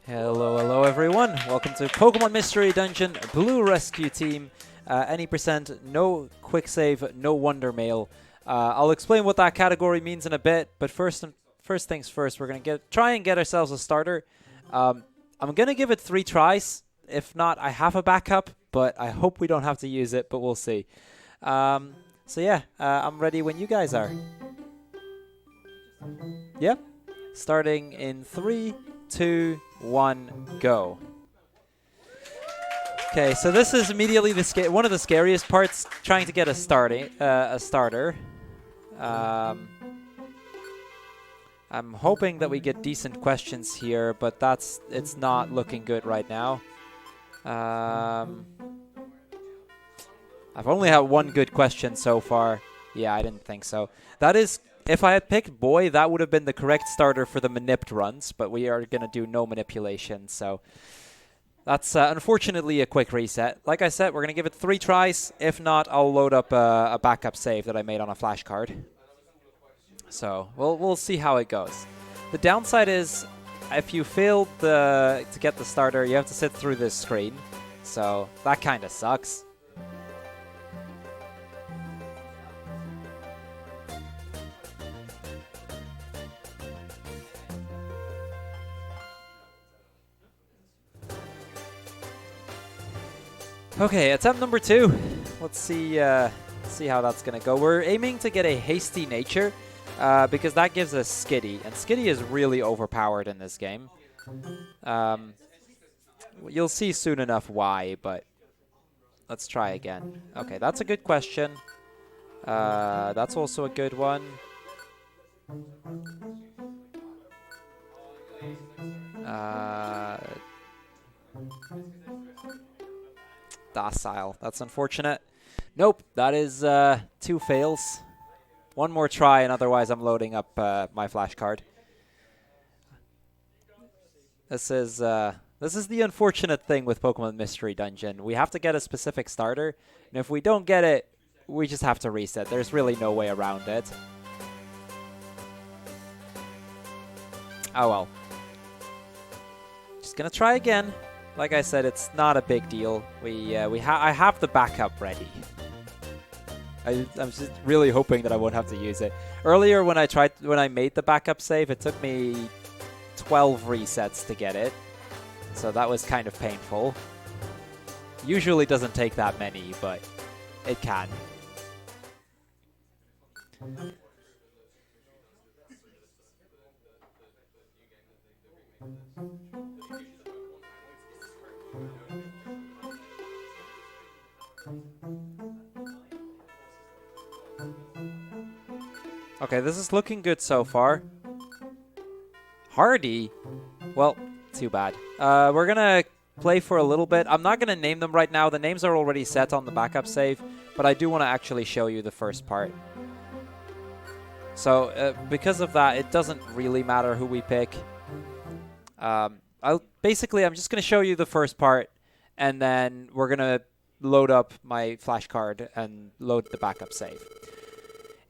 Hello everyone. Welcome to Pokemon Mystery Dungeon Blue Rescue Team. Any percent, no quick save, no Wonder Mail. I'll explain what that category means in a bit, but first things first, we're gonna try and get ourselves a starter. I'm gonna give it 3 tries. If not, I have a backup, but I hope we don't have to use it, but we'll see. So yeah, I'm ready when you guys are. Yep. Starting in 3, 2, 1, go. Okay, so this is immediately one of the scariest parts, trying to get a starter. I'm hoping that we get decent questions here, but it's not looking good right now. I've only had one good question so far. Yeah, I didn't think so. That is, if I had picked Boy, that would have been the correct starter for the Manipped runs, but we are going to do no manipulation, so that's unfortunately a quick reset. Like I said, we're going to give it 3 tries. If not, I'll load up a backup save that I made on a flashcard. So we'll see how it goes. The downside is, if you fail to get the starter, you have to sit through this screen, so that kind of sucks. Okay, attempt number 2. Let's see how that's gonna go. We're aiming to get a Hasty Nature because that gives us Skitty, and Skitty is really overpowered in this game. You'll see soon enough why, but let's try again. Okay, that's a good question. That's also a good one. Docile. That's unfortunate. Nope, that is 2 fails. One more try, and otherwise I'm loading up my flashcard. This is the unfortunate thing with Pokemon Mystery Dungeon. We have to get a specific starter, and if we don't get it, we just have to reset. There's really no way around it. Oh well. Just gonna try again. Like I said, it's not a big deal. I have the backup ready. I'm just really hoping that I won't have to use it. Earlier when I made the backup save, it took me 12 resets to get it. So that was kind of painful. Usually doesn't take that many, but it can. Okay, this is looking good so far. Hardy? Well, too bad. We're gonna play for a little bit. I'm not gonna name them right now. The names are already set on the backup save, but I do want to actually show you the first part. So, because of that, it doesn't really matter who we pick. I'm just gonna show you the first part, and then we're gonna load up my flashcard and load the backup save.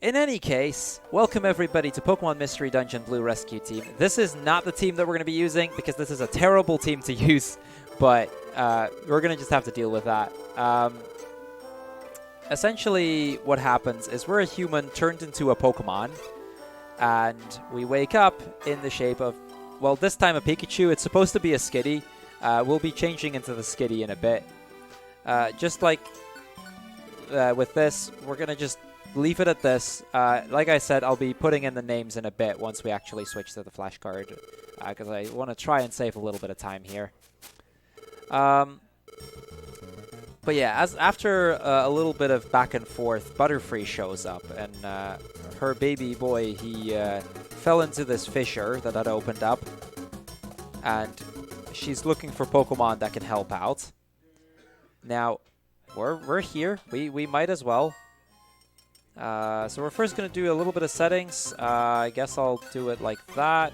In any case, welcome everybody to Pokemon Mystery Dungeon Blue Rescue Team. This is not the team that we're going to be using because this is a terrible team to use, but we're going to just have to deal with that. Essentially, what happens is we're a human turned into a Pokemon, and we wake up in the shape of, well, this time a Pikachu. It's supposed to be a Skitty. We'll be changing into the Skitty in a bit. Just like with this, we're going to just leave it at this. Like I said, I'll be putting in the names in a bit once we actually switch to the flashcard, because I want to try and save a little bit of time here. But yeah, after a little bit of back and forth, Butterfree shows up, and her baby boy, he fell into this fissure that had opened up, and she's looking for Pokemon that can help out. Now, we're here. We might as well. So we're first going to do a little bit of settings. I guess I'll do it like that.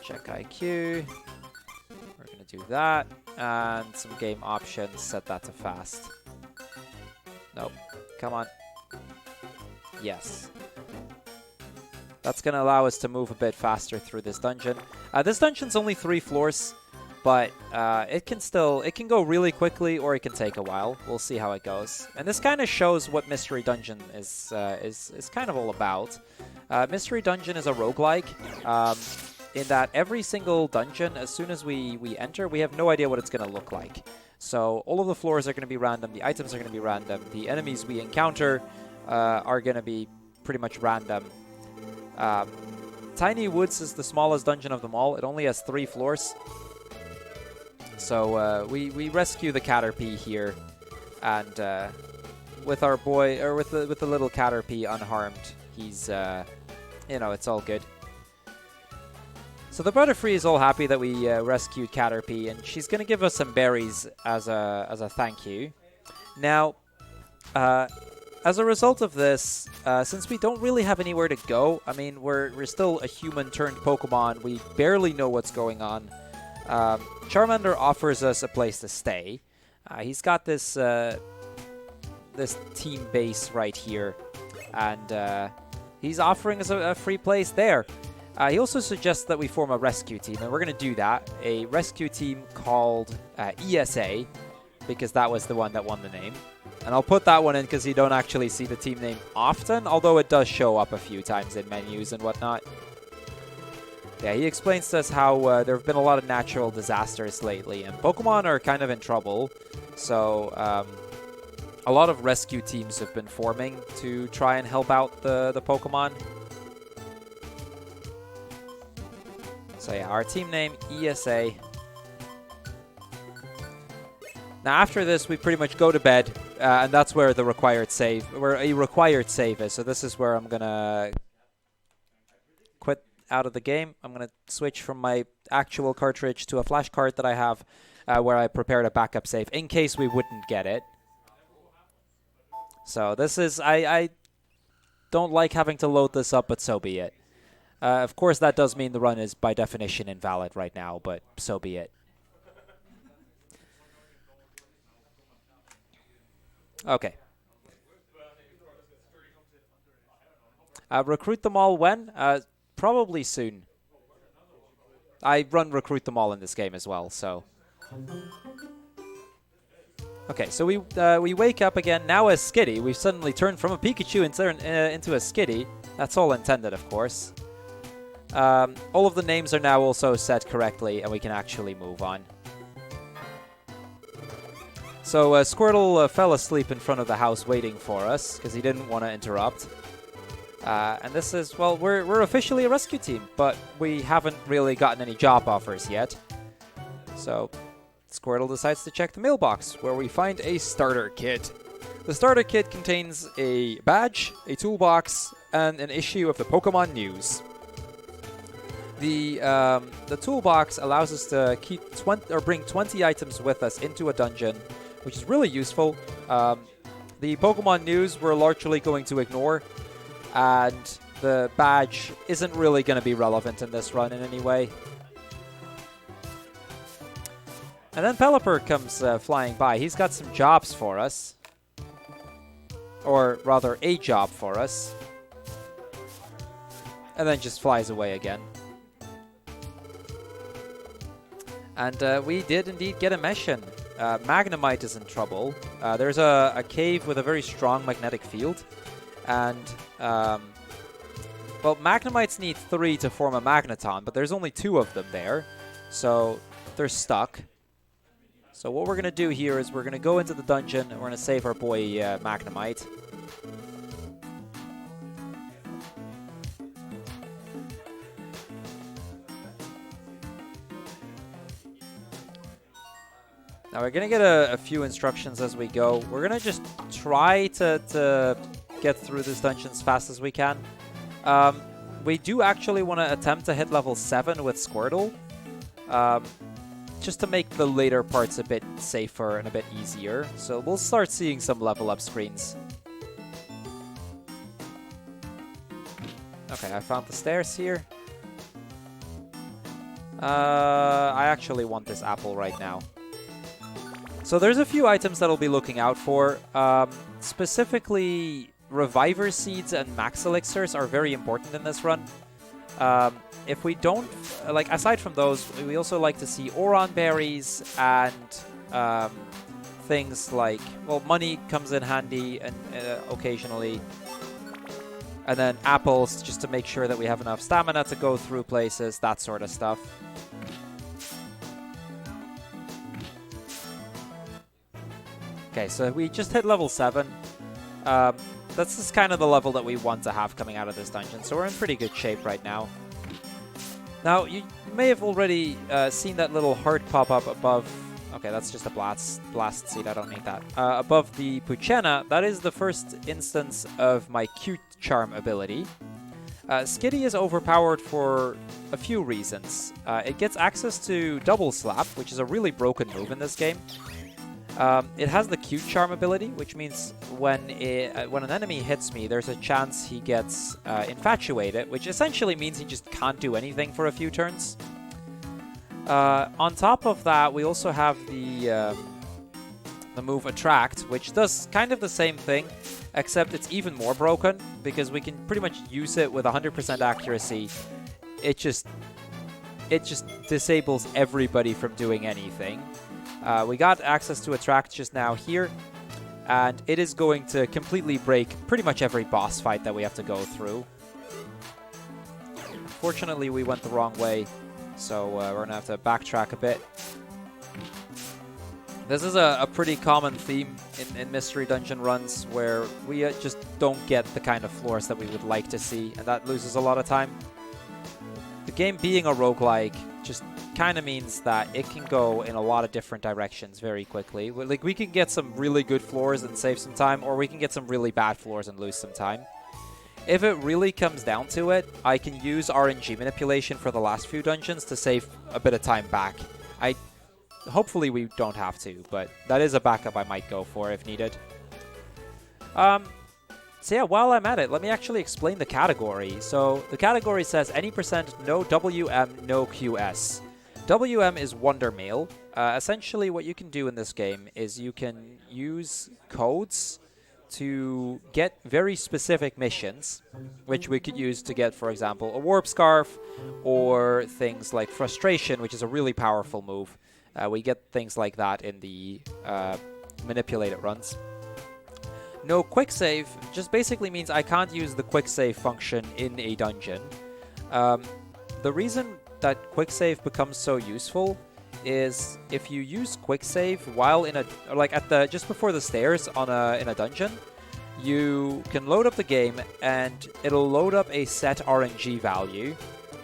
Check IQ. We're going to do that. And some game options. Set that to fast. Nope. Come on. Yes. That's going to allow us to move a bit faster through this dungeon. This dungeon's only 3 floors, but it can go really quickly or it can take a while. We'll see how it goes. And this kind of shows what Mystery Dungeon is kind of all about. Mystery Dungeon is a roguelike, in that every single dungeon, as soon as we enter, we have no idea what it's going to look like. So all of the floors are going to be random, the items are going to be random, the enemies we encounter are going to be pretty much random. Tiny Woods is the smallest dungeon of them all. It only has 3 floors. So we rescue the Caterpie here, and with our boy, or with the little Caterpie unharmed, he's you know, it's all good. So the Butterfree is all happy that we rescued Caterpie, and she's going to give us some berries as a thank you. Now, as a result of this, since we don't really have anywhere to go, I mean, we're still a human-turned Pokemon. We barely know what's going on. Charmander offers us a place to stay. He's got this this team base right here, and he's offering us a free place there. He also suggests that we form a rescue team, and we're going to do that. A rescue team called ESA, because that was the one that won the name. And I'll put that one in because you don't actually see the team name often, although it does show up a few times in menus and whatnot. Yeah, he explains to us how there have been a lot of natural disasters lately, and Pokemon are kind of in trouble. So a lot of rescue teams have been forming to try and help out the Pokemon. So yeah, our team name, ESA. Now after this, we pretty much go to bed, and that's where the required save, is. So this is where I'm gonna quit out of the game. I'm gonna switch from my actual cartridge to a flash card that I have, where I prepared a backup save in case we wouldn't get it. So this is, I don't like having to load this up, but so be it. Of course, that does mean the run is by definition invalid right now, but so be it. Okay. Recruit them all when? Probably soon. I run recruit them all in this game as well, so. Okay, so we wake up again, now as Skitty. We've suddenly turned from a Pikachu into a Skitty. That's all intended, of course. All of the names are now also set correctly, and we can actually move on. So Squirtle fell asleep in front of the house waiting for us, because he didn't want to interrupt. And this is, well, we're officially a rescue team, but we haven't really gotten any job offers yet. So Squirtle decides to check the mailbox, where we find a starter kit. The starter kit contains a badge, a toolbox, and an issue of the Pokemon News. The toolbox allows us to keep bring 20 items with us into a dungeon, which is really useful. The Pokemon News we're largely going to ignore, and the badge isn't really going to be relevant in this run in any way. And then Pelipper comes flying by. He's got some jobs for us. Or rather, a job for us. And then just flies away again. And we did indeed get a mission. Magnemite is in trouble. There's a cave with a very strong magnetic field. And, well, Magnemites need 3 to form a Magneton, but there's only 2 of them there. So they're stuck. So what we're going to do here is we're going to go into the dungeon and we're going to save our boy Magnemite. Now we're going to get a few instructions as we go. We're going to just try to get through this dungeon as fast as we can. We do actually want to attempt to hit level 7 with Squirtle. Just to make the later parts a bit safer and a bit easier. So we'll start seeing some level up screens. Okay, I found the stairs here. I actually want this apple right now. So there's a few items that I'll be looking out for. Specifically, Reviver Seeds and Max Elixirs are very important in this run. If we don't, like, aside from those, we also like to see Oron Berries and things like, well, money comes in handy and occasionally. And then apples, just to make sure that we have enough stamina to go through places, that sort of stuff. Okay, so we just hit level 7. This is kind of the level that we want to have coming out of this dungeon, so we're in pretty good shape right now. Now, you may have already seen that little heart pop up above. Okay, that's just a blast seed, I don't need that. Above the Puchena, that is the first instance of my Cute Charm ability. Skitty is overpowered for a few reasons. It gets access to Double Slap, which is a really broken move in this game. It has the Cute Charm ability, which means when an enemy hits me, there's a chance he gets infatuated, which essentially means he just can't do anything for a few turns. On top of that, we also have the move Attract, which does kind of the same thing, except it's even more broken, because we can pretty much use it with 100% accuracy. It just disables everybody from doing anything. We got access to Attract just now here, and it is going to completely break pretty much every boss fight that we have to go through. Unfortunately, we went the wrong way, so we're going to have to backtrack a bit. This is a pretty common theme in Mystery Dungeon runs, where we just don't get the kind of floors that we would like to see, and that loses a lot of time. The game being a roguelike just kind of means that it can go in a lot of different directions very quickly. Like, we can get some really good floors and save some time, or we can get some really bad floors and lose some time. If it really comes down to it, I can use RNG manipulation for the last few dungeons to save a bit of time back. Hopefully we don't have to, but that is a backup I might go for if needed. So yeah, while I'm at it, let me actually explain the category. So the category says any percent, no WM, no QS. WM is Wonder Meal. Essentially what you can do in this game is you can use codes to get very specific missions, which we could use to get, for example, a Warp Scarf, or things like Frustration, which is a really powerful move. We get things like that in the manipulated runs. No quick save just basically means I can't use the quick save function in a dungeon. The reason that quick save becomes so useful is if you use quick save while in just before the stairs in a dungeon, you can load up the game and it'll load up a set RNG value.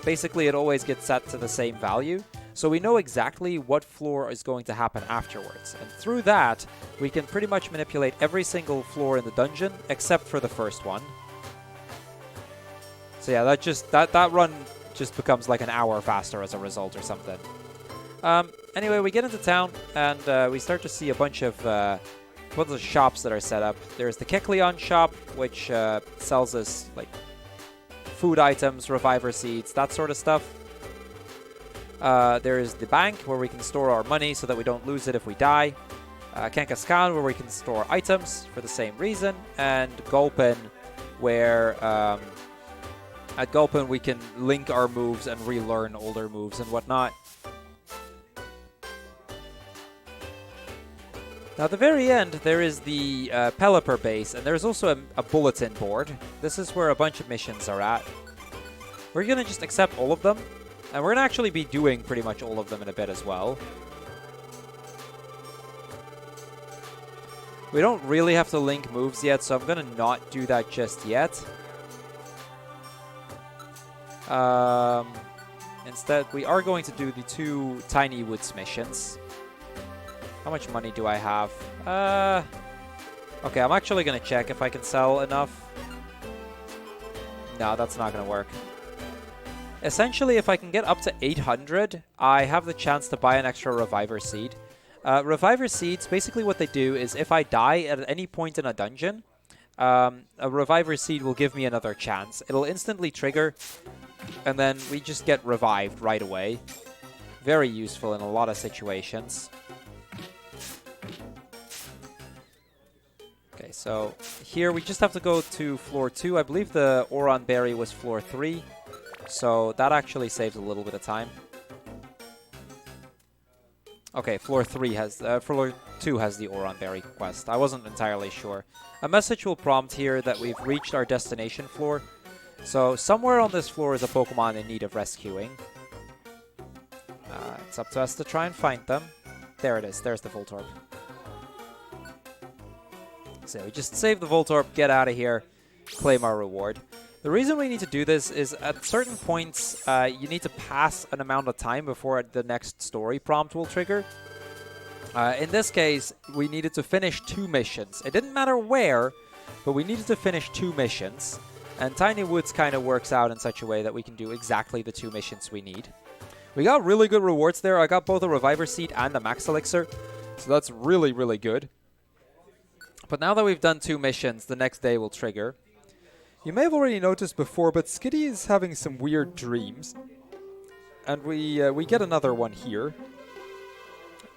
Basically, it always gets set to the same value. So we know exactly what floor is going to happen afterwards. And through that, we can pretty much manipulate every single floor in the dungeon, except for the first one. So yeah, that run just becomes like an hour faster as a result or something. Anyway, we get into town, and we start to see a bunch of shops that are set up. There's the Kecleon shop, which sells us like food items, reviver seeds, that sort of stuff. There is the bank, where we can store our money so that we don't lose it if we die. Kankaskan, where we can store items for the same reason. And Gulpin, where at Gulpin we can link our moves and relearn older moves and whatnot. Now, at the very end, there is the Pelipper base, and there's also a bulletin board. This is where a bunch of missions are at. We're going to just accept all of them. And we're going to actually be doing pretty much all of them in a bit as well. We don't really have to link moves yet, so I'm going to not do that just yet. Instead, we are going to do the 2 Tiny Woods missions. How much money do I have? Okay, I'm actually going to check if I can sell enough. No, that's not going to work. Essentially, if I can get up to 800, I have the chance to buy an extra Reviver Seed. Reviver Seeds, basically what they do is if I die at any point in a dungeon, a Reviver Seed will give me another chance. It'll instantly trigger, and then we just get revived right away. Very useful in a lot of situations. Okay, So here we just have to go to floor 2. I believe the Oron Berry was floor 3. So that actually saves a little bit of time. Okay, floor 2 has the Oron Berry quest. I wasn't entirely sure. A message will prompt here that we've reached our destination floor. So somewhere on this floor is a Pokemon in need of rescuing. It's up to us to try and find them. There it is. There's the Voltorb. So we just save the Voltorb, get out of here, claim our reward. The reason we need to do this is at certain points, you need to pass an amount of time before the next story prompt will trigger. In this case, we needed to finish 2 missions. It didn't matter where, but we needed to finish 2 missions. And Tiny Woods kind of works out in such a way that we can do exactly the 2 missions we need. We got really good rewards there. I got both a Reviver Seed and a Max Elixir. So that's really, really good. But now that we've done 2 missions, the next day will trigger. You may have already noticed before, but Skitty is having some weird dreams. And we get another one here.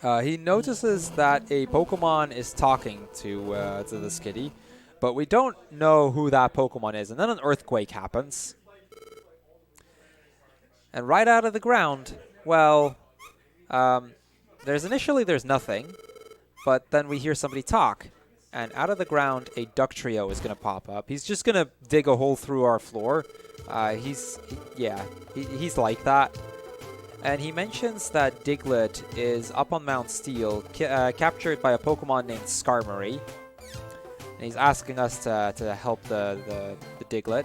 He notices that a Pokemon is talking to the Skitty, but we don't know who that Pokemon is. And then an earthquake happens. And right out of the ground, well, there's nothing, but then we hear somebody talk. And out of the ground, a Ductrio is going to pop up. He's just going to dig a hole through our floor. He's like that. And he mentions that Diglett is up on Mount Steel, captured by a Pokemon named Skarmory. And he's asking us to help the Diglett.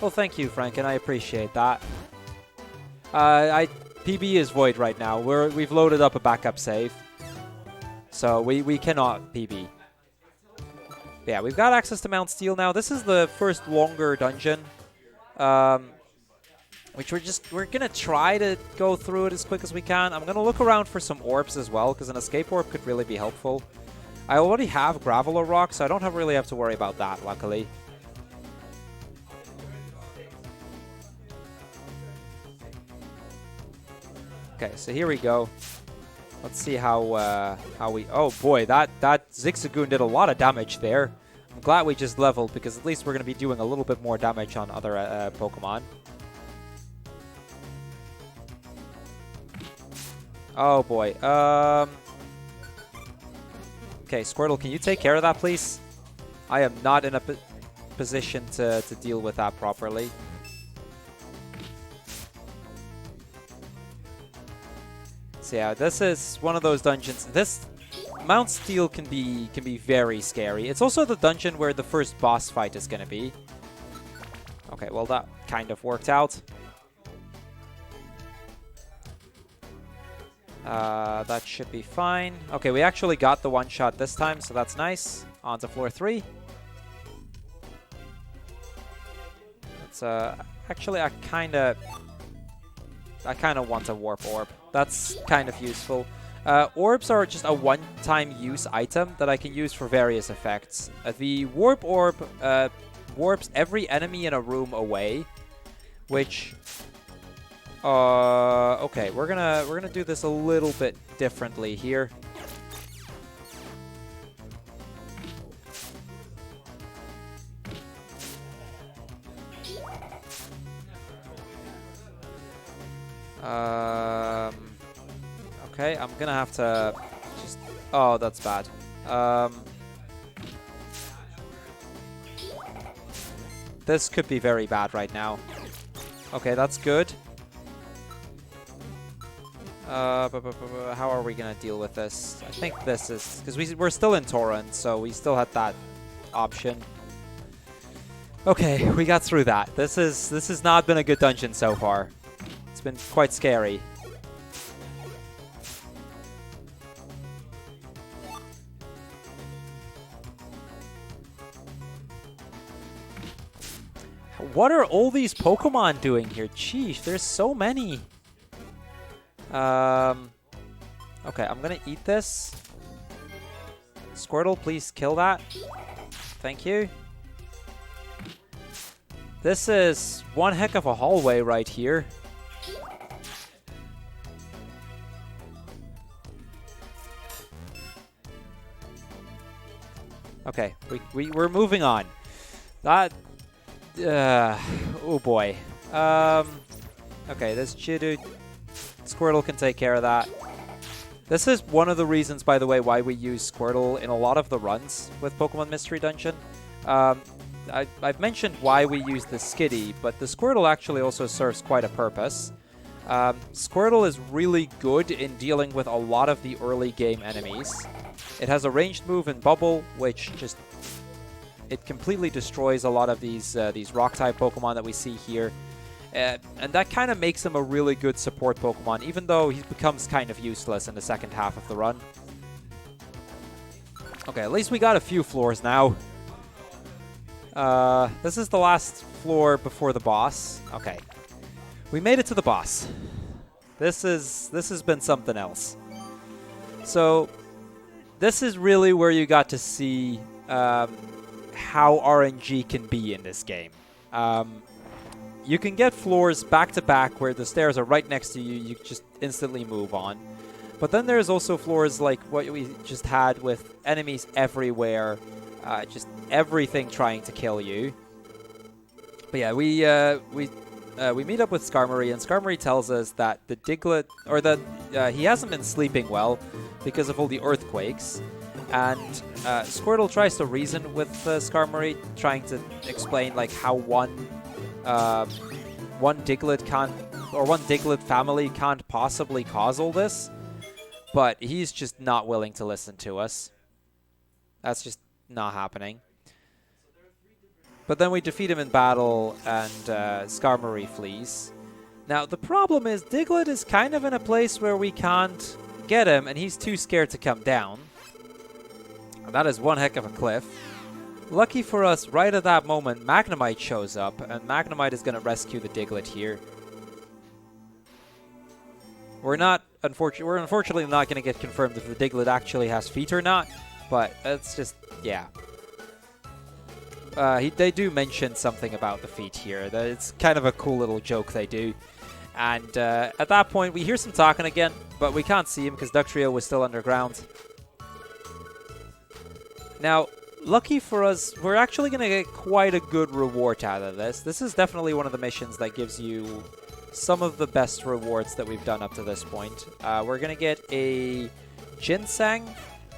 Well, thank you, Franken. I appreciate that. PB is void right now. We've loaded up a backup save. So we cannot PB. Yeah, we've got access to Mount Steel now. This is the first longer dungeon. Which we're gonna try to go through it as quick as we can. I'm gonna look around for some orbs as well, because an escape orb could really be helpful. I already have Graveler Rock, so I don't really have to worry about that, luckily. Okay, so here we go. Let's see how we... Oh boy, that Zigzagoon did a lot of damage there. I'm glad we just leveled, because at least we're going to be doing a little bit more damage on other Pokemon. Oh boy. Okay, Squirtle, can you take care of that, please? I am not in a position to deal with that properly. So yeah, this is one of those dungeons. This Mount Steel can be very scary. It's also the dungeon where the first boss fight is going to be. Okay, well that kind of worked out. That should be fine. Okay, we actually got the one shot this time, so that's nice. On to floor 3. It's actually I kind of want a Warp Orb. That's kind of useful. Orbs are just a one-time use item that I can use for various effects. The Warp Orb warps every enemy in a room away, which okay, we're gonna do this a little bit differently here. Okay, I'm gonna have to just... Oh, that's bad. This could be very bad right now. Okay, that's good. How are we gonna deal with this? I think this is... Because we're still in Torrent, so we still had that option. Okay, we got through that. This has not been a good dungeon so far. It's been quite scary. What are all these Pokemon doing here? Jeez, there's so many. Okay, I'm gonna eat this. Squirtle, please kill that. Thank you. This is one heck of a hallway right here. Okay, we're moving on. That... oh boy. Okay, this Chidu... Squirtle can take care of that. This is one of the reasons, by the way, why we use Squirtle in a lot of the runs with Pokemon Mystery Dungeon. I've mentioned why we use the Skitty, but the Squirtle actually also serves quite a purpose. Squirtle is really good in dealing with a lot of the early game enemies. It has a ranged move in Bubble, which just... It completely destroys a lot of these Rock-type Pokemon that we see here. And that kind of makes him a really good support Pokemon, even though he becomes kind of useless in the second half of the run. Okay, at least we got a few floors now. This is the last floor before the boss. Okay. We made it to the boss. This has been something else. So, this is really where you got to see how RNG can be in this game. You can get floors back-to-back where the stairs are right next to you. You just instantly move on. But then there's also floors like what we just had with enemies everywhere. Just everything trying to kill you. But yeah, we meet up with Skarmory, and Skarmory tells us that the Diglett, or that he hasn't been sleeping well because of all the earthquakes. And Squirtle tries to reason with Skarmory, trying to explain like how one Diglett can't, or one Diglett family can't possibly cause all this. But he's just not willing to listen to us. That's just not happening. But then we defeat him in battle, and Skarmory flees. Now, the problem is Diglett is kind of in a place where we can't get him, and he's too scared to come down. And that is one heck of a cliff. Lucky for us, right at that moment, Magnemite shows up, and Magnemite is going to rescue the Diglett here. We're unfortunately not going to get confirmed if the Diglett actually has feet or not, but it's just, yeah. They do mention something about the feet here. It's kind of a cool little joke they do. And at that point, we hear some talking again, but we can't see him because Dugtrio was still underground. Now, lucky for us, we're actually going to get quite a good reward out of this. This is definitely one of the missions that gives you some of the best rewards that we've done up to this point. We're going to get a Ginseng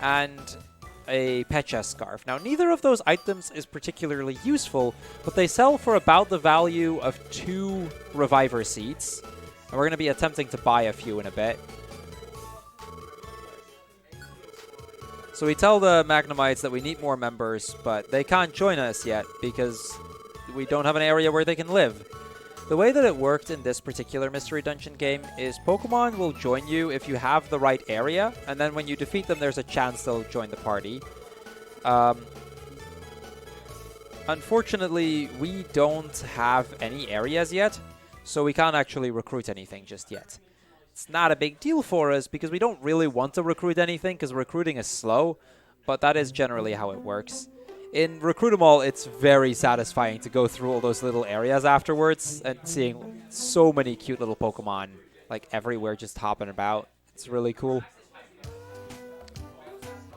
and a Pecha Scarf. Now, neither of those items is particularly useful, but they sell for about the value of 2 Reviver Seeds. And we're going to be attempting to buy a few in a bit. So we tell the Magnemites that we need more members, but they can't join us yet because we don't have an area where they can live. The way that it worked in this particular Mystery Dungeon game is Pokemon will join you if you have the right area, and then when you defeat them, there's a chance they'll join the party. Unfortunately, we don't have any areas yet, so we can't actually recruit anything just yet. It's not a big deal for us because we don't really want to recruit anything because recruiting is slow, but that is generally how it works. In Recruit 'em All, it's very satisfying to go through all those little areas afterwards and seeing so many cute little Pokemon like everywhere just hopping about. It's really cool.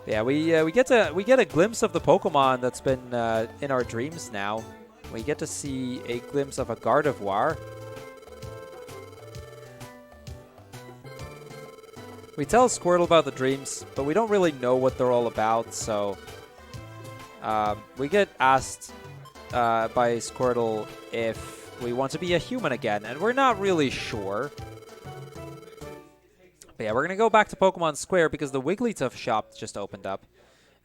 Yeah, we get a glimpse of the Pokemon that's been in our dreams now. We get to see a glimpse of a Gardevoir. We tell Squirtle about the dreams, but we don't really know what they're all about, so we get asked by Squirtle if we want to be a human again, and we're not really sure. But yeah, we're going to go back to Pokemon Square because the Wigglytuff shop just opened up.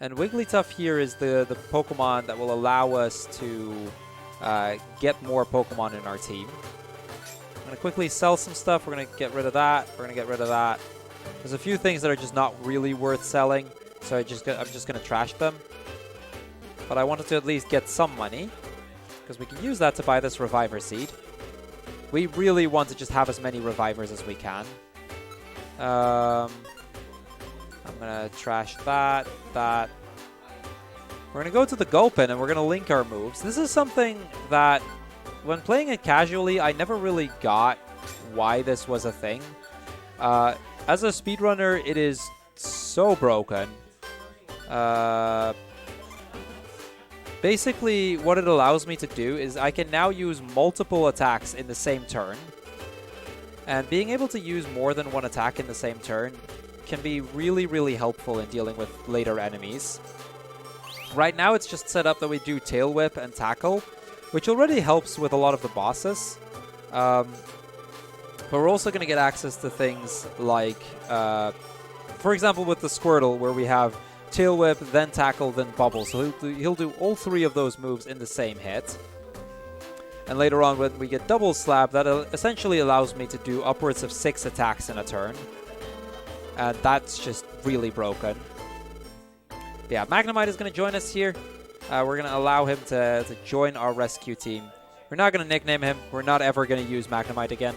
And Wigglytuff here is the Pokemon that will allow us to get more Pokemon in our team. I'm going to quickly sell some stuff. We're going to get rid of that. We're going to get rid of that. There's a few things that are just not really worth selling, so I'm just going to trash them. But I wanted to at least get some money, because we can use that to buy this Reviver Seed. We really want to just have as many Revivers as we can. I'm going to trash that. We're going to go to the Gulpin, and we're going to link our moves. This is something that, when playing it casually, I never really got why this was a thing. As a speedrunner, it is so broken. Basically, what it allows me to do is I can now use multiple attacks in the same turn. And being able to use more than one attack in the same turn can be really, really helpful in dealing with later enemies. Right now, it's just set up that we do Tail Whip and Tackle, which already helps with a lot of the bosses. But we're also going to get access to things like, for example, with the Squirtle, where we have Tail Whip, then Tackle, then Bubble. So he'll do all three of those moves in the same hit. And later on, when we get Double Slap, that essentially allows me to do upwards of 6 attacks in a turn. And that's just really broken. Yeah, Magnemite is going to join us here. We're going to allow him to join our rescue team. We're not going to nickname him. We're not ever going to use Magnemite again.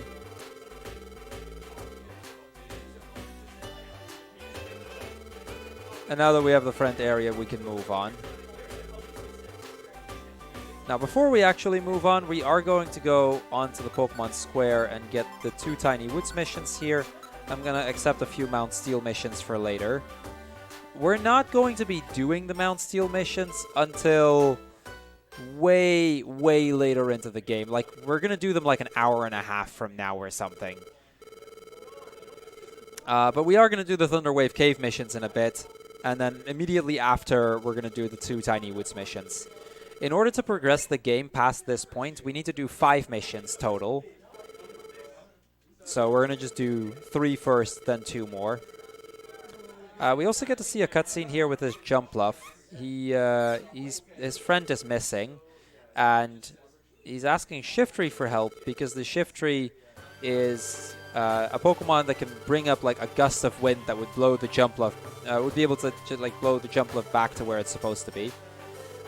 And now that we have the friend area, we can move on. Now, before we actually move on, we are going to go onto the Pokemon Square and get the 2 Tiny Woods missions here. I'm going to accept a few Mount Steel missions for later. We're not going to be doing the Mount Steel missions until way, way later into the game. Like, we're going to do them like an hour and a half from now or something. But we are going to do the Thunderwave Cave missions in a bit. And then immediately after, we're going to do the 2 Tiny Woods missions. In order to progress the game past this point, we need to do 5 missions total. So we're going to just do 3 first, then 2 more. We also get to see a cutscene here with his Jumpluff. His friend is missing, and he's asking Shiftry for help because the Shiftry is a Pokemon that can bring up like a gust of wind that would blow the Jumpluff, would be able to like blow the Jumpluff back to where it's supposed to be.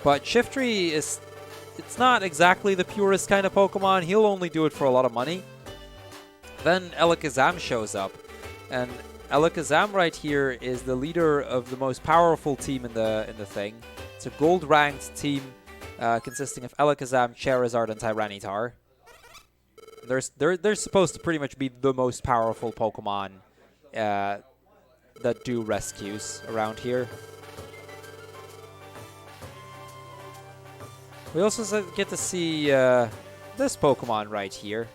But Shiftry it's not exactly the purest kind of Pokemon. He'll only do it for a lot of money. Then Alakazam shows up, and Alakazam right here is the leader of the most powerful team in the thing. It's a gold-ranked team consisting of Alakazam, Charizard, and Tyranitar. They're supposed to pretty much be the most powerful Pokemon that do rescues around here. We also get to see this Pokemon right here.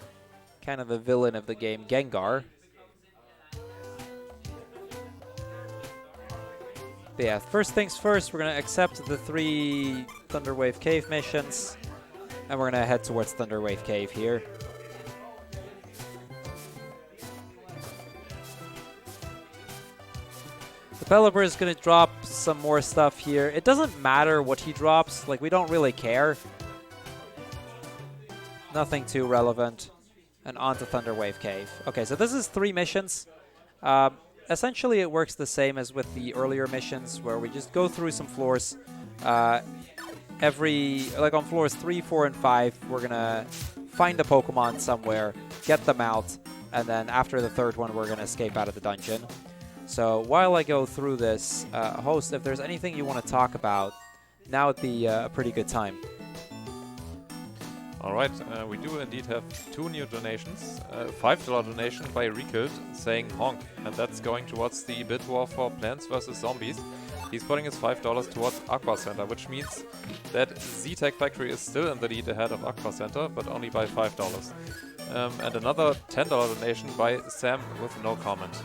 Kind of the villain of the game, Gengar. But yeah, first things first, we're going to accept the 3 Thunderwave Cave missions. And we're going to head towards Thunderwave Cave here. The Pelipper is going to drop some more stuff here. It doesn't matter what he drops. Like, we don't really care. Nothing too relevant. And on to Thunderwave Cave. Okay, so this is 3 missions. Essentially, it works the same as with the earlier missions, where we just go through some floors. Like on floors 3, 4, and 5, we're going to find a Pokemon somewhere, get them out, and then after the 3rd one, we're going to escape out of the dungeon. So while I go through this, host, if there's anything you want to talk about, now would be a pretty good time. Alright, we do indeed have 2 new donations. $5 donation by Rekild saying honk, and that's going towards the bid war for Plants vs. Zombies. He's putting his $5 towards Aqua Center, which means that Z-Tech Factory is still in the lead ahead of Aqua Center, but only by $5. And another $10 donation by Sam with no comment.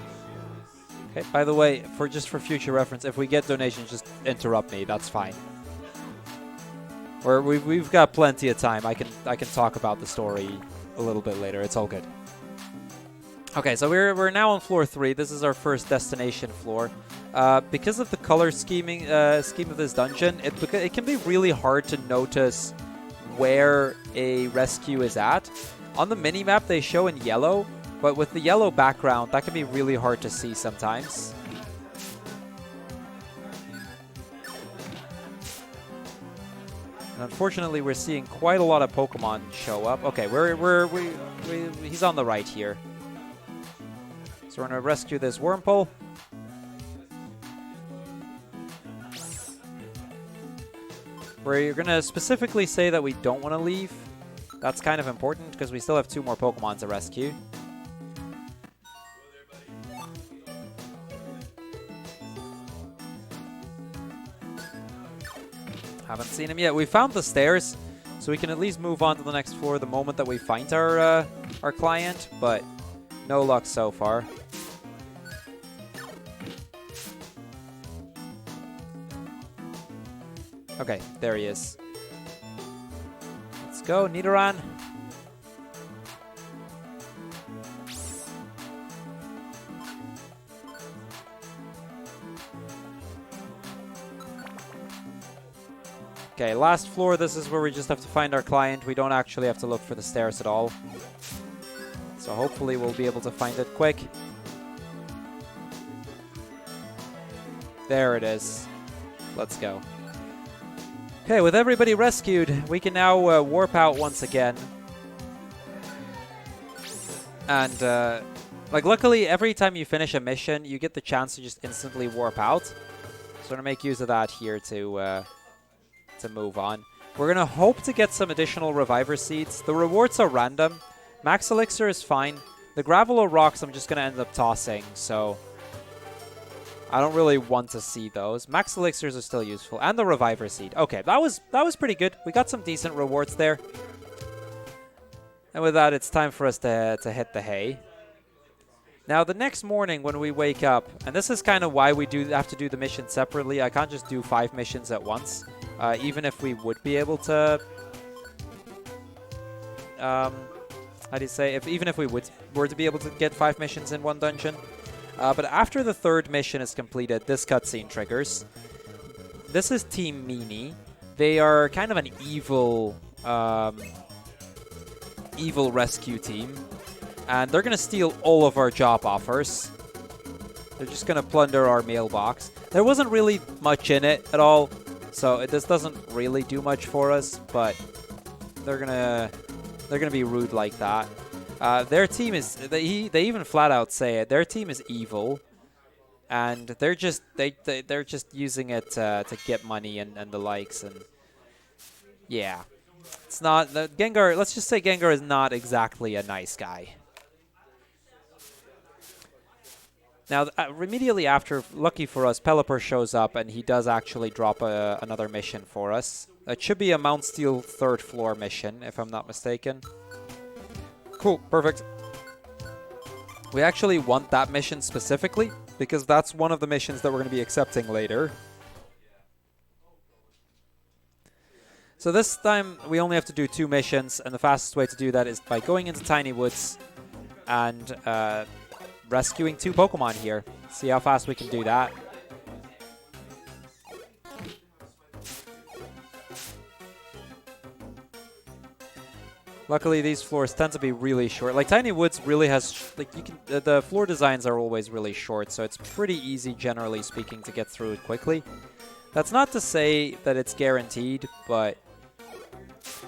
Okay, by the way, just for future reference, if we get donations, just interrupt me, that's fine. We've got plenty of time. I can talk about the story a little bit later. It's all good. Okay, so we're now on floor 3. This is our first destination floor. Because of the color scheme of this dungeon, it can be really hard to notice where a rescue is at. On the mini-map, they show in yellow, but with the yellow background, that can be really hard to see sometimes. And unfortunately, we're seeing quite a lot of Pokemon show up. Okay, he's on the right here. So we're going to rescue this Wurmple. We're going to specifically say that we don't want to leave. That's kind of important because we still have 2 more Pokemon to rescue. Haven't seen him yet. We found the stairs, so we can at least move on to the next floor the moment that we find our client, but no luck so far. Okay, there he is. Let's go, Nidoran. Okay, last floor, this is where we just have to find our client. We don't actually have to look for the stairs at all. So hopefully we'll be able to find it quick. There it is. Let's go. Okay, with everybody rescued, we can now warp out once again. And, like, luckily, every time you finish a mission, you get the chance to just instantly warp out. So we're going to make use of that here to move on. We're going to hope to get some additional Reviver Seeds. The rewards are random. Max Elixir is fine. The Gravel or Rocks I'm just going to end up tossing, so I don't really want to see those. Max Elixirs are still useful. And the Reviver Seed. Okay, that was pretty good. We got some decent rewards there. And with that, it's time for us to hit the hay. Now, the next morning when we wake up, and this is kind of why we have to do the mission separately. I can't just do 5 missions at once. Even if we would be able to, how do you say, even if we were to be able to get 5 missions in one dungeon. But after the 3rd mission is completed, this cutscene triggers. This is Team Meanie. They are kind of an evil rescue team. And they're going to steal all of our job offers. They're just going to plunder our mailbox. There wasn't really much in it at all. So this doesn't really do much for us, but they're gonna be rude like that. Their team is they even flat out say it. Their team is evil, and they're just using it to get money and the likes. And yeah, it's not Gengar. Let's just say Gengar is not exactly a nice guy. Now, immediately after, lucky for us, Pelipper shows up, and he does actually drop another mission for us. It should be a Mount Steel 3rd floor mission, if I'm not mistaken. Cool, perfect. We actually want that mission specifically, because that's one of the missions that we're going to be accepting later. So this time, we only have to do 2 missions, and the fastest way to do that is by going into Tiny Woods and rescuing 2 Pokemon here. See how fast we can do that. Luckily, these floors tend to be really short. Like Tiny Woods really has, like you can, the floor designs are always really short, so it's pretty easy, generally speaking, to get through it quickly. That's not to say that it's guaranteed, but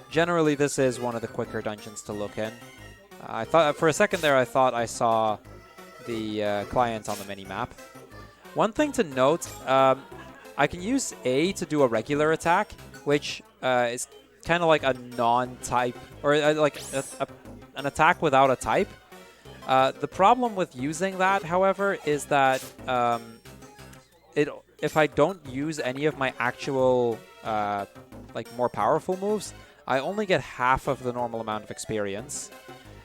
generally this is one of the quicker dungeons to look in. I thought for a second there, I thought I saw the client on the mini-map. One thing to note, I can use A to do a regular attack, which is kind of like a non-type, or like an attack without a type. The problem with using that, however, is that if I don't use any of my actual like more powerful moves, I only get half of the normal amount of experience.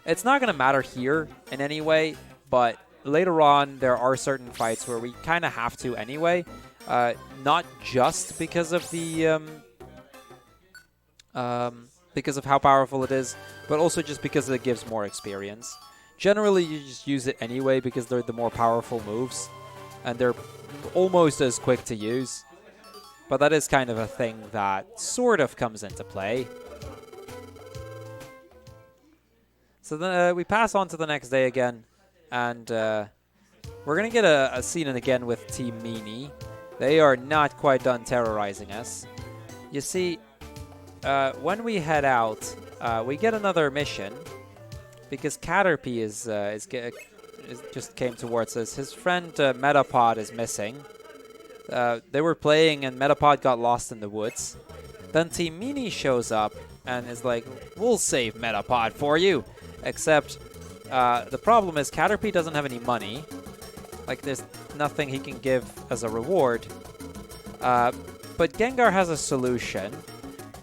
It's not going to matter here in any way, but later on, there are certain fights where we kind of have to anyway. Not just because of the because of how powerful it is, but also just because it gives more experience. Generally, you just use it anyway because they're the more powerful moves, and they're almost as quick to use. But that is kind of a thing that sort of comes into play. So then we pass on to the next day again. And we're going to get a scene again with Team Meanie. They are not quite done terrorizing us. You see, when we head out, we get another mission. Because Caterpie just came towards us. His friend Metapod is missing. They were playing and Metapod got lost in the woods. Then Team Meanie shows up and is like, we'll save Metapod for you. Except the problem is Caterpie doesn't have any money. Like, there's nothing he can give as a reward. But Gengar has a solution.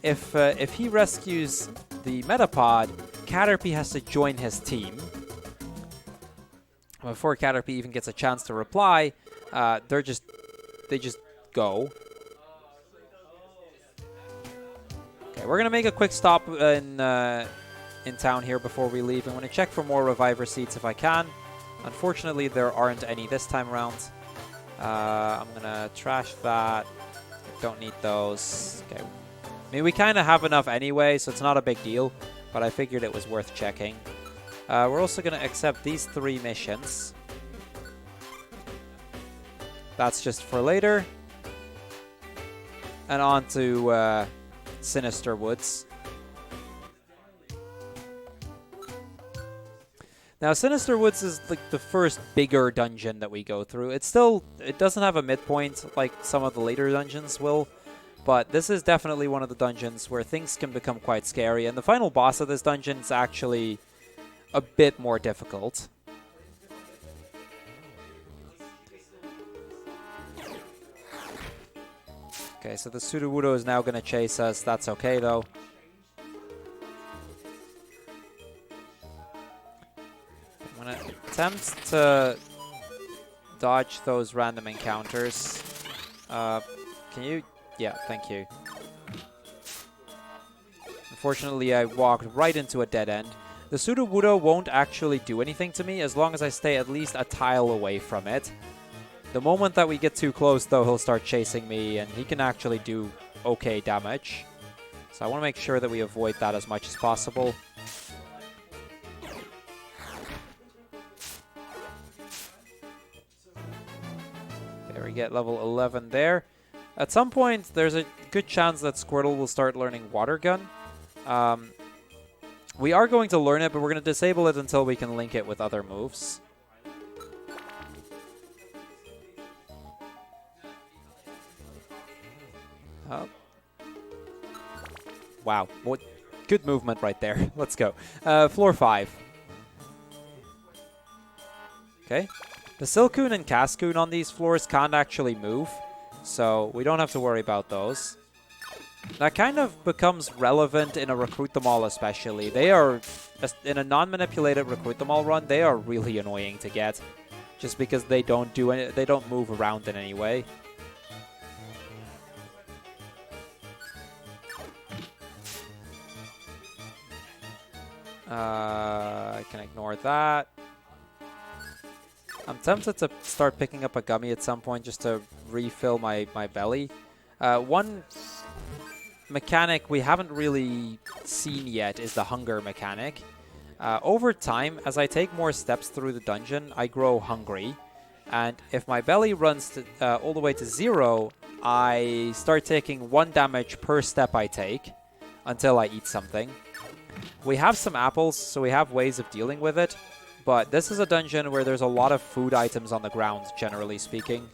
If he rescues the Metapod, Caterpie has to join his team. Before Caterpie even gets a chance to reply, they just go. Okay, we're gonna make a quick stop in town here before we leave. I'm gonna check for more Reviver seeds if I can. Unfortunately, there aren't any this time around. I'm gonna trash that. Don't need those. Okay. I mean, we kind of have enough anyway, so it's not a big deal. But I figured it was worth checking. We're also gonna accept these 3 missions. That's just for later. And on to Sinister Woods. Now, Sinister Woods is like the first bigger dungeon that we go through. It doesn't have a midpoint like some of the later dungeons will, but this is definitely one of the dungeons where things can become quite scary, and the final boss of this dungeon is actually a bit more difficult. Okay, so the Sudowoodo is now going to chase us. That's okay, though. I'm going to attempt to dodge those random encounters. Can you? Yeah, thank you. Unfortunately, I walked right into a dead end. The Sudowoodo won't actually do anything to me as long as I stay at least a tile away from it. The moment that we get too close, though, he'll start chasing me, and he can actually do okay damage. So I want to make sure that we avoid that as much as possible. There we get level 11 there. At some point, there's a good chance that Squirtle will start learning Water Gun. We are going to learn it, but we're going to disable it until we can link it with other moves. Wow, what good movement right there. Let's go. Floor 5. Okay. The Silcoon and Cascoon on these floors can't actually move, so we don't have to worry about those. That kind of becomes relevant in a Recruit Them All especially. They are, in a non-manipulated Recruit Them All run, they are really annoying to get, just because they don't move around in any way. I can ignore that. I'm tempted to start picking up a gummy at some point just to refill my belly. One mechanic we haven't really seen yet is the hunger mechanic. Over time, as I take more steps through the dungeon, I grow hungry. And if my belly runs to, all the way to 0, I start taking 1 damage per step I take until I eat something. We have some apples, so we have ways of dealing with it. But this is a dungeon where there's a lot of food items on the ground, generally speaking.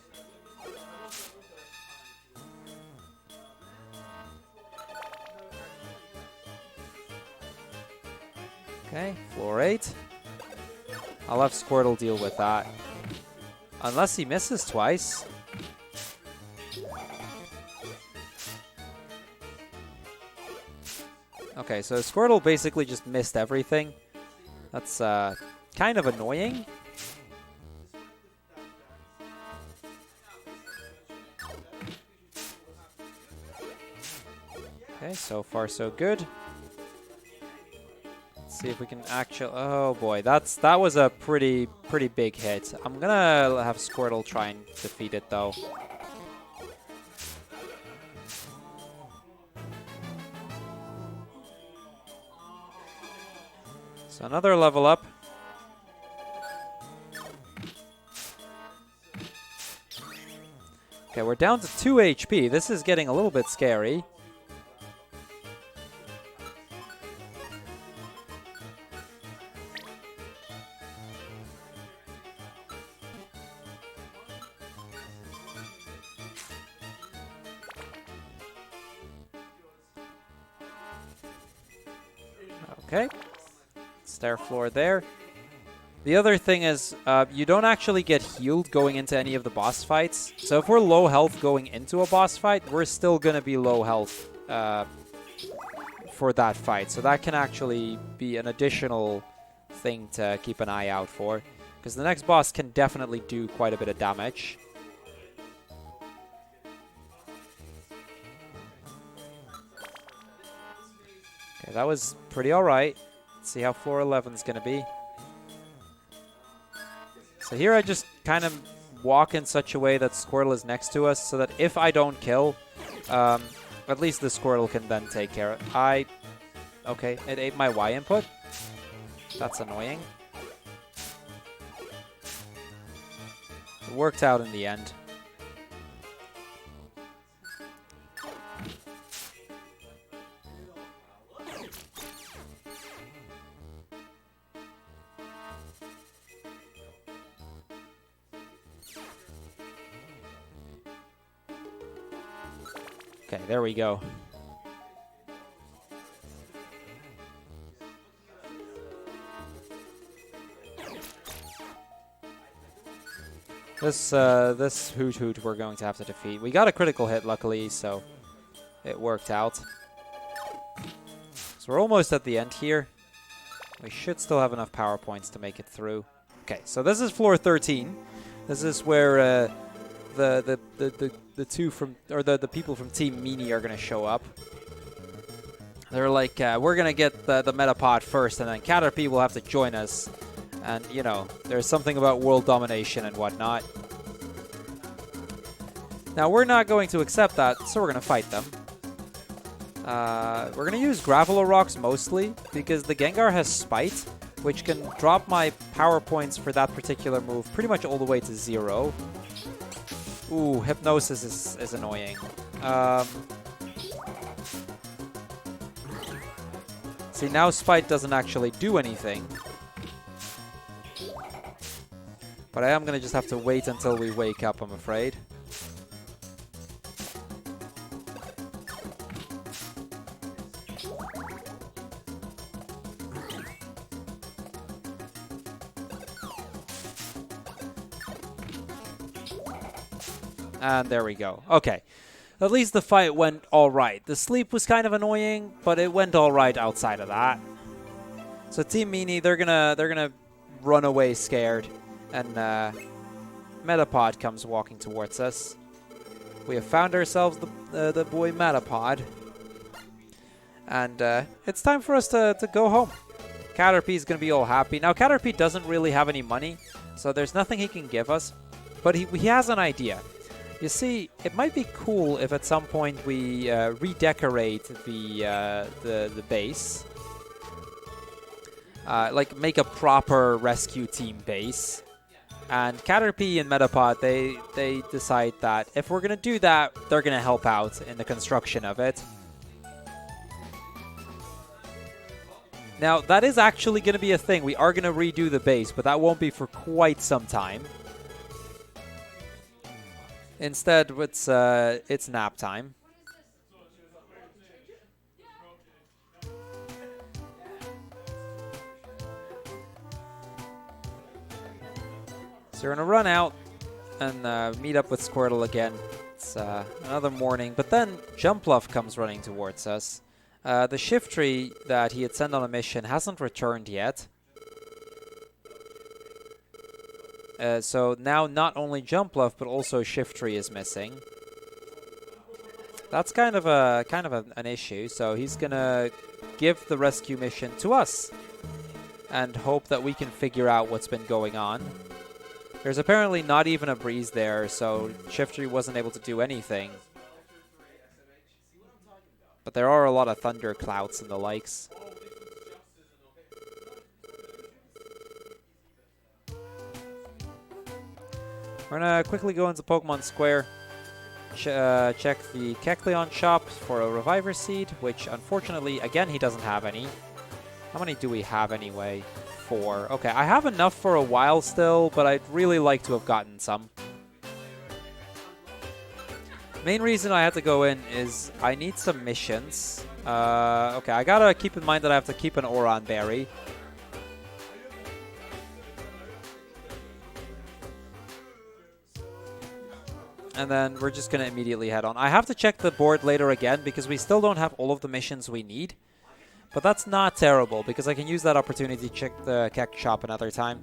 Okay, floor 8. I'll have Squirtle deal with that. Unless he misses twice. Okay, so Squirtle basically just missed everything. That's kind of annoying. Okay, so far so good. Let's see if we can actually... Oh boy, that was a pretty big hit. I'm gonna have Squirtle try and defeat it though. So another level up. Okay, we're down to 2 HP. This is getting a little bit scary. Okay. Stair floor there. The other thing is you don't actually get healed going into any of the boss fights. So if we're low health going into a boss fight, we're still going to be low health for that fight. So that can actually be an additional thing to keep an eye out for. Because the next boss can definitely do quite a bit of damage. Okay, that was pretty alright. Let's see how floor 11 is going to be. So here I just kind of walk in such a way that Squirtle is next to us so that if I don't kill, at least the Squirtle can then take care of it. Okay, it ate my Y input. That's annoying. It worked out in the end. Okay, there we go. This Hoot we're going to have to defeat. We got a critical hit, luckily, so it worked out. So we're almost at the end here. We should still have enough power points to make it through. Okay, so this is floor 13. This is where the people from Team Meanie are gonna show up. They're like, we're gonna get the Metapod first, and then Caterpie will have to join us. And you know, there's something about world domination and whatnot. Now we're not going to accept that, so we're gonna fight them. We're gonna use Graveler Rocks mostly because the Gengar has Spite, which can drop my power points for that particular move pretty much all the way to 0. Ooh, Hypnosis is annoying. See, now Spite doesn't actually do anything. But I am going to just have to wait until we wake up, I'm afraid. And there we go. Okay. At least the fight went all right. The sleep was kind of annoying, but it went all right outside of that. So Team Meanie, they're gonna run away scared, and Metapod comes walking towards us. We have found ourselves the boy Metapod, and it's time for us to go home. Caterpie is gonna be all happy. Now Caterpie doesn't really have any money, so there's nothing he can give us, but he has an idea. You see, it might be cool if at some point we redecorate the base. Like make a proper rescue team base. And Caterpie and Metapod, they decide that if we're going to do that, they're going to help out in the construction of it. Now, that is actually going to be a thing. We are going to redo the base, but that won't be for quite some time. Instead, it's nap time. So we're going to run out and meet up with Squirtle again. It's another morning, but then Jumpluff comes running towards us. The Shiftry that he had sent on a mission hasn't returned yet. So now not only Jumpluff, but also Shiftry is missing. That's kind of an issue. So he's gonna give the rescue mission to us and hope that we can figure out what's been going on. There's apparently not even a breeze there, so Shiftry wasn't able to do anything. But there are a lot of thunder clouds and the likes. We're going to quickly go into Pokemon Square, check the Kecleon shop for a Reviver Seed, which unfortunately, again, he doesn't have any. How many do we have anyway? 4. Okay, I have enough for a while still, but I'd really like to have gotten some. Main reason I had to go in is I need some missions. Okay, I gotta keep in mind that I have to keep an Oron Berry. And then we're just going to immediately head on. I have to check the board later again because we still don't have all of the missions we need. But that's not terrible because I can use that opportunity to check the Keck shop another time.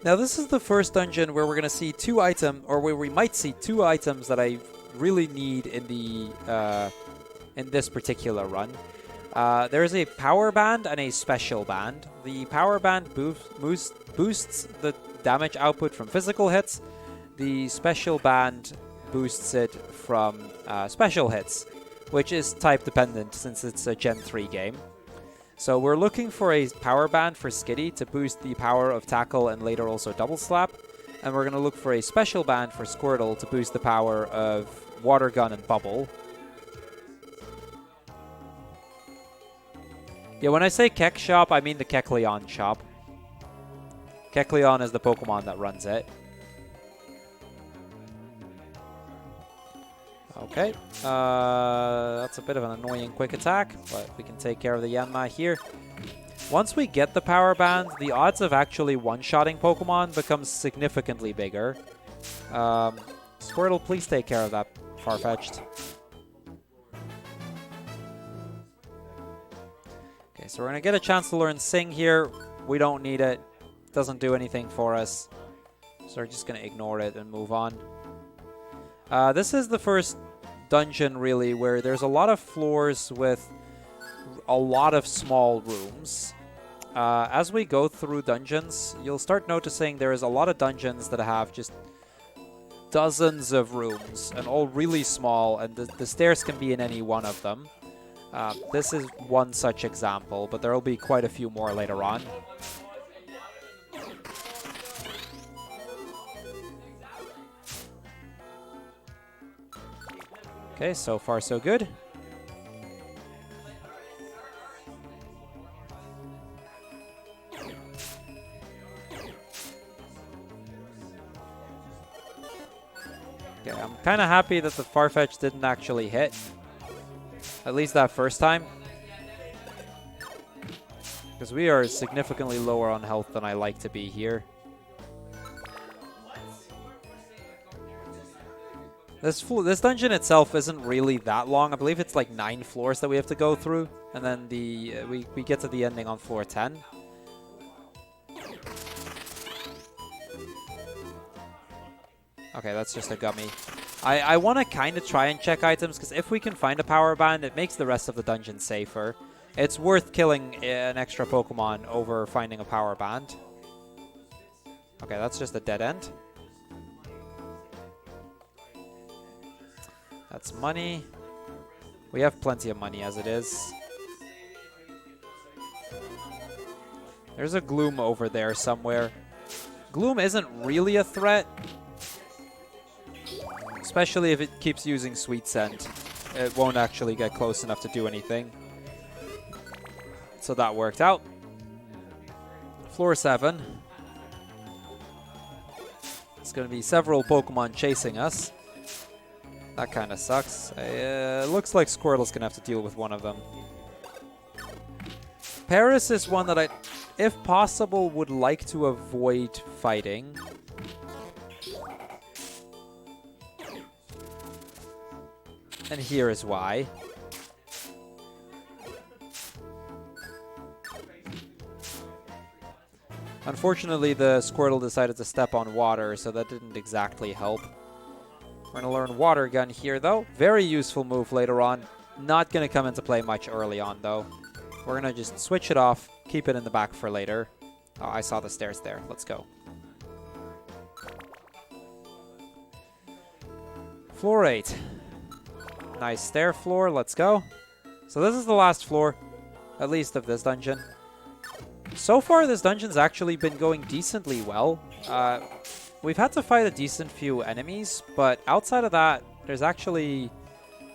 Now this is the first dungeon where we're going to see two items, or where we might see two items that I really need in the in this particular run. There is a power band and a special band. The power band boosts the damage output from physical hits. The special band boosts it from special hits, which is type dependent since it's a Gen 3 game. So we're looking for a power band for Skitty to boost the power of tackle and later also double slap. And we're going to look for a special band for Squirtle to boost the power of water gun and bubble. Yeah, when I say Keck shop, I mean the Kecleon shop. Kecleon is the Pokemon that runs it. Okay, that's a bit of an annoying quick attack, but we can take care of the Yanma here. Once we get the power band, the odds of actually one-shotting Pokemon becomes significantly bigger. Squirtle, please take care of that Farfetch'd. Okay, so we're going to get a chance to learn Sing here. We don't need it. Doesn't do anything for us. So we're just going to ignore it and move on. This is the first dungeon, really, where there's a lot of floors with a lot of small rooms. As we go through dungeons, you'll start noticing there is a lot of dungeons that have just dozens of rooms, and all really small, and the stairs can be in any one of them. This is one such example, but there will be quite a few more later on. Okay, so far so good. Okay, I'm kind of happy that the Farfetch'd didn't actually hit. At least that first time. Because we are significantly lower on health than I like to be here. This dungeon itself isn't really that long. I believe it's like 9 floors that we have to go through. And then we get to the ending on floor 10. Okay, that's just a gummy. I want to kind of try and check items, because if we can find a power band, it makes the rest of the dungeon safer. It's worth killing an extra Pokemon over finding a power band. Okay, that's just a dead end. That's money. We have plenty of money as it is. There's a Gloom over there somewhere. Gloom isn't really a threat. Especially if it keeps using Sweet Scent. It won't actually get close enough to do anything. So that worked out. Floor 7. It's going to be several Pokemon chasing us. That kind of sucks. Looks like Squirtle's going to have to deal with one of them. Paris is one that I, if possible, would like to avoid fighting. And here is why. Unfortunately, the Squirtle decided to step on water, so that didn't exactly help. We're going to learn Water Gun here, though. Very useful move later on. Not going to come into play much early on, though. We're going to just switch it off, keep it in the back for later. Oh, I saw the stairs there. Let's go. Floor 8. Nice stair floor. Let's go. So this is the last floor, at least of this dungeon. So far, this dungeon's actually been going decently well. We've had to fight a decent few enemies, but outside of that, there's actually...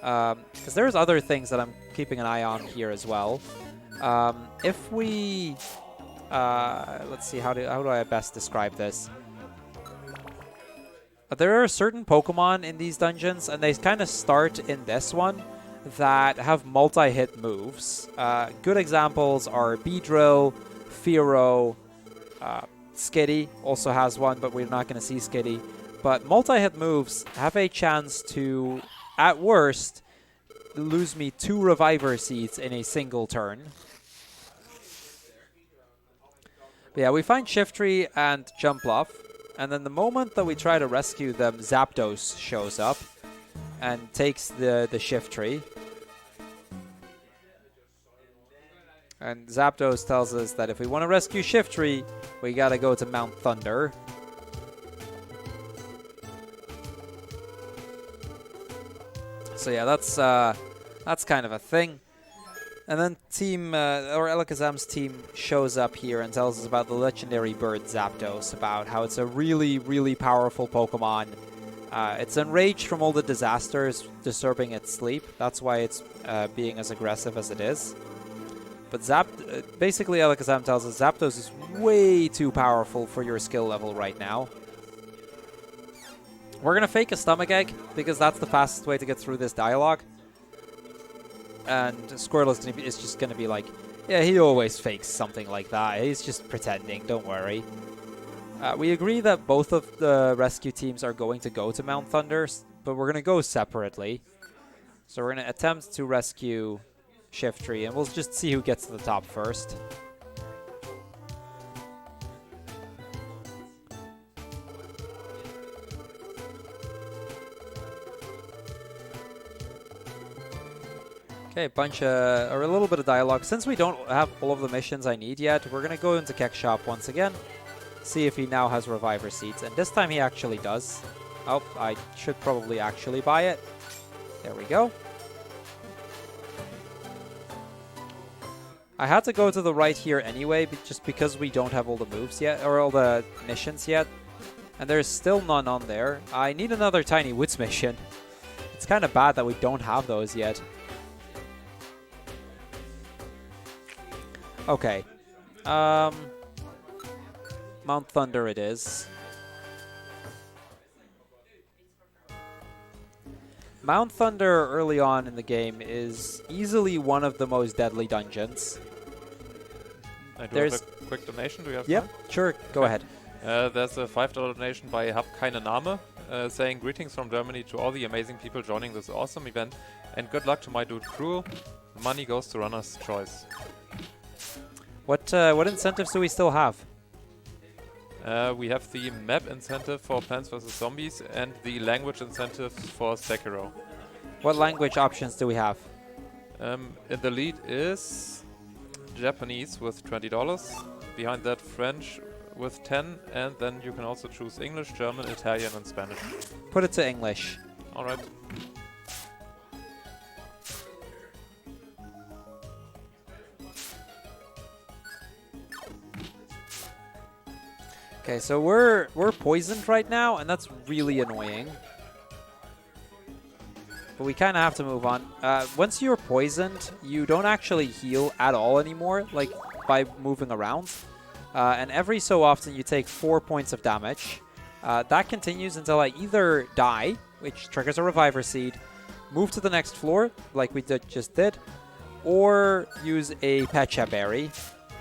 because there's other things that I'm keeping an eye on here as well. If we... let's see, how do I best describe this? There are certain Pokemon in these dungeons, and they kind of start in this one, that have multi-hit moves. Good examples are Beedrill, Fearow, Skitty also has one, but we're not going to see Skitty. But multi-hit moves have a chance to, at worst, lose me 2 Reviver Seeds in a single turn. But yeah, we find Shiftry and Jumpluff, and then the moment that we try to rescue them, Zapdos shows up and takes the Shiftry. And Zapdos tells us that if we want to rescue Shiftry, we gotta go to Mount Thunder. So yeah, that's kind of a thing. And then Alakazam's team shows up here and tells us about the legendary bird Zapdos, about how it's a really, really powerful Pokemon. It's enraged from all the disasters disturbing its sleep. That's why it's being as aggressive as it is. But basically Alakazam tells us Zapdos is way too powerful for your skill level right now. We're going to fake a Stomach Egg, because that's the fastest way to get through this dialogue. And Squirtle is just going to be like, yeah, he always fakes something like that. He's just pretending, don't worry. We agree that both of the rescue teams are going to go to Mount Thunder, but we're going to go separately. So we're going to attempt to rescue Shiftry, and we'll just see who gets to the top first. Okay, or a little bit of dialogue. Since we don't have all of the missions I need yet, we're going to go into Keck Shop once again, see if he now has Reviver Seeds, and this time he actually does. Oh, I should probably actually buy it. There we go. I had to go to the right here anyway, just because we don't have all the moves yet, or all the missions yet. And there's still none on there. I need another Tiny Woods mission. It's kind of bad that we don't have those yet. Okay. Mount Thunder it is. Mount Thunder early on in the game is easily one of the most deadly dungeons. I do have a quick donation. Do you have Yep, time? sure. Go ahead. There's a $5 donation by Hab Keine Name, saying greetings from Germany to all the amazing people joining this awesome event, and good luck to my dude Crrool. The money goes to runner's choice. What incentives do we still have? We have the map incentive for Plants vs. Zombies and the language incentive for Sekiro. What language options do we have? In the lead is Japanese with $20. Behind that, French with 10, and then you can also choose English, German, Italian, and Spanish. Put it to English. All right. Okay, so we're poisoned right now, and that's really annoying. But we kind of have to move on. Once you're poisoned, you don't actually heal at all anymore, like by moving around. And every so often, you take 4 points of damage. That continues until I either die, which triggers a Reviver Seed, move to the next floor, like we just did, or use a Pecha Berry,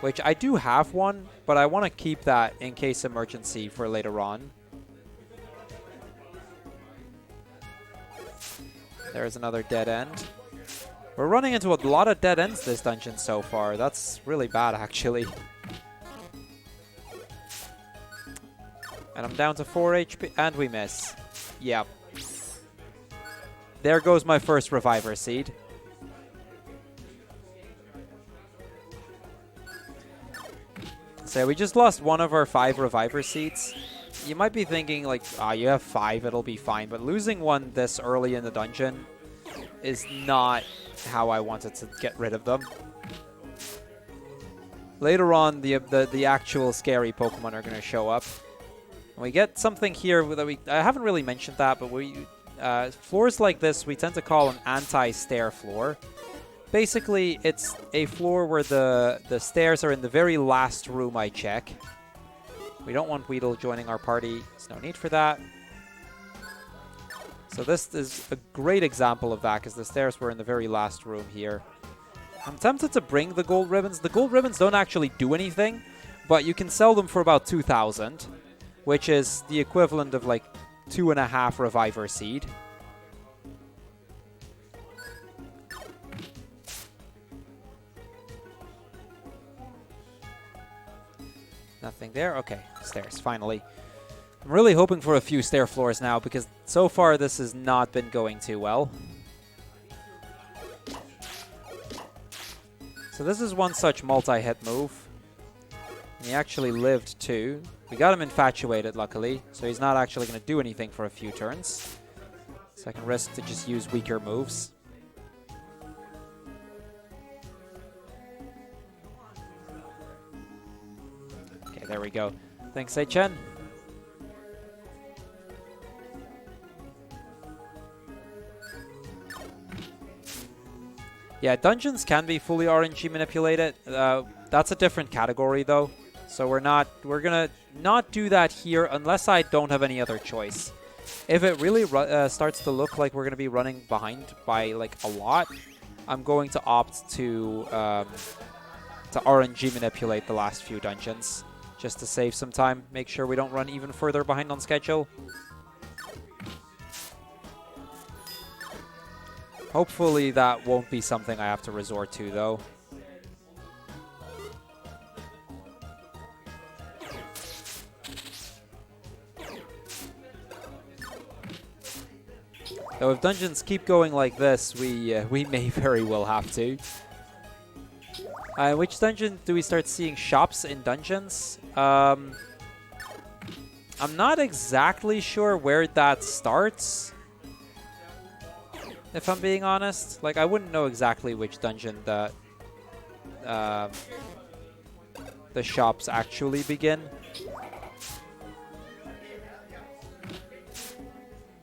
which I do have one, but I want to keep that in case emergency for later on. There's another dead end. We're running into a lot of dead ends this dungeon so far. That's really bad, actually. And I'm down to 4 HP, and we miss. Yep. There goes my first Reviver Seed. So we just lost one of our 5 Reviver Seeds. You might be thinking, like, you have 5, it'll be fine. But losing one this early in the dungeon is not how I wanted to get rid of them. Later on, the actual scary Pokemon are going to show up. And we get something here that I haven't really mentioned that, but floors like this we tend to call an anti-stair floor. Basically, it's a floor where the stairs are in the very last room I check. We don't want Weedle joining our party. There's no need for that. So this is a great example of that, because the stairs were in the very last room here. I'm tempted to bring the gold ribbons. The gold ribbons don't actually do anything, but you can sell them for about 2,000, which is the equivalent of like 2.5 Reviver Seed. Nothing there. Okay, stairs, finally. I'm really hoping for a few stair floors now because so far this has not been going too well. So this is one such multi-hit move. And he actually lived too. We got him infatuated, luckily, so he's not actually going to do anything for a few turns. So I can risk to just use weaker moves. Okay, there we go. Thanks, Chen. Yeah, dungeons can be fully RNG manipulated. That's a different category, though. So we're gonna not do that here unless I don't have any other choice. If it really starts to look like we're gonna be running behind by like a lot, I'm going to opt to RNG manipulate the last few dungeons just to save some time. Make sure we don't run even further behind on schedule. Hopefully that won't be something I have to resort to, though. Though if dungeons keep going like this, we may very well have to. Which dungeon do we start seeing shops in dungeons? I'm not exactly sure where that starts, if I'm being honest. Like, I wouldn't know exactly which dungeon that the shops actually begin.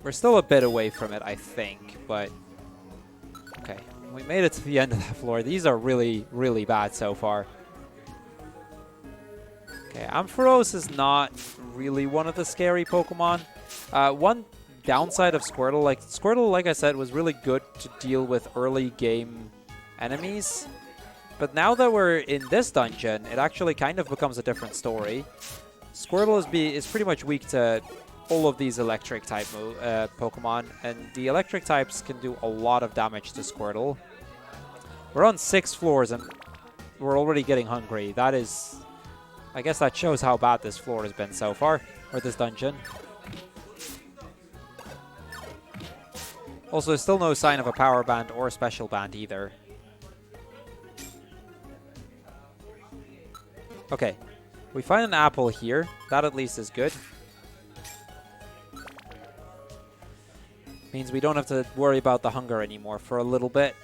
We're still a bit away from it, I think, but okay. We made it to the end of that floor. These are really, really bad so far. Okay, Ampharos is not really one of the scary Pokemon. One downside of Squirtle, like I said, was really good to deal with early game enemies. But now that we're in this dungeon, it actually kind of becomes a different story. Squirtle is pretty much weak to all of these electric type Pokemon, and the electric types can do a lot of damage to Squirtle. We're on 6 floors and we're already getting hungry. That is, I guess that shows how bad this floor has been so far, or this dungeon. Also, still no sign of a power band or a special band either. Okay, we find an apple here. That at least is good. Means we don't have to worry about the hunger anymore for a little bit.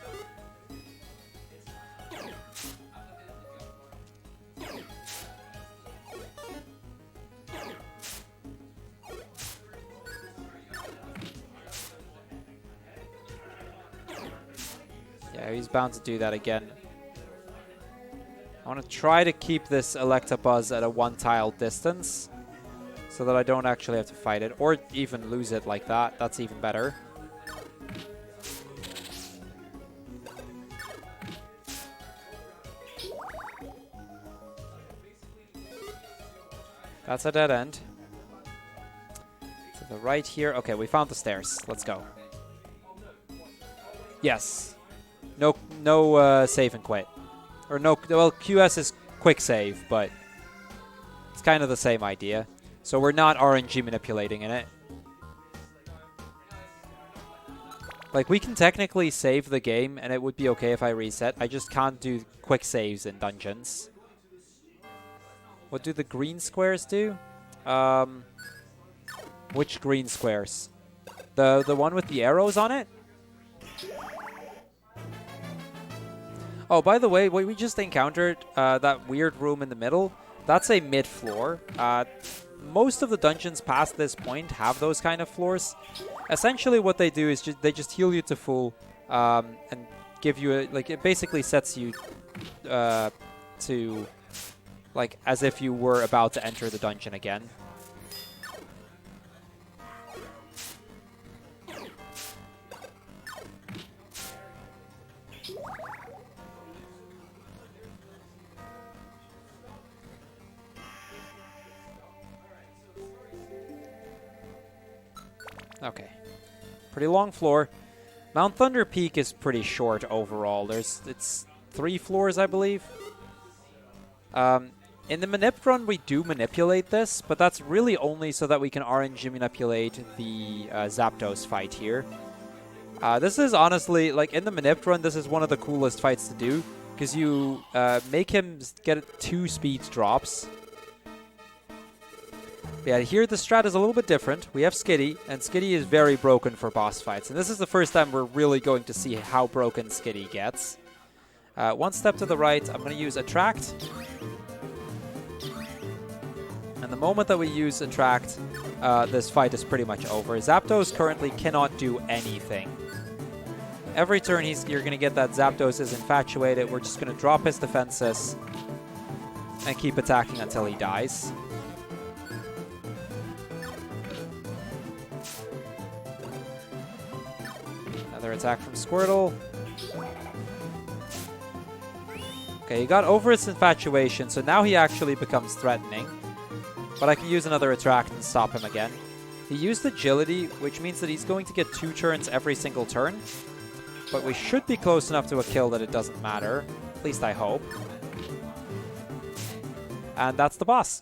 Yeah, he's bound to do that again. I want to try to keep this Electabuzz at a 1-tile distance, so that I don't actually have to fight it, or even lose it like that. That's even better. That's a dead end. To the right here. Okay, we found the stairs. Let's go. Yes. No save and quit. Or no, well, QS is quick save, but it's kind of the same idea. So we're not RNG manipulating in it. Like, we can technically save the game, and it would be okay if I reset. I just can't do quick saves in dungeons. What do the green squares do? Which green squares? The one with the arrows on it? Oh, by the way, what we just encountered, that weird room in the middle, that's a mid-floor. Most of the dungeons past this point have those kind of floors. Essentially what they do is they just heal you to full and give you like, it basically sets you to like as if you were about to enter the dungeon again. Okay. Pretty long floor. Mount Thunder Peak is pretty short overall. It's 3 floors, I believe. In the Manip run, we do manipulate this, but that's really only so that we can RNG manipulate the Zapdos fight here. This is honestly, like in the Manip run, this is one of the coolest fights to do, because you make him get 2 speed drops. Yeah, here the strat is a little bit different. We have Skitty, and Skitty is very broken for boss fights, and this is the first time we're really going to see how broken Skitty gets. 1 step to the right, I'm going to use Attract. And the moment that we use Attract, this fight is pretty much over. Zapdos currently cannot do anything. Every turn you're going to get that Zapdos is infatuated. We're just going to drop his defenses and keep attacking until he dies. Another attack from Squirtle. Okay, he got over his infatuation, so now he actually becomes threatening. But I can use another Attract and stop him again. He used Agility, which means that he's going to get 2 turns every single turn. But we should be close enough to a kill that it doesn't matter. At least I hope. And that's the boss.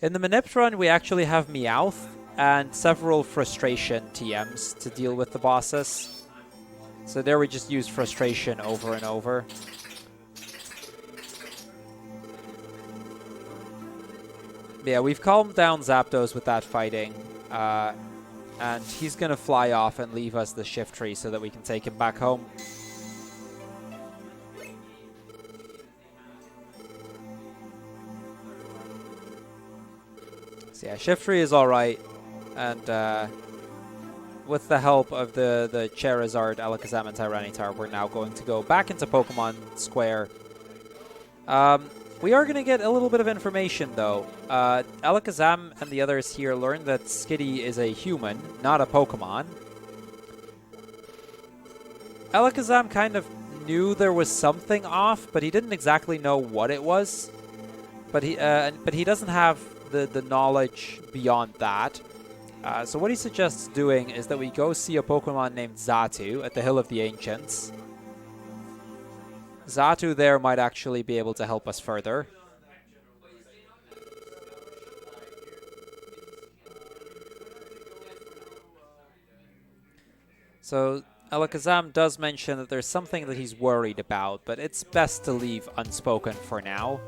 In the Manip run, we actually have Meowth and several Frustration TMs to deal with the bosses. So there we just use Frustration over and over. Yeah, we've calmed down Zapdos with that fighting. And he's going to fly off and leave us the Shift Tree so that we can take him back home. So yeah, Shift Tree is alright. And with the help of the Charizard, Alakazam, and Tyranitar, we're now going to go back into Pokemon Square. We are going to get a little bit of information, though. Alakazam and the others here learned that Skitty is a human, not a Pokemon. Alakazam kind of knew there was something off, but he didn't exactly know what it was. But he doesn't have the knowledge beyond that. So what he suggests doing is that we go see a Pokemon named Xatu at the Hill of the Ancients. Xatu there might actually be able to help us further. So Alakazam does mention that there's something that he's worried about, but it's best to leave unspoken for now.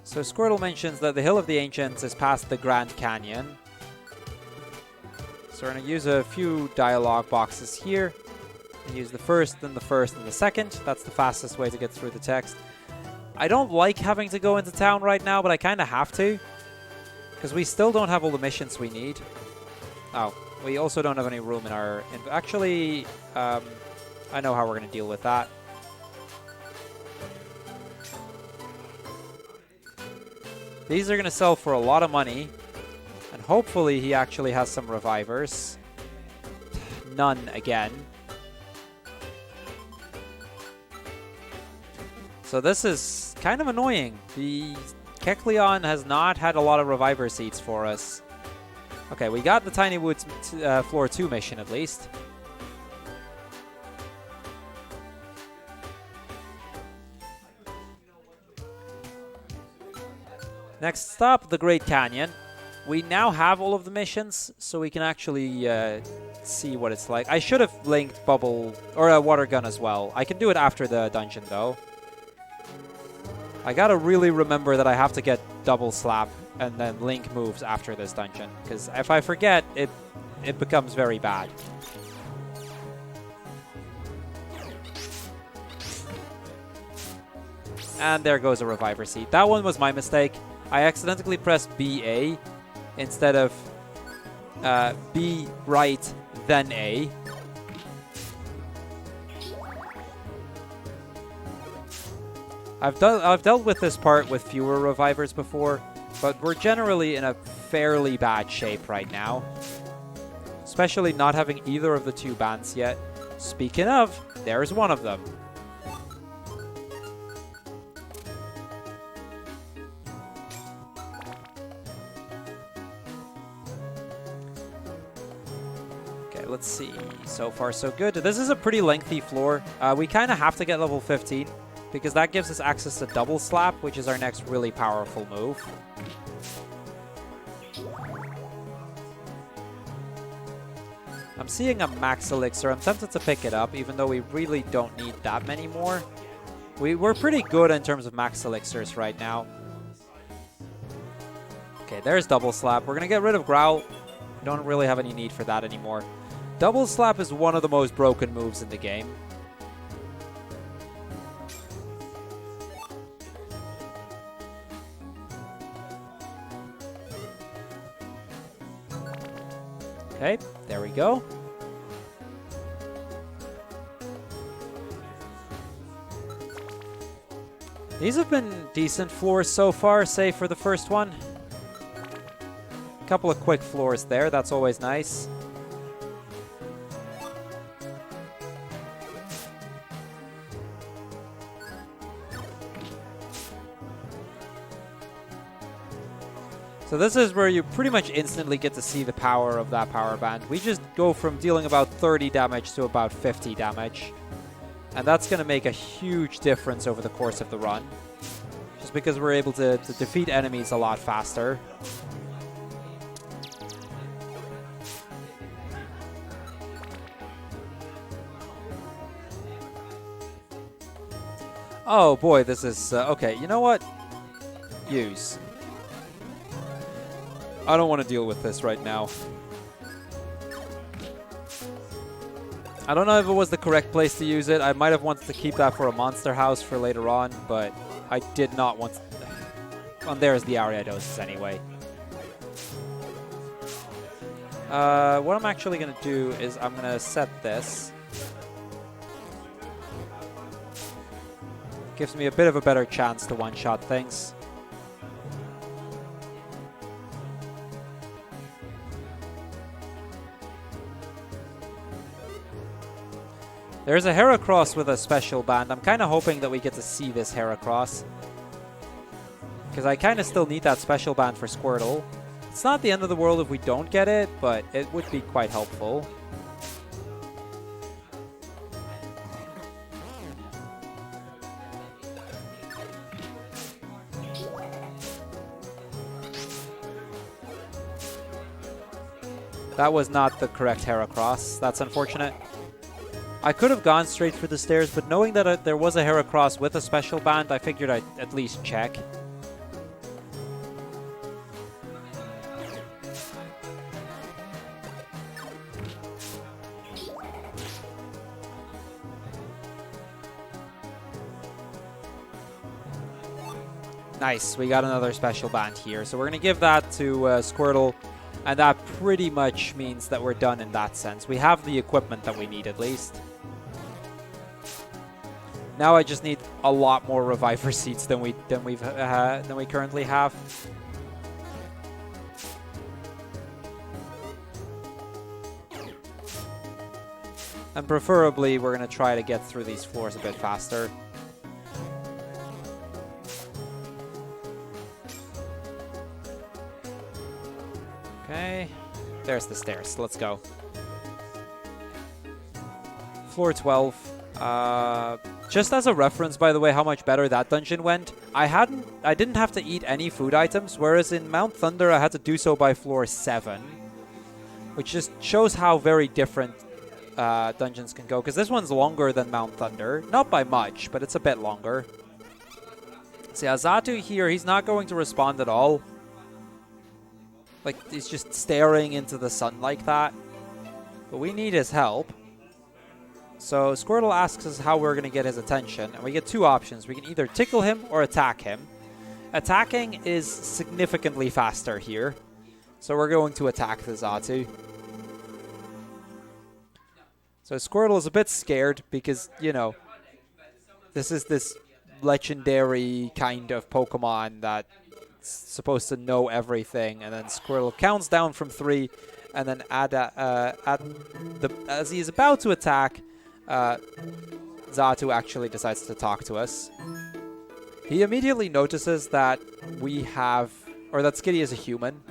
So Squirtle mentions that the Hill of the Ancients is past the Grand Canyon. So we're going to use a few dialogue boxes here. And use the first, then the first, and the second. That's the fastest way to get through the text. I don't like having to go into town right now, but I kind of have to. Because we still don't have all the missions we need. Oh, we also don't have any room in our... Actually, I know how we're going to deal with that. These are going to sell for a lot of money. And hopefully he actually has some revivers. None again. So this is kind of annoying. The Kecleon has not had a lot of reviver seeds for us. Okay, we got the Tiny Woods Floor 2 mission at least. Next stop, the Great Canyon. We now have all of the missions, so we can actually see what it's like. I should have linked Bubble, or a Water Gun as well. I can do it after the dungeon, though. I gotta really remember that I have to get Double Slap and then link moves after this dungeon, because if I forget, it becomes very bad. And there goes a Reviver Seed. That one was my mistake. I accidentally pressed BA instead of B right, then A. I've dealt with this part with fewer revivers before, but we're generally in a fairly bad shape right now. Especially not having either of the 2 bans yet. Speaking of, there's one of them. Okay, let's see. So far, so good. This is a pretty lengthy floor. We kind of have to get level 15 because that gives us access to Double Slap, which is our next really powerful move. I'm seeing a Max Elixir. I'm tempted to pick it up, even though we really don't need that many more. We're pretty good in terms of Max Elixirs right now. Okay, there's Double Slap. We're going to get rid of Growl. We don't really have any need for that anymore. Double Slap is one of the most broken moves in the game. Okay, there we go. These have been decent floors so far, save for the first one. A couple of quick floors there, that's always nice. So this is where you pretty much instantly get to see the power of that power band. We just go from dealing about 30 damage to about 50 damage. And that's going to make a huge difference over the course of the run. Just because we're able to defeat enemies a lot faster. Oh boy, this is... okay, you know what? Use. I don't want to deal with this right now. I don't know if it was the correct place to use it. I might have wanted to keep that for a monster house for later on, but I did not want to... And there's the Ariados anyway. What I'm actually going to do is I'm going to set this. Gives me a bit of a better chance to one-shot things. There's a Heracross with a special band. I'm kind of hoping that we get to see this Heracross. Because I kind of still need that special band for Squirtle. It's not the end of the world if we don't get it, but it would be quite helpful. That was not the correct Heracross. That's unfortunate. I could have gone straight for the stairs, but knowing that there was a Heracross with a special band, I figured I'd at least check. Nice, we got another special band here. So we're going to give that to Squirtle, and that pretty much means that we're done in that sense. We have the equipment that we need at least. Now I just need a lot more Reviver seats than we currently have. And preferably, we're going to try to get through these floors a bit faster. Okay, there's the stairs. Let's go. Floor 12. Just as a reference, by the way, how much better that dungeon went. I didn't have to eat any food items, whereas in Mount Thunder I had to do so by floor 7, which just shows how very different dungeons can go. Because this one's longer than Mount Thunder, not by much, but it's a bit longer. See, Azatu here, he's not going to respond at all. Like, he's just staring into the sun like that. But we need his help. So Squirtle asks us how we're going to get his attention, and we get two options. We can either tickle him or attack him. Attacking is significantly faster here, so we're going to attack the Xatu. So Squirtle is a bit scared because, you know, this is this legendary kind of Pokemon that's supposed to know everything, and then Squirtle counts down from 3, and then as he is about to attack, Xatu actually decides to talk to us. He immediately notices that we have, or that Skitty is a human.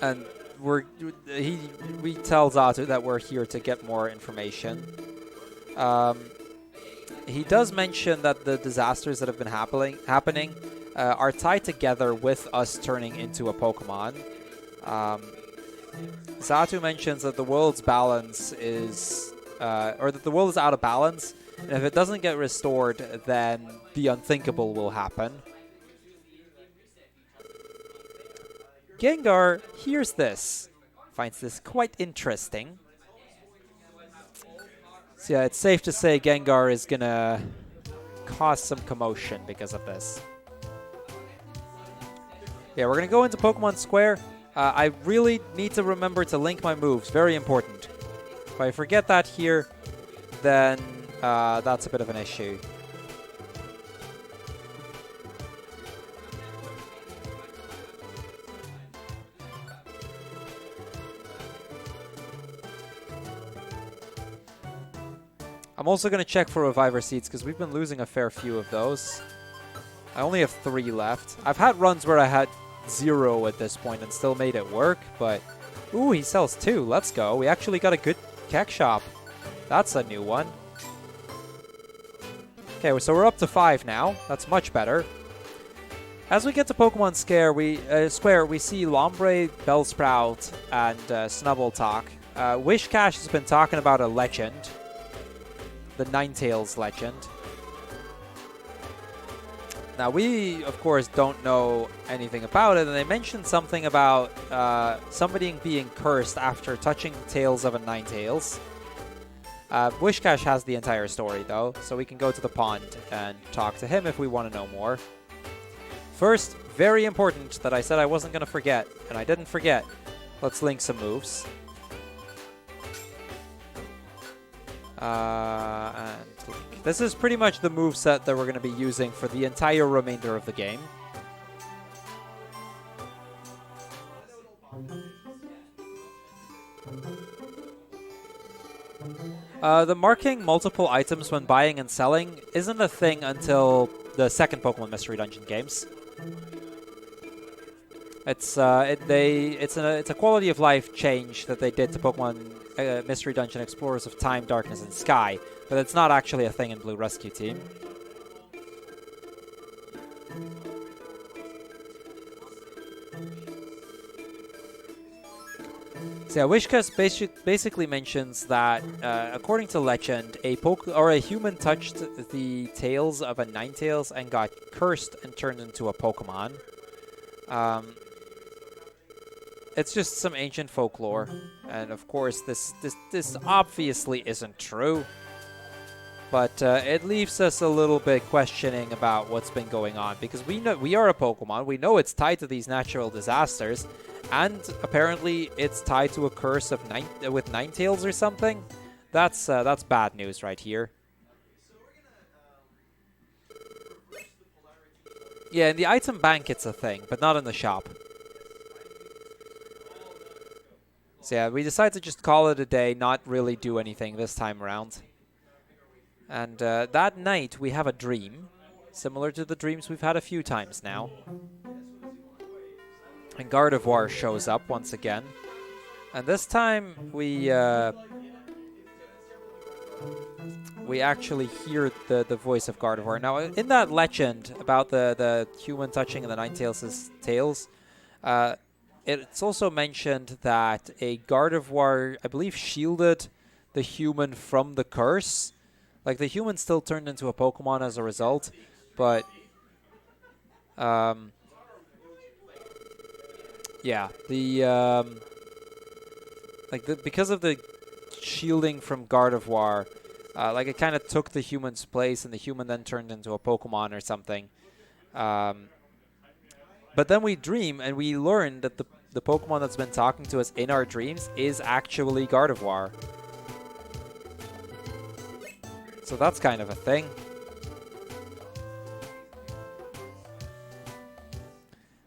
And we tell Xatu that we're here to get more information. He does mention that the disasters that have been happening are tied together with us turning into a Pokemon. Xatu mentions that the world's balance is, or that the world is out of balance, and if it doesn't get restored, then the unthinkable will happen. Gengar hears this, finds this quite interesting. So yeah, it's safe to say Gengar is gonna cause some commotion because of this. Yeah, we're gonna go into Pokemon Square. I really need to remember to link my moves, very important. If I forget that here, then that's a bit of an issue. I'm also going to check for Reviver Seeds because we've been losing a fair few of those. I only have 3 left. I've had runs where I had 0 at this point and still made it work, but... Ooh, he sells 2. Let's go. We actually got a good Keck Shop. That's a new one. Okay, so we're up to 5 now. That's much better. As we get to Pokemon Square, we see Lombre, Bellsprout, and Snubbletalk. Wishcash has been talking about a legend. The Ninetales legend. Now, we, of course, don't know anything about it, and they mentioned something about somebody being cursed after touching the tails of a Ninetales. Wishcash has the entire story, though, so we can go to the pond and talk to him if we want to know more. First, very important that I said I wasn't going to forget, and I didn't forget. Let's link some moves. And link. This is pretty much the moveset that we're going to be using for the entire remainder of the game. The marking multiple items when buying and selling isn't a thing until the second Pokemon Mystery Dungeon games. It's a quality of life change that they did to Pokemon Mystery Dungeon Explorers of Time, Darkness, and Sky, but it's not actually a thing in Blue Rescue Team. So yeah, Wishcash basically mentions that, according to legend, a human touched the tails of a Ninetales and got cursed and turned into a Pokemon. It's just some ancient folklore, and of course this obviously isn't true, but it leaves us a little bit questioning about what's been going on, because we know we are a Pokemon, we know it's tied to these natural disasters, and apparently it's tied to a curse of with Ninetales or something. That's bad news right here. Yeah, in the item bank it's a thing, but not in the shop. So yeah, we decided to just call it a day, not really do anything this time around. And that night, we have a dream, similar to the dreams we've had a few times now. And Gardevoir shows up once again. And this time, we actually hear the voice of Gardevoir. Now, in that legend about the human touching the Ninetales' tails, it's also mentioned that a Gardevoir, I believe, shielded the human from the curse. Like, the human still turned into a Pokemon as a result, but yeah, because of the shielding from Gardevoir, like, it kind of took the human's place, and the human then turned into a Pokemon or something. But then we dream, and we learn that the Pokemon that's been talking to us in our dreams is actually Gardevoir. So that's kind of a thing.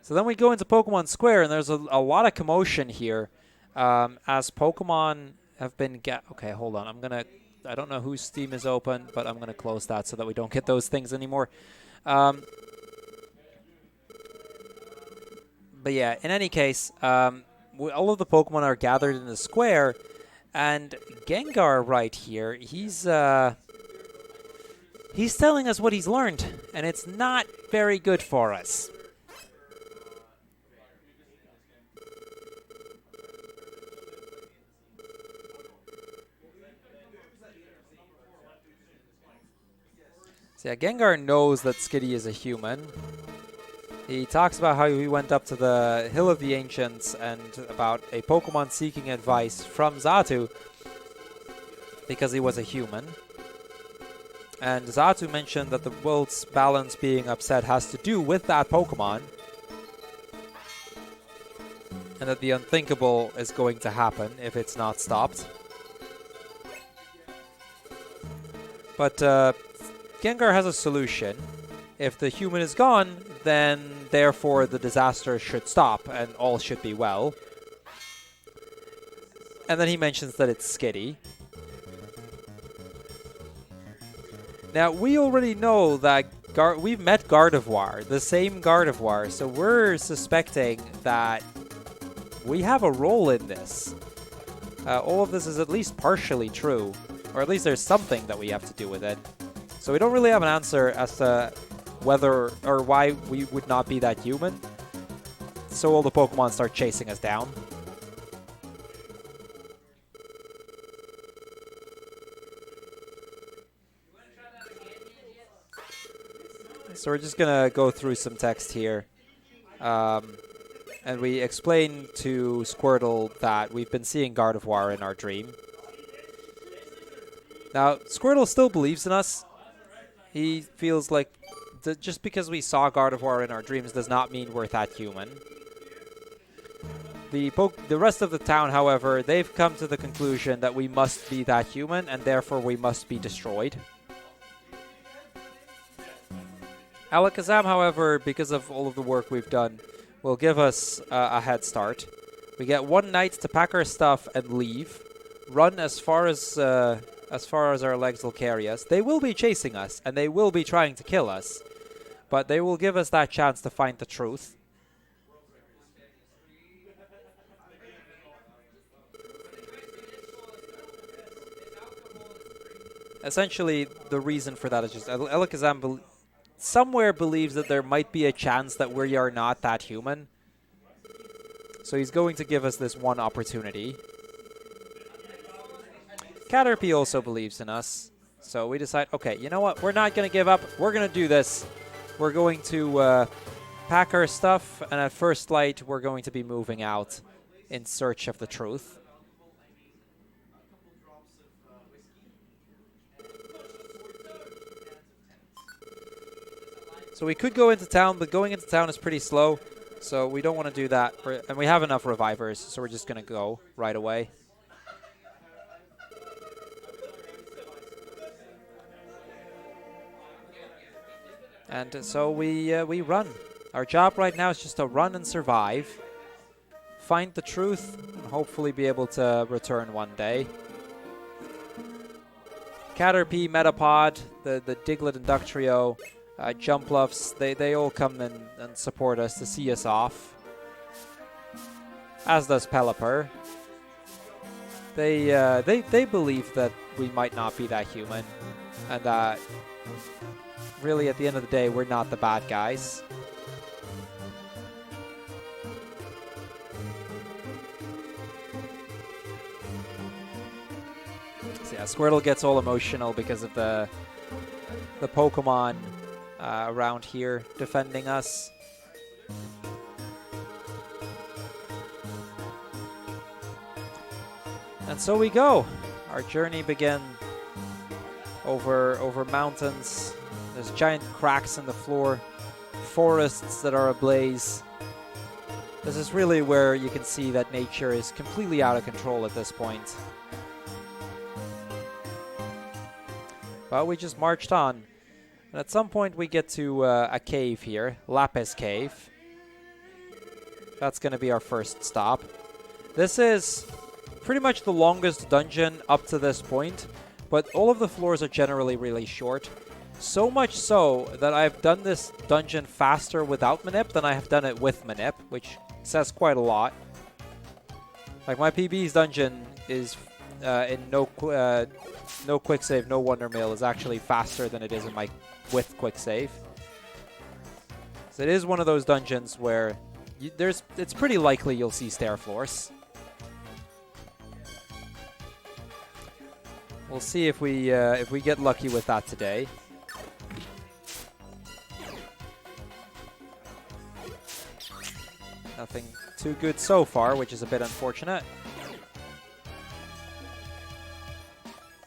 So then we go into Pokemon Square, and there's a lot of commotion here. as Pokemon have been okay, hold on. I don't know whose Steam is open, but I'm gonna close that so that we don't get those things anymore. But yeah, in any case, all of the Pokemon are gathered in the square, and Gengar right here, he's telling us what he's learned, and it's not very good for us. So yeah, Gengar knows that Skitty is a human. He talks about how he went up to the Hill of the Ancients and about a Pokemon seeking advice from Xatu because he was a human. And Xatu mentioned that the world's balance being upset has to do with that Pokemon. And that the unthinkable is going to happen if it's not stopped. But Gengar has a solution. If the human is gone, then therefore the disaster should stop and all should be well. And then he mentions that it's Skitty. Now, we already know that we've met Gardevoir, the same Gardevoir, so we're suspecting that we have a role in this. All of this is at least partially true, or at least there's something that we have to do with it. So we don't really have an answer as to whether or why we would not be that human. So all the Pokemon start chasing us down. So we're just gonna go through some text here. And we explain to Squirtle that we've been seeing Gardevoir in our dream. Now, Squirtle still believes in us. He feels like just because we saw Gardevoir in our dreams does not mean we're that human. The rest of the town, however, they've come to the conclusion that we must be that human, and therefore we must be destroyed. Alakazam, however, because of all of the work we've done, will give us a head start. We get one night to pack our stuff and leave. Run as far as our legs will carry us. They will be chasing us, and they will be trying to kill us. But they will give us that chance to find the truth. Essentially, the reason for that is just Alakazam somewhere believes that there might be a chance that we are not that human. So he's going to give us this one opportunity. Caterpie also believes in us. So we decide, okay, you know what? We're not going to give up. We're going to do this. We're going to pack our stuff, and at first light, we're going to be moving out in search of the truth. So we could go into town, but going into town is pretty slow, so we don't want to do that. And we have enough revivers, so we're just going to go right away. And so we run. Our job right now is just to run and survive, find the truth, and hopefully be able to return one day. Caterpie, Metapod, the Diglett and Ductrio, Jumpluffs, they all come in and support us to see us off. As does Pelipper. They believe that we might not be that human, and that really at the end of the day we're not the bad guys. So yeah, Squirtle gets all emotional because of the Pokemon around here defending us. And so we go. Our journey begins over mountains. There's giant cracks in the floor, forests that are ablaze. This is really where you can see that nature is completely out of control at this point. But we just marched on. And at some point we get to a cave here, Lapis Cave. That's going to be our first stop. This is pretty much the longest dungeon up to this point, but all of the floors are generally really short. So much so that I've done this dungeon faster without Manip than I have done it with Manip, which says quite a lot. Like my PB's dungeon is in no quick save, no wonder mill is actually faster than it is in my with quick save. So it is one of those dungeons where it's pretty likely you'll see stair floors. We'll see if we get lucky with that today. Nothing too good so far, which is a bit unfortunate.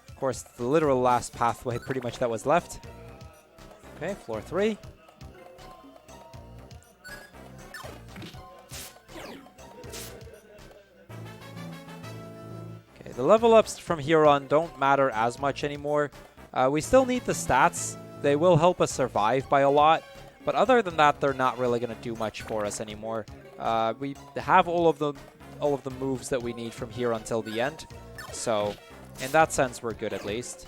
Of course, the literal last pathway pretty much that was left. Okay, floor 3. Okay, the level ups from here on don't matter as much anymore. We still need the stats. They will help us survive by a lot. But other than that, they're not really going to do much for us anymore. We have all of the moves that we need from here until the end. So, in that sense, we're good at least.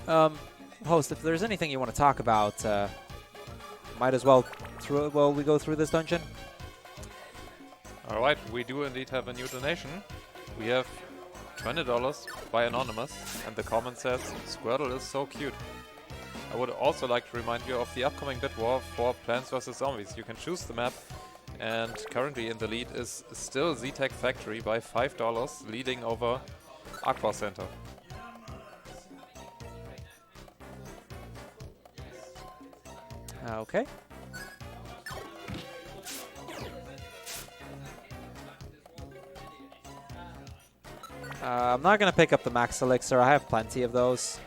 Host, if there's anything you want to talk about, might as well we go through this dungeon. Alright, we do indeed have a new donation. We have $20 by Anonymous, and the comment says, Squirtle is so cute. I would also like to remind you of the upcoming bid war for Plants vs. Zombies. You can choose the map, and currently in the lead is still Z-Tech Factory by $5, leading over Aqua Center. Okay. I'm not going to pick up the Max Elixir. I have plenty of those.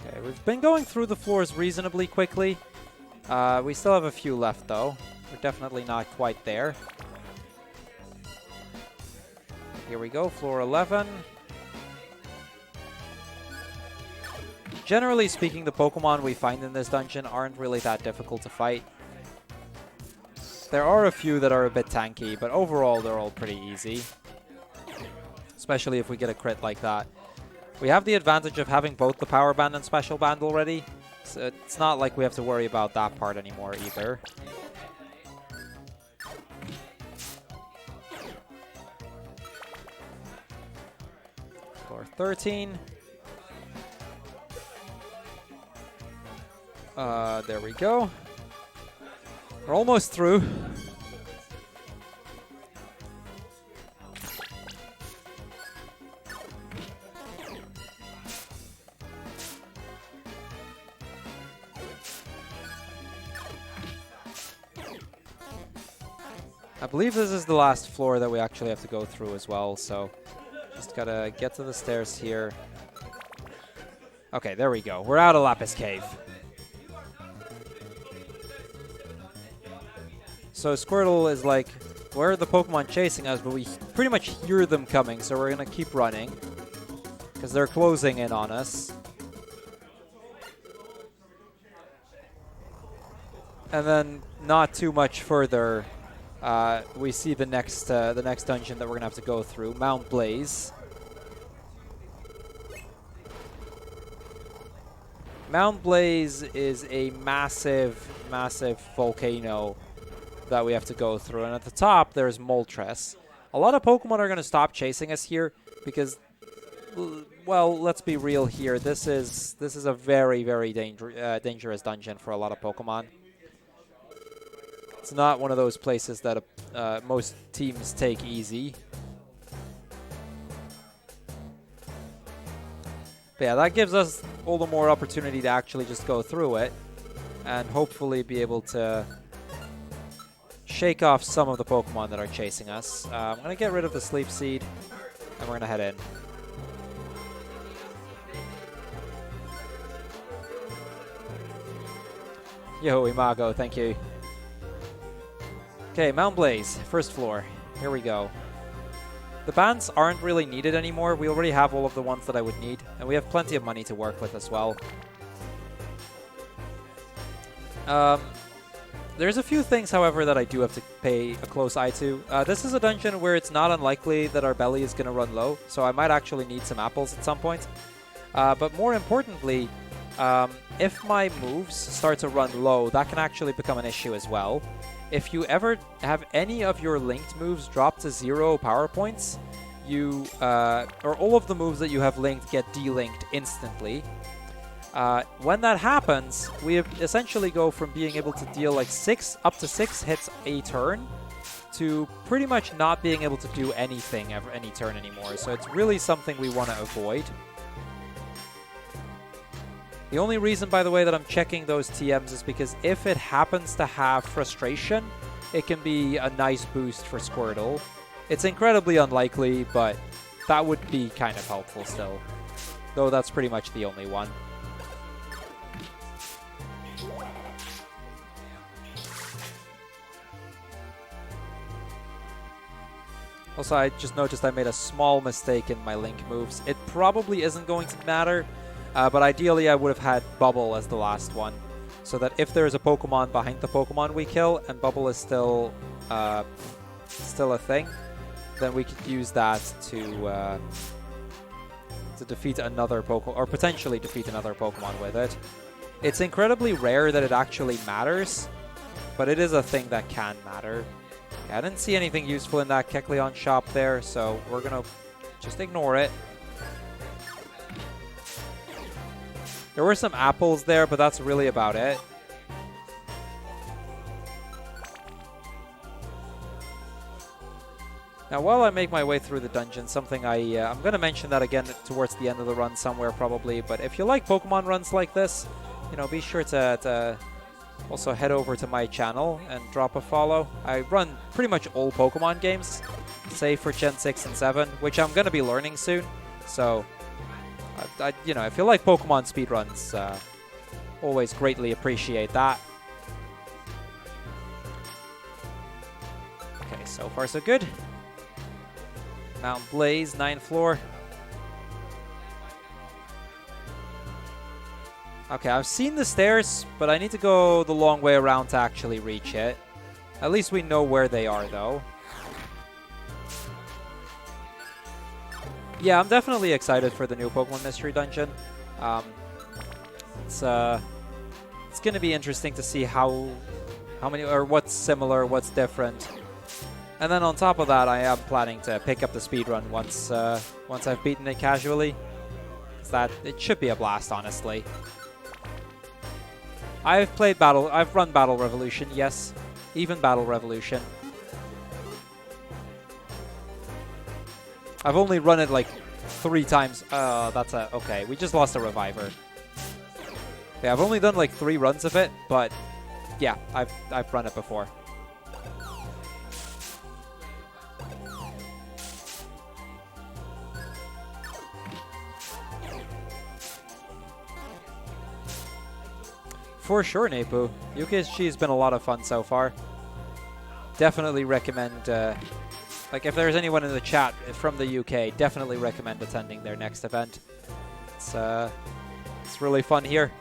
Okay, we've been going through the floors reasonably quickly. We still have a few left, though. We're definitely not quite there. Here we go, floor 11. Generally speaking, the Pokemon we find in this dungeon aren't really that difficult to fight. There are a few that are a bit tanky, but overall they're all pretty easy. Especially if we get a crit like that. We have the advantage of having both the Power Band and Special Band already, so it's not like we have to worry about that part anymore either. Floor 13. There we go. We're almost through. I believe this is the last floor that we actually have to go through as well, so just gotta get to the stairs here. Okay, there we go. We're out of Lapis Cave. So Squirtle is like, where are the Pokemon chasing us? But we pretty much hear them coming, so we're going to keep running. Because they're closing in on us. And then, not too much further, we see the next dungeon that we're going to have to go through, Mount Blaze. Mount Blaze is a massive, massive volcano that we have to go through, and at the top there's Moltres. A lot of Pokemon are going to stop chasing us here because, well, let's be real here. This is a very, very dangerous dungeon for a lot of Pokemon. It's not one of those places that most teams take easy. But yeah, that gives us all the more opportunity to actually just go through it and hopefully be able to shake off some of the Pokemon that are chasing us. I'm going to get rid of the Sleep Seed, and we're going to head in. Yo, Imago, thank you. Okay, Mount Blaze, first floor. Here we go. The bans aren't really needed anymore. We already have all of the ones that I would need, and we have plenty of money to work with as well. There's a few things, however, that I do have to pay a close eye to. This is a dungeon where it's not unlikely that our belly is going to run low, so I might actually need some apples at some point. But more importantly, if my moves start to run low, that can actually become an issue as well. If you ever have any of your linked moves drop to 0 power points, you or all of the moves that you have linked get delinked instantly. When that happens, we essentially go from being able to deal like up to 6 hits a turn to pretty much not being able to do anything any turn anymore. So it's really something we want to avoid. The only reason, by the way, that I'm checking those TMs is because if it happens to have Frustration, it can be a nice boost for Squirtle. It's incredibly unlikely, but that would be kind of helpful still. Though that's pretty much the only one. Also, I just noticed I made a small mistake in my link moves. It probably isn't going to matter. But ideally, I would have had Bubble as the last one, so that if there is a Pokemon behind the Pokemon we kill, and Bubble is still a thing, then we could use that to defeat another Pokemon, or potentially defeat another Pokemon with it. It's incredibly rare that it actually matters, but it is a thing that can matter. Okay, I didn't see anything useful in that Kecleon shop there, so we're gonna just ignore it. There were some apples there, but that's really about it. Now, while I make my way through the dungeon, something I'm going to mention that again towards the end of the run somewhere probably, but if you like Pokemon runs like this, you know, be sure to also head over to my channel and drop a follow. I run pretty much all Pokemon games, save for Gen 6 and 7, which I'm going to be learning soon, so... you know, if you like Pokemon speedruns, always greatly appreciate that. Okay, so far so good. Mount Blaze, 9th floor. Okay, I've seen the stairs, but I need to go the long way around to actually reach it. At least we know where they are, though. Yeah, I'm definitely excited for the new Pokemon Mystery Dungeon. It's going to be interesting to see how many, or what's similar, what's different. And then on top of that, I am planning to pick up the speedrun once I've beaten it casually. It should be a blast, honestly. I've run Battle Revolution, yes. Even Battle Revolution. I've only run it like 3 times. Okay, we just lost a Reviver. Yeah, I've only done like 3 runs of it, but yeah, I've run it before. For sure, Nepu. UKSG has been a lot of fun so far. Definitely recommend, like if there's anyone in the chat from the UK, definitely recommend attending their next event. It's really fun here.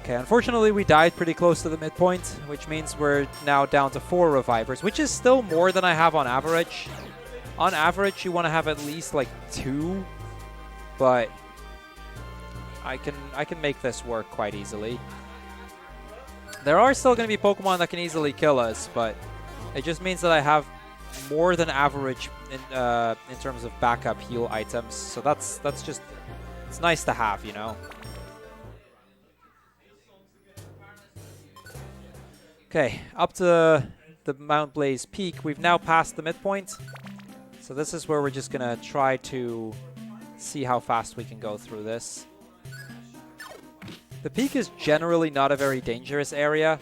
Okay, unfortunately we died pretty close to the midpoint, which means we're now down to 4 revivers, which is still more than I have on average. On average, you want to have at least like 2, but I can make this work quite easily. There are still going to be Pokemon that can easily kill us, but it just means that I have more than average in terms of backup heal items. So that's just, it's nice to have, you know. Okay, up to the Mount Blaze peak. We've now passed the midpoint. So this is where we're just going to try to see how fast we can go through this. The peak is generally not a very dangerous area.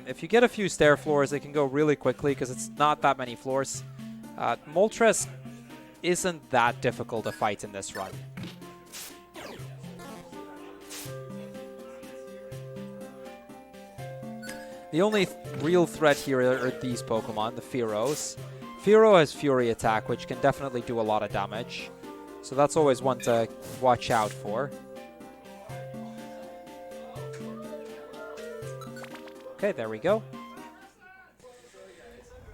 If you get a few stair floors, it can go really quickly because it's not that many floors. Moltres isn't that difficult to fight in this run. The only real threat here are these Pokemon, the Fearos. Fearow has Fury Attack, which can definitely do a lot of damage. So that's always one to watch out for. Okay, there we go.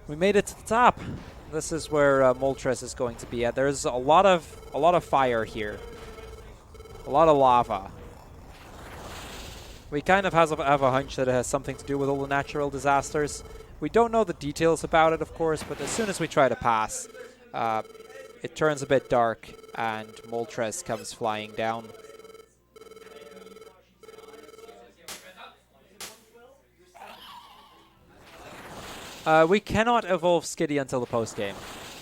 We made it to the top. This is where Moltres is going to be at. There's a lot of fire here. A lot of lava. We kind of have a hunch that it has something to do with all the natural disasters. We don't know the details about it, of course, but as soon as we try to pass, it turns a bit dark and Moltres comes flying down. We cannot evolve Skitty until the post-game.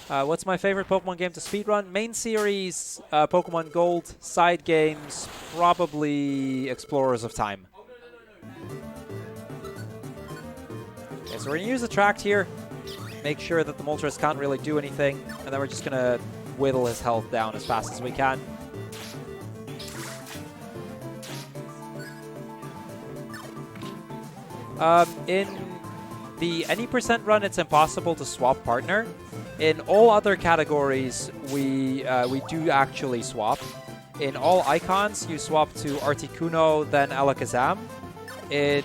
What's my favorite Pokemon game to speedrun? Main series, Pokemon Gold, side games, probably Explorers of Time. Okay, so we're going to use Attract here, make sure that the Moltres can't really do anything, and then we're just going to whittle his health down as fast as we can. In the any percent run, it's impossible to swap partner. In all other categories, we do actually swap. In all icons, you swap to Articuno, then Alakazam. In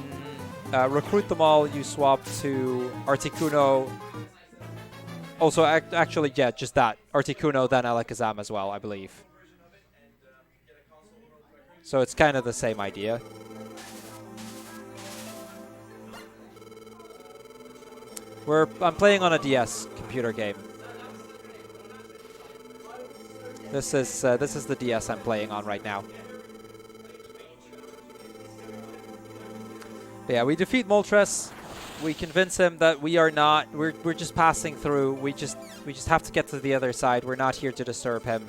Recruit Them All, you swap to Articuno. Also, actually, yeah, just that. Articuno, then Alakazam as well, I believe. So it's kind of the same idea. I'm playing on a DS computer game. This is the DS I'm playing on right now. But yeah, we defeat Moltres. We convince him that we are not. We're just passing through. We just have to get to the other side. We're not here to disturb him.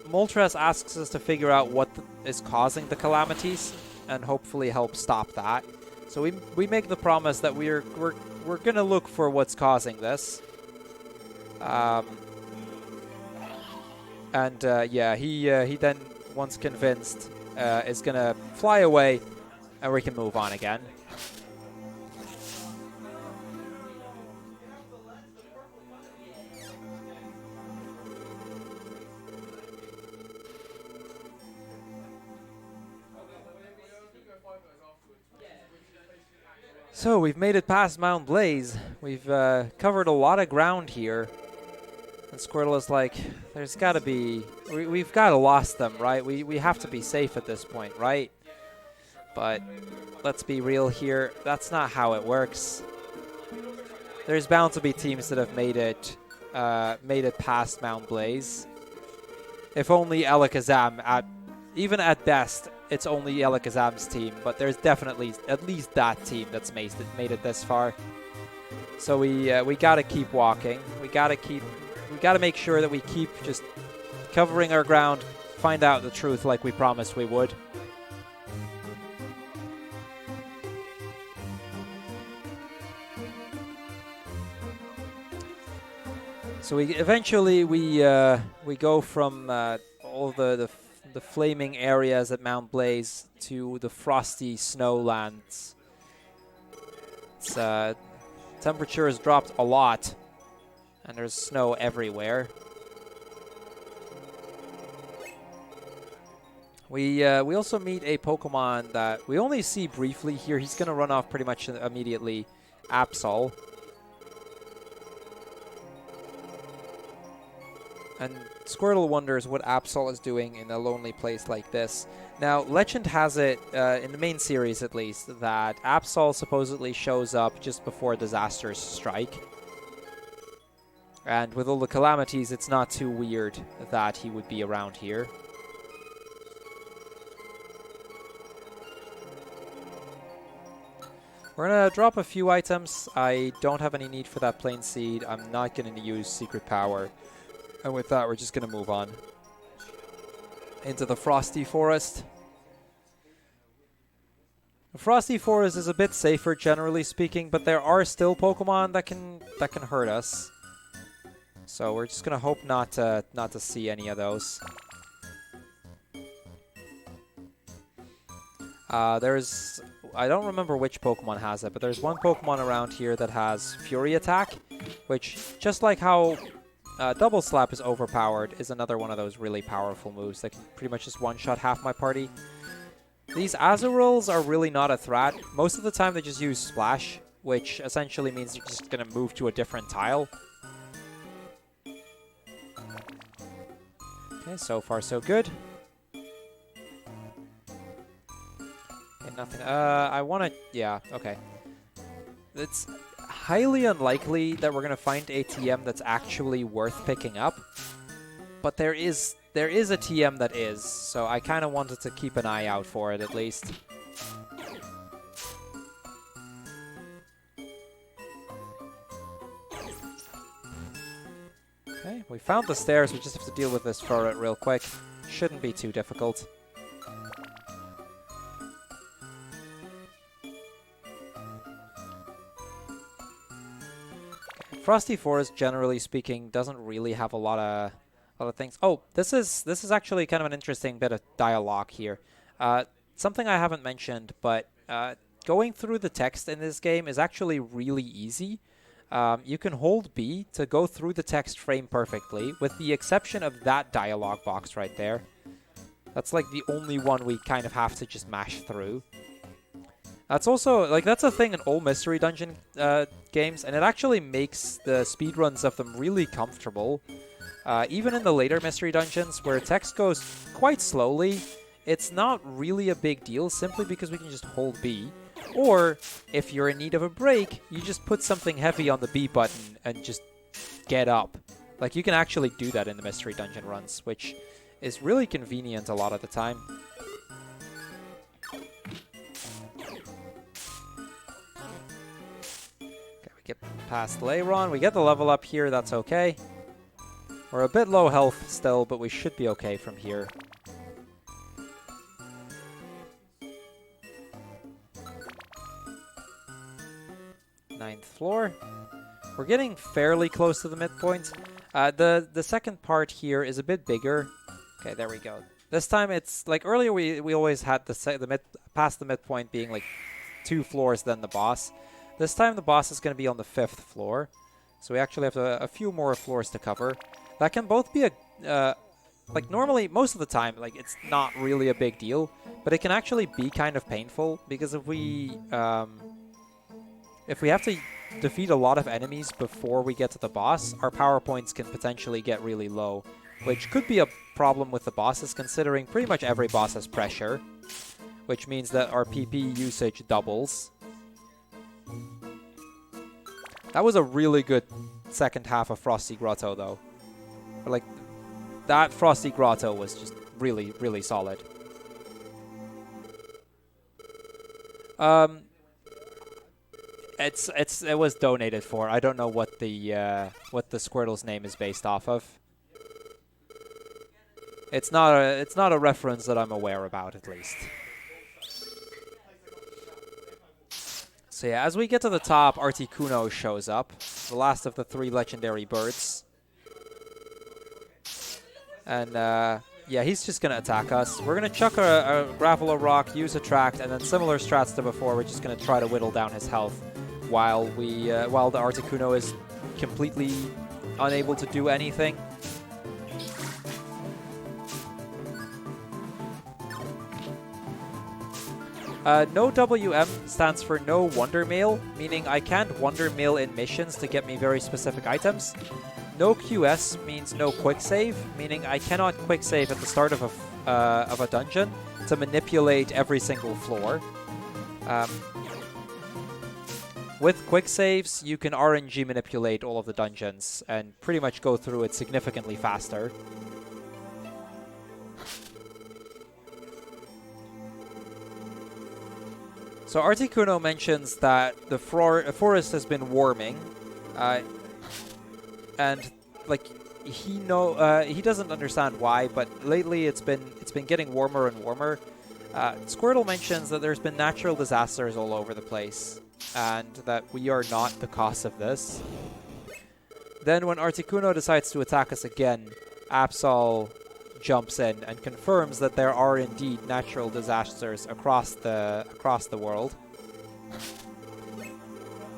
Moltres asks us to figure out what is causing the calamities and hopefully help stop that. So we make the promise that we're gonna look for what's causing this. Yeah, he then, once convinced, is gonna fly away, and we can move on again. So we've made it past Mount Blaze. We've covered a lot of ground here. And Squirtle is like, there's got to be... We've got to lost them, right? We have to be safe at this point, right? But let's be real here. That's not how it works. There's bound to be teams that have made it past Mount Blaze. If only Alakazam, even at best, it's only Alakazam's team, but there's definitely at least that team that's made it this far. So we gotta keep walking. We gotta make sure that we keep just covering our ground, find out the truth like we promised we would. So eventually we go from all the flaming areas at Mount Blaze to the frosty snowlands. Temperature has dropped a lot, and there's snow everywhere. We also meet a Pokemon that we only see briefly here. He's going to run off pretty much immediately. Absol. And Squirtle wonders what Absol is doing in a lonely place like this. Now, legend has it, in the main series at least, that Absol supposedly shows up just before disasters strike. And with all the calamities, it's not too weird that he would be around here. We're going to drop a few items. I don't have any need for that Plain Seed. I'm not going to use Secret Power. And with that, we're just going to move on into the Frosty Forest. The Frosty Forest is a bit safer, generally speaking, but there are still Pokemon that can hurt us. So we're just going to hope not to see any of those. There's I don't remember which Pokemon has it, but there's one Pokemon around here that has Fury Attack, which, just like how Double Slap is overpowered, is another one of those really powerful moves that can pretty much just one-shot half my party. These Azurouls are really not a threat. Most of the time they just use Splash, which essentially means you're just going to move to a different tile. Okay, so far so good. Okay, nothing. I want to... Yeah, okay. It's highly unlikely that we're going to find a TM that's actually worth picking up. But there is a TM that is, so I kind of wanted to keep an eye out for it at least. Okay, we found the stairs. We just have to deal with this turret real quick. Shouldn't be too difficult. Frosty Forest, generally speaking, doesn't really have a lot of things. Oh, this is actually kind of an interesting bit of dialogue here. Something I haven't mentioned, but going through the text in this game is actually really easy. You can hold B to go through the text frame perfectly, with the exception of that dialogue box right there. That's like the only one we kind of have to just mash through. That's also, like, that's a thing in all Mystery Dungeon games, and it actually makes the speedruns of them really comfortable. Even in the later Mystery Dungeons, where text goes quite slowly, it's not really a big deal, simply because we can just hold B. Or, if you're in need of a break, you just put something heavy on the B button and just get up. Like, you can actually do that in the Mystery Dungeon runs, which is really convenient a lot of the time. Okay, we get past Lairon. We get the level up here, that's okay. We're a bit low health still, but we should be okay from here. Ninth floor. We're getting fairly close to the midpoint. The second part here is a bit bigger. Okay, there we go. This time it's like earlier we always had past the midpoint being like 2 floors then the boss. This time the boss is going to be on the 5th floor, so we actually have a few more floors to cover. That can both be like normally most of the time like it's not really a big deal, but it can actually be kind of painful because if we have to defeat a lot of enemies before we get to the boss, our power points can potentially get really low, which could be a problem with the bosses, considering pretty much every boss has pressure, which means that our PP usage doubles. That was a really good second half of Frosty Grotto, though. Like, that Frosty Grotto was just really, really solid. It was donated for. I don't know what the Squirtle's name is based off of. It's not a reference that I'm aware about, at least. So yeah, as we get to the top, Articuno shows up, the last of the 3 legendary birds. And yeah, he's just gonna attack us. We're gonna chuck a Graveler Rock, use Attract, and then similar strats to before. We're just gonna try to whittle down his health while the Articuno is completely unable to do anything. No WM stands for no Wonder Mail, meaning I can't Wonder Mail in missions to get me very specific items. No QS means no quick save, meaning I cannot quick save at the start of a dungeon to manipulate every single floor. With quick saves, you can RNG manipulate all of the dungeons and pretty much go through it significantly faster. So Articuno mentions that the forest has been warming, and like he doesn't understand why, but lately it's been getting warmer and warmer. Squirtle mentions that there's been natural disasters all over the place, and that we are not the cause of this. Then when Articuno decides to attack us again, Absol jumps in and confirms that there are indeed natural disasters across the world.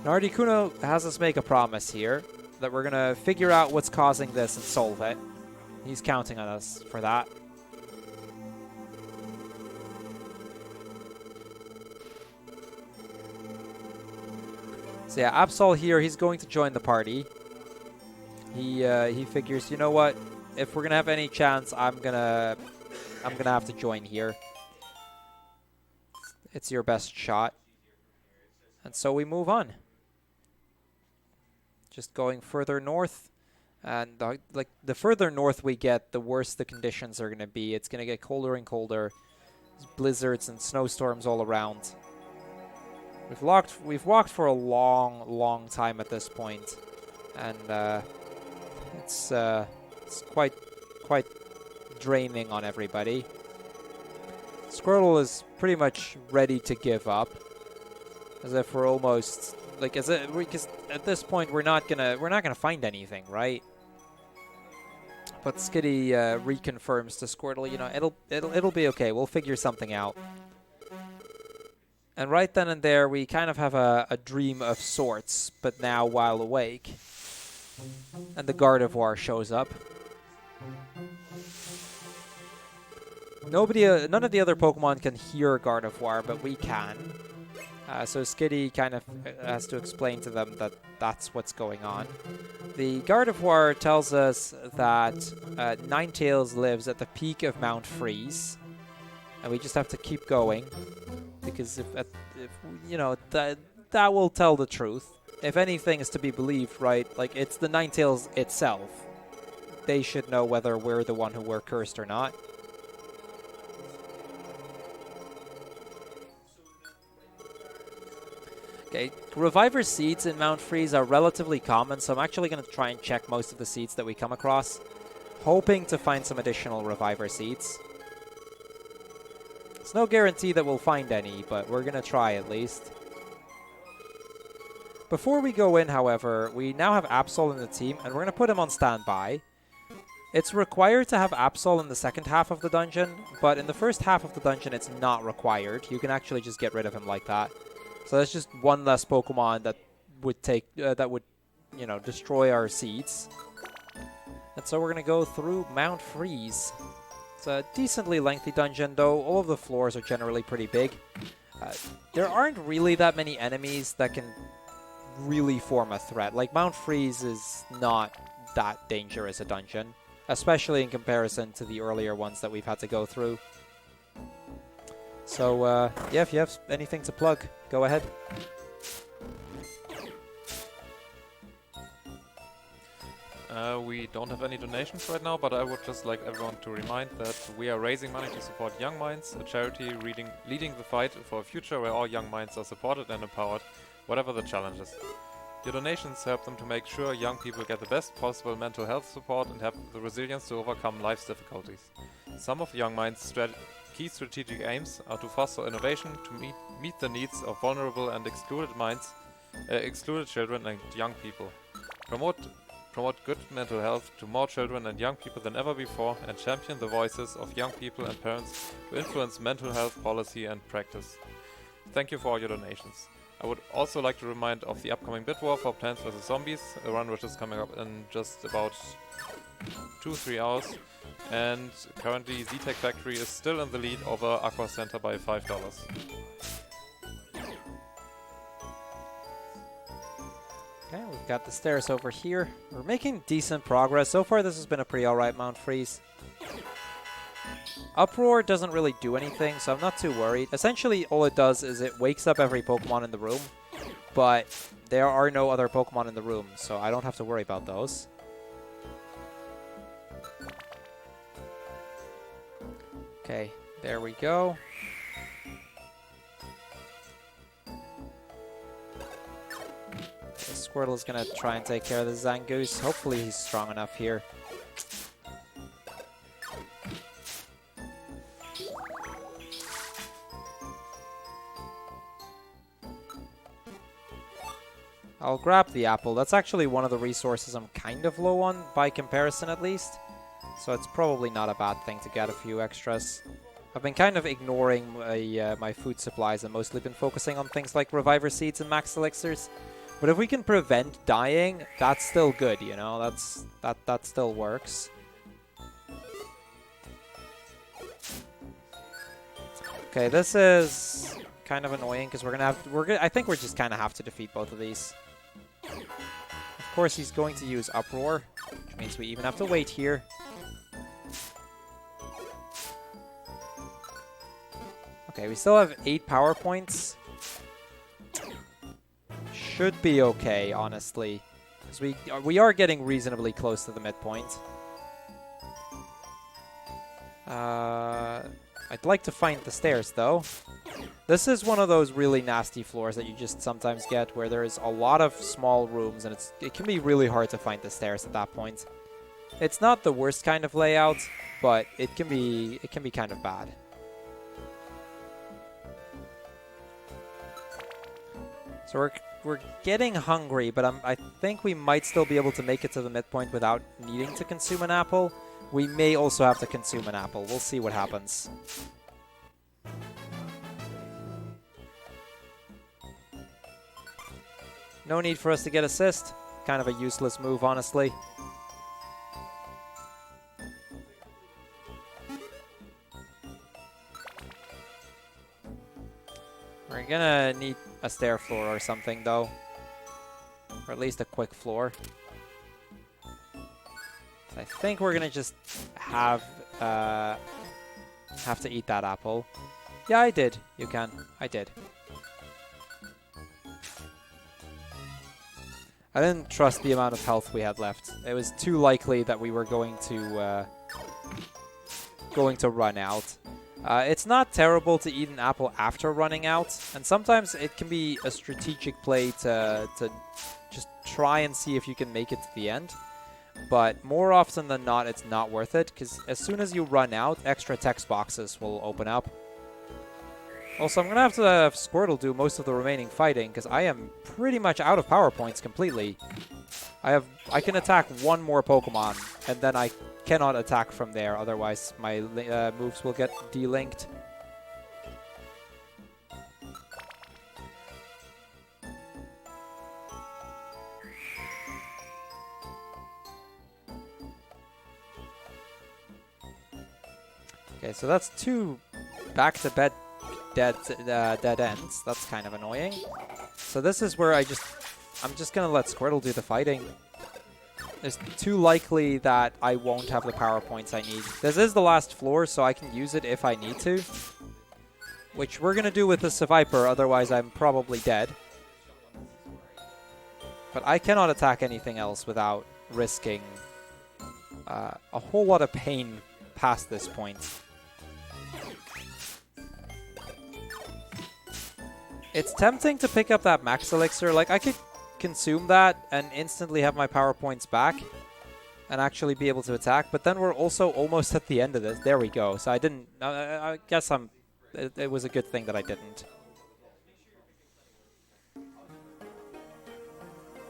Articuno has us make a promise here that we're going to figure out what's causing this and solve it. He's counting on us for that. So yeah, Absol here, he's going to join the party. He figures, you know what? If we're gonna have any chance, I'm gonna have to join here. It's your best shot. And so we move on. Just going further north, and like the further north we get, the worse the conditions are gonna be. It's gonna get colder and colder. There's blizzards and snowstorms all around. We've walked for a long time at this point, and it's quite draining on everybody. Squirtle is pretty much ready to give up, as if we're almost like because at this point we're not gonna find anything, right? But Skitty reconfirms to Squirtle, you know, it'll be okay. We'll figure something out. And right then and there, we kind of have a dream of sorts, but now while awake. And the Gardevoir shows up. None of the other Pokemon can hear Gardevoir, but we can. So Skitty kind of has to explain to them that that's what's going on. The Gardevoir tells us that Ninetales lives at the peak of Mount Freeze, and we just have to keep going. Because if you know, that will tell the truth. If anything is to be believed, right? Like, it's the Ninetales itself. They should know whether we're the one who were cursed or not. Okay, Reviver seeds in Mount Freeze are relatively common, so I'm actually going to try and check most of the seeds that we come across, hoping to find some additional Reviver seeds. It's no guarantee that we'll find any, but we're going to try at least. Before we go in, however, we now have Absol in the team, and we're going to put him on standby. It's required to have Absol in the second half of the dungeon, but in the first half of the dungeon, it's not required. You can actually just get rid of him like that. So that's just one less Pokemon that would you know, destroy our seeds. And so we're going to go through Mount Freeze. It's a decently lengthy dungeon, though. All of the floors are generally pretty big. There aren't really that many enemies that can really form a threat. Like, Mount Freeze is not that dangerous a dungeon, especially in comparison to the earlier ones that we've had to go through. So, yeah, if you have anything to plug, go ahead. We don't have any donations right now, but I would just like everyone to remind that we are raising money to support Young Minds, a charity leading the fight for a future where all young minds are supported and empowered, whatever the challenges. Your donations help them to make sure young people get the best possible mental health support and have the resilience to overcome life's difficulties. Some of Young Minds' key strategic aims are to foster innovation, to meet the needs of vulnerable and excluded children and young people, promote good mental health to more children and young people than ever before, and champion the voices of young people and parents to influence mental health policy and practice. Thank you for all your donations. I would also like to remind of the upcoming bid war for Plants vs. Zombies, a run which is coming up in just about 2-3 hours. And currently Z-Tech Factory is still in the lead over Aqua Center by $5. Okay, we've got the stairs over here. We're making decent progress. So far, this has been a pretty alright Mount Freeze. Uproar doesn't really do anything, so I'm not too worried. Essentially, all it does is it wakes up every Pokemon in the room, but there are no other Pokemon in the room, so I don't have to worry about those. Okay, there we go. Squirtle's gonna try and take care of the Zangoose. Hopefully he's strong enough here. I'll grab the apple. That's actually one of the resources I'm kind of low on, by comparison at least. So it's probably not a bad thing to get a few extras. I've been kind of ignoring my food supplies and mostly been focusing on things like Reviver Seeds and Max Elixirs. But if we can prevent dying, that's still good, you know? That still works. Okay, this is kind of annoying because I think we're just kind of have to defeat both of these. Of course, he's going to use Uproar, which means we even have to wait here. Okay, we still have 8 power points. Should be okay, honestly, because we are getting reasonably close to the midpoint. I'd like to find the stairs, though. This is one of those really nasty floors that you just sometimes get, where there is a lot of small rooms, and it can be really hard to find the stairs at that point. It's not the worst kind of layout, but it can be kind of bad. So we're getting hungry, but I think we might still be able to make it to the midpoint without needing to consume an apple. We may also have to consume an apple. We'll see what happens. No need for us to get assist. Kind of a useless move, honestly. We're gonna need a stair floor or something, though. Or at least a quick floor. I think we're gonna just have to eat that apple. Yeah, I did. You can. I did. I didn't trust the amount of health we had left. It was too likely that we were going to run out. It's not terrible to eat an apple after running out, and sometimes it can be a strategic play to just try and see if you can make it to the end. But more often than not, it's not worth it, because as soon as you run out, extra text boxes will open up. Also, I'm going to have to have Squirtle do most of the remaining fighting, because I am pretty much out of power points completely. I can attack one more Pokemon, and then I cannot attack from there, otherwise my moves will get delinked. Okay, so that's 2 back-to-back dead ends. That's kind of annoying. So this is where I'm just gonna let Squirtle do the fighting. It's too likely that I won't have the power points I need. This is the last floor, so I can use it if I need to. Which we're gonna do with the Seviper, otherwise I'm probably dead. But I cannot attack anything else without risking a whole lot of pain past this point. It's tempting to pick up that Max Elixir. Like, I could consume that and instantly have my power points back and actually be able to attack, but then we're also almost at the end of this. There we go. So I didn't... I guess it was a good thing that I didn't.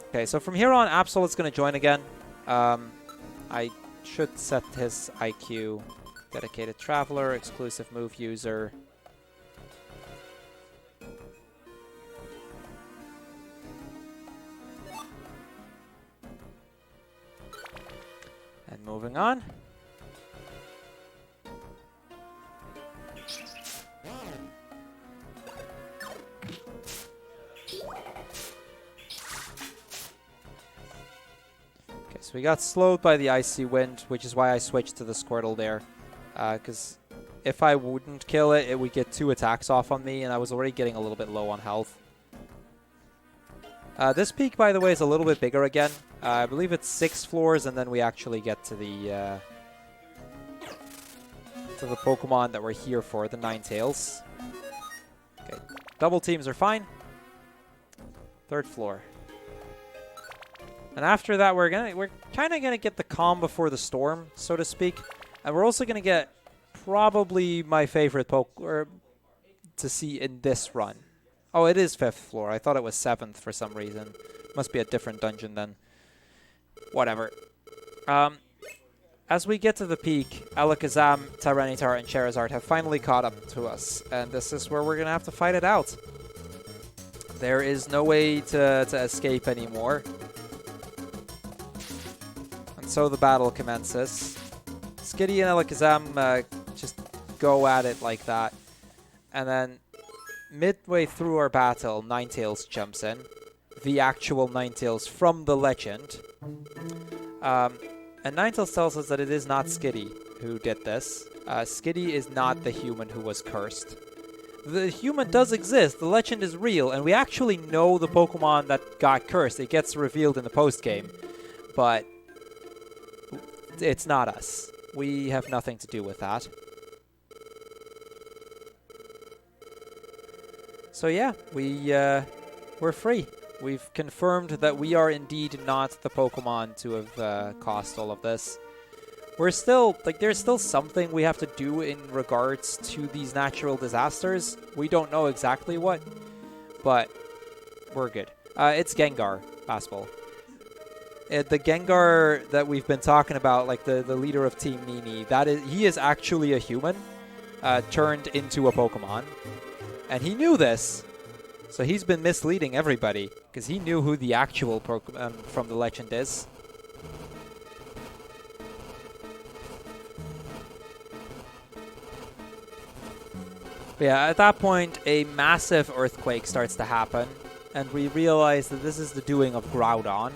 Okay, so from here on, Absol's going to join again. I should set his IQ. Dedicated Traveler, exclusive move user. And moving on. Okay, so we got slowed by the Icy Wind, which is why I switched to the Squirtle there. Because if I wouldn't kill it, it would get 2 attacks off on me, and I was already getting a little bit low on health. This peak, by the way, is a little bit bigger again. I believe it's 6 floors, and then we actually get to the Pokemon that we're here for, the Ninetales. Okay, double teams are fine. 3rd floor. And after that, we're kind of gonna get the calm before the storm, so to speak. And we're also gonna get probably my favorite to see in this run. Oh, it is 5th floor. I thought it was 7th for some reason. Must be a different dungeon then. Whatever. As we get to the peak, Alakazam, Tyranitar, and Charizard have finally caught up to us. And this is where we're going to have to fight it out. There is no way to escape anymore. And so the battle commences. Skitty and Alakazam just go at it like that. And then midway through our battle, Ninetales jumps in. The actual Ninetales from the legend. And Ninetales tells us that it is not Skitty who did this. Skitty is not the human who was cursed. The human does exist, the legend is real, and we actually know the Pokemon that got cursed. It gets revealed in the post-game, but it's not us. We have nothing to do with that. So yeah, we're free. We've confirmed that we are indeed not the Pokemon to have caused all of this. We're still, like, there's still something we have to do in regards to these natural disasters. We don't know exactly what, but we're good. It's Gengar, Basketball. The Gengar that we've been talking about, like the leader of Team Nini, he is actually a human turned into a Pokemon. And he knew this, so he's been misleading everybody, because he knew who the actual Pokemon from the legend is. But yeah, at that point, a massive earthquake starts to happen, and we realize that this is the doing of Groudon.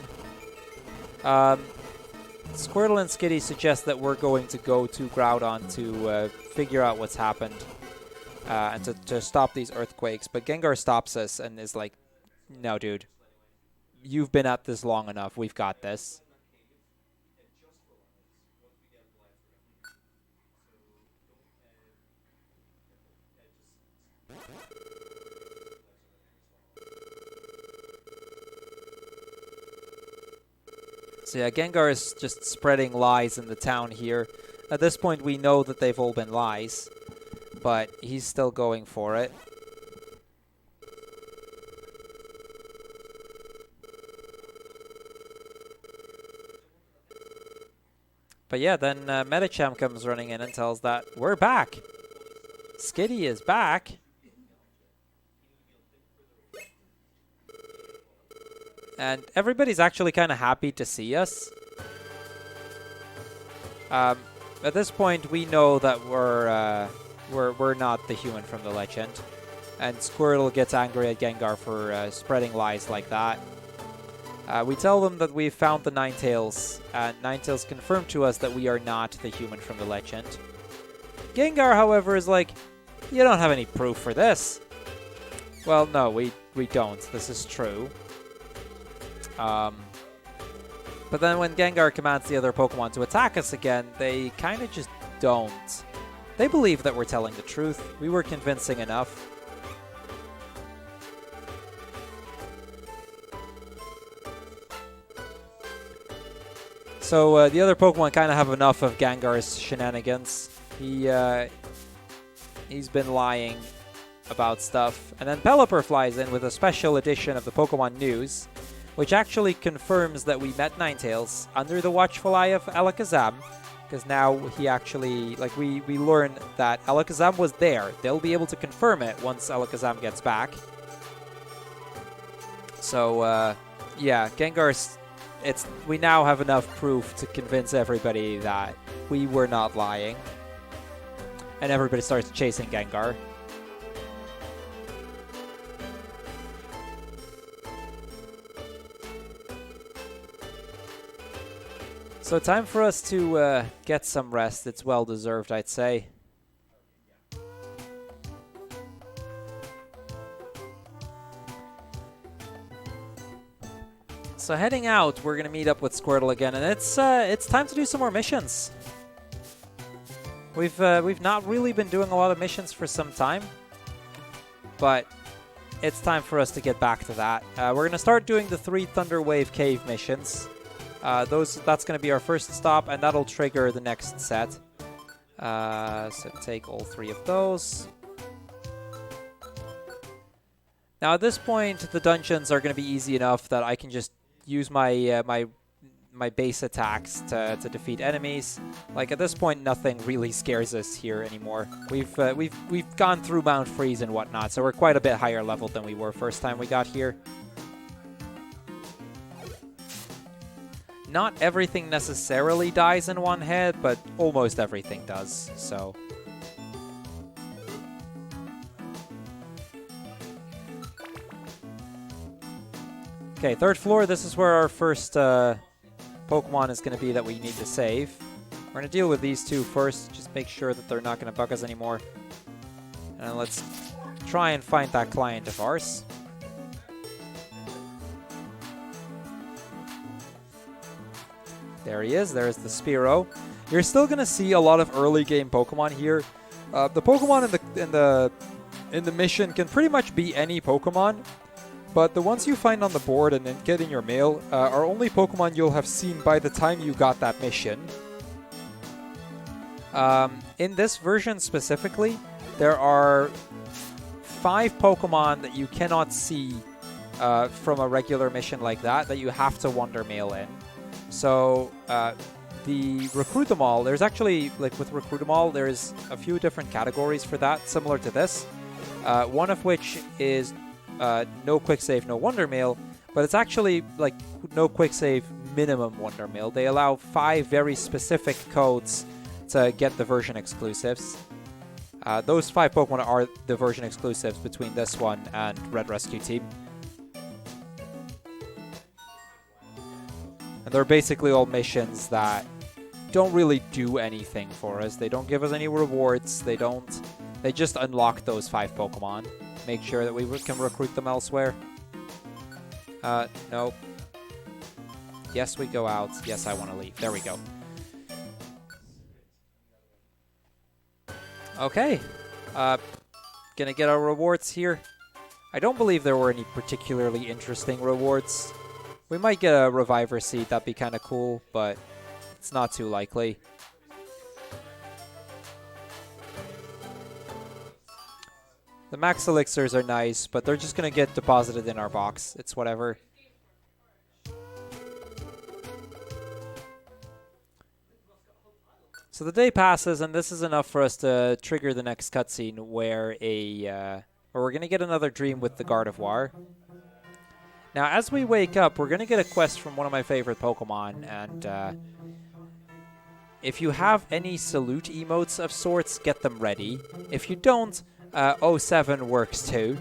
Squirtle and Skitty suggest that we're going to go to Groudon to figure out what's happened and to stop these earthquakes. But Gengar stops us and is like, no, dude. You've been at this long enough. We've got this. So yeah, Gengar is just spreading lies in the town here. At this point, we know that they've all been lies, but he's still going for it. But yeah, then Medicham comes running in and tells that we're back. Skitty is back. And everybody's actually kind of happy to see us. At this point, we know that we're not the human from the legend. And Squirtle gets angry at Gengar for spreading lies like that. We tell them that we've found the Ninetales, and Ninetales confirm to us that we are not the human from the legend. Gengar, however, is like, you don't have any proof for this. Well, no, we don't. This is true. But then when Gengar commands the other Pokemon to attack us again, they kind of just don't. They believe that we're telling the truth. We were convincing enough. So the other Pokemon kind of have enough of Gengar's shenanigans. He's been lying about stuff. And then Pelipper flies in with a special edition of the Pokemon News, which actually confirms that we met Ninetales under the watchful eye of Alakazam, because now he actually, like, we learn that Alakazam was there. They'll be able to confirm it once Alakazam gets back. So, yeah, Gengar's, we now have enough proof to convince everybody that we were not lying. And everybody starts chasing Gengar. So time for us to get some rest. It's well deserved, I'd say. So heading out, we're gonna meet up with Squirtle again, and it's time to do some more missions. We've not really been doing a lot of missions for some time, but it's time for us to get back to that. We're gonna start doing the 3 Thunder Wave Cave missions. That's going to be our first stop, and that'll trigger the next set. So take all 3 of those. Now at this point, the dungeons are going to be easy enough that I can just use my my base attacks to defeat enemies. Like at this point, nothing really scares us here anymore. We've gone through Mount Freeze and whatnot, so we're quite a bit higher level than we were first time we got here. Not everything necessarily dies in one hit, but almost everything does, so... Okay, third floor, this is where our first Pokemon is going to be that we need to save. We're going to deal with these two first, just make sure that they're not going to bug us anymore. And let's try and find that client of ours. There he is, there's the Spearow. You're still going to see a lot of early game Pokemon here. The Pokemon in the mission can pretty much be any Pokemon. But the ones you find on the board and then get in your mail are only Pokemon you'll have seen by the time you got that mission. In this version specifically, there are 5 Pokemon that you cannot see from a regular mission like that you have to Wonder Mail in. So the Recruit Them All, there's actually, like with Recruit Them All, there's a few different categories for that, similar to this. One of which is no quick save, no Wonder Mail, but it's actually like no quick save, minimum Wonder Mail. They allow 5 very specific codes to get the version exclusives. Those 5 Pokemon are the version exclusives between this one and Red Rescue Team. And they're basically all missions that don't really do anything for us. They don't give us any rewards. They just unlock those 5 Pokemon. Make sure that we can recruit them elsewhere. No. Yes, we go out. Yes, I want to leave. There we go. Okay. Gonna get our rewards here. I don't believe there were any particularly interesting rewards. We might get a Reviver Seed. That'd be kind of cool, but it's not too likely. The Max Elixirs are nice, but they're just going to get deposited in our box. It's whatever. So the day passes, and this is enough for us to trigger the next cutscene where we're going to get another dream with the Gardevoir. Now, as we wake up, we're going to get a quest from one of my favorite Pokemon, and if you have any salute emotes of sorts, get them ready. If you don't, 07 works too,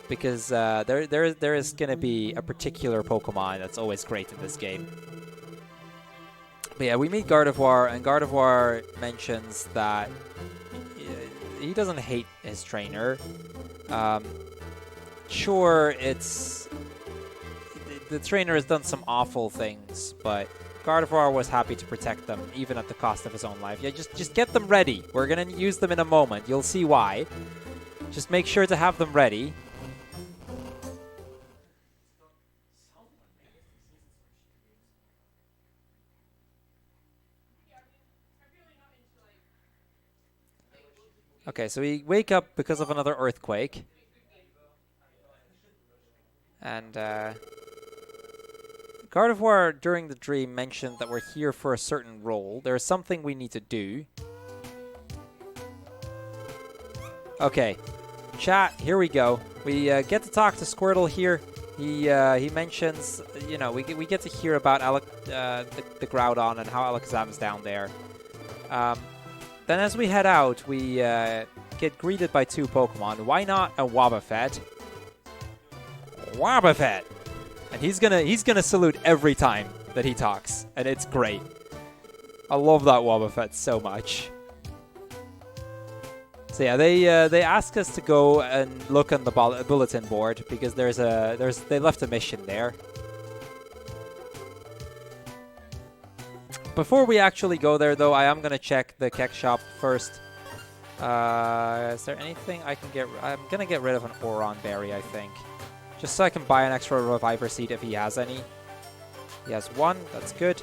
because there is going to be a particular Pokemon that's always great in this game. But yeah, we meet Gardevoir, and Gardevoir mentions that he doesn't hate his trainer. Sure, the trainer has done some awful things, but Gardevoir was happy to protect them, even at the cost of his own life. Yeah, just get them ready. We're going to use them in a moment. You'll see why. Just make sure to have them ready. Okay, so we wake up because of another earthquake. And Gardevoir, during the dream, mentioned that we're here for a certain role. There's something we need to do. Okay, chat, here we go. We get to talk to Squirtle here. He mentions, you know, we get to hear about the Groudon and how Alakazam's down there. Then as we head out, we get greeted by 2 Pokemon. Why not a Wobbuffet? Wobbuffet! And he's gonna salute every time that he talks, and it's great. I love that Wobbuffet so much. So yeah, they ask us to go and look on the bulletin board because they left a mission there. Before we actually go there, though, I am gonna check the Keck shop first. Is there anything I can get? I'm gonna get rid of an Oron Berry, I think. Just so I can buy an extra Reviver Seed if he has any. He has 1, that's good.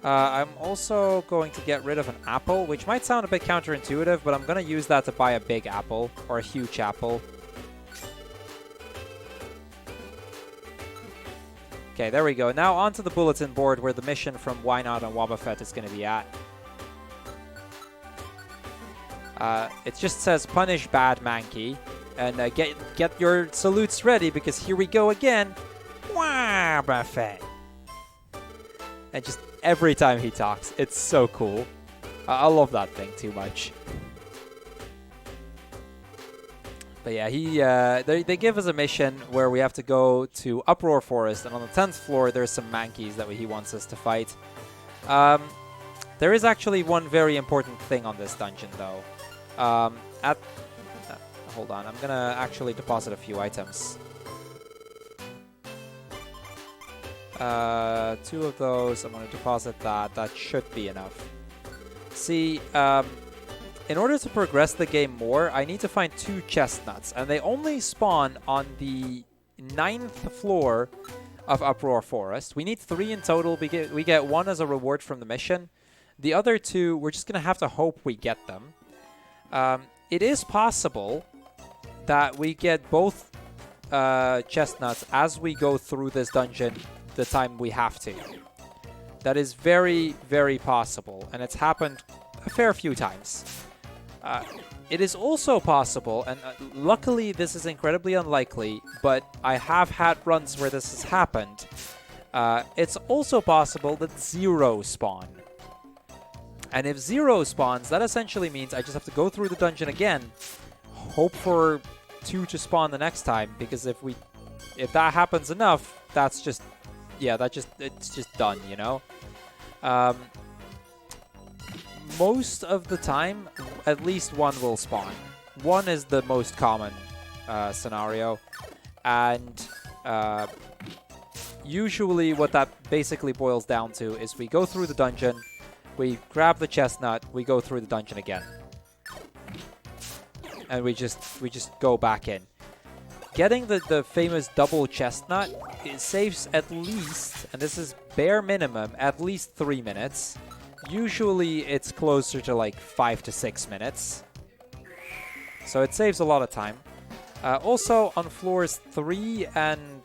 I'm also going to get rid of an apple, which might sound a bit counterintuitive, but I'm going to use that to buy a big apple, or a huge apple. Okay, there we go. Now onto the bulletin board where the mission from Why Not and Wobbuffet is going to be at. It just says punish bad Mankey. And get your salutes ready because here we go again. Wobbuffet. And just every time he talks, it's so cool. I love that thing too much. But yeah, they give us a mission where we have to go to Uproar Forest, and on the 10th floor there's some Mankeys that he wants us to fight. There is actually one very important thing on this dungeon though. Hold on, I'm gonna actually deposit a few items. 2 of those, I'm gonna deposit that. That should be enough. See, in order to progress the game more, I need to find 2 chestnuts, and they only spawn on the 9th floor of Uproar Forest. We need 3 in total. We get 1 as a reward from the mission. The other 2, we're just going to have to hope we get them. It is possible that we get both chestnuts as we go through this dungeon the time we have to. That is very, very possible, and it's happened a fair few times. It is also possible, and luckily this is incredibly unlikely, but I have had runs where this has happened. It's also possible that 0 spawn. And if 0 spawns, that essentially means I just have to go through the dungeon again, hope for 2 to spawn the next time, because if that happens enough, that's just, yeah, it's just done, you know? Most of the time, at least 1 will spawn. 1 is the most common scenario, and usually what that basically boils down to is we go through the dungeon, we grab the chestnut, we go through the dungeon again, and we just go back in. Getting the famous double chestnut, it saves at least, and this is bare minimum, at least 3 minutes. Usually it's closer to like 5 to 6 minutes. So it saves a lot of time. Also on floors 3 and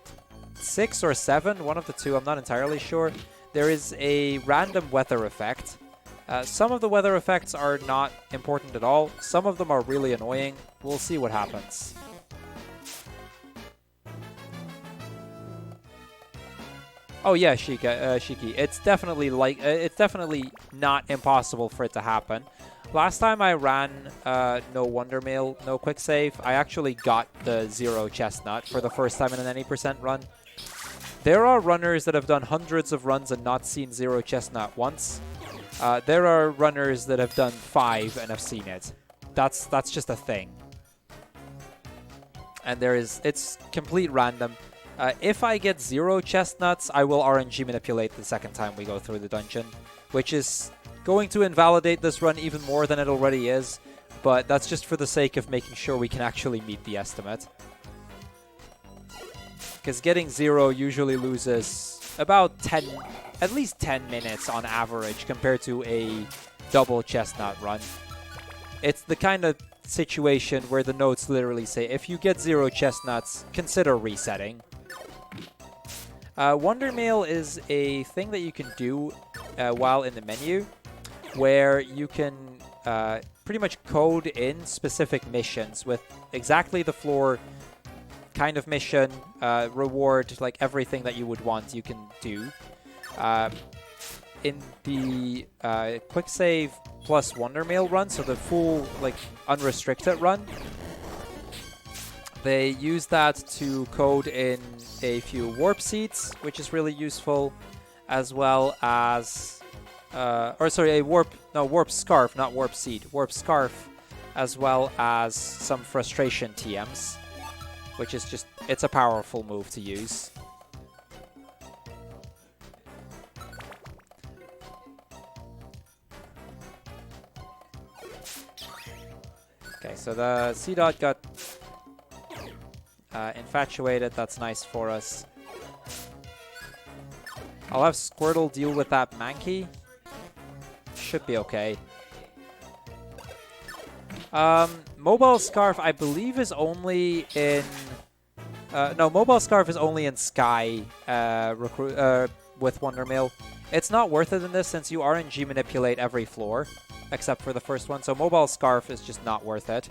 6 or 7, one of the 2, I'm not entirely sure, there is a random weather effect. Some of the weather effects are not important at all. Some of them are really annoying. We'll see what happens. Oh yeah, Shiki. It's definitely not impossible for it to happen. Last time I ran no Wonder Mail, no quick save, I actually got the 0 chestnut for the first time in an any percent run. There are runners that have done hundreds of runs and not seen 0 chestnut once. There are runners that have done 5 and have seen it. That's just a thing. And it's complete random. If I get 0 chestnuts, I will RNG manipulate the second time we go through the dungeon, which is going to invalidate this run even more than it already is, but that's just for the sake of making sure we can actually meet the estimate. Because getting 0 usually loses about at least 10 minutes on average compared to a double chestnut run. It's the kind of situation where the notes literally say, if you get 0 chestnuts, consider resetting. Wonder Mail is a thing that you can do while in the menu, where you can pretty much code in specific missions with exactly the floor kind of mission, reward, like everything that you would want you can do. In the quick save plus Wonder Mail run, so the full like unrestricted run, they use that to code in a few warp seeds, which is really useful, as well as a warp scarf, not warp seed, warp scarf, as well as some frustration TMs, which is just, it's a powerful move to use. Okay, so the C-Dot got infatuated. That's nice for us. I'll have Squirtle deal with that Mankey. Should be okay. Mobile Scarf, I believe, is only in No, Mobile Scarf is only in Sky with Wondermill. It's not worth it in this since you RNG manipulate every floor, except for the first one. So Mobile Scarf is just not worth it.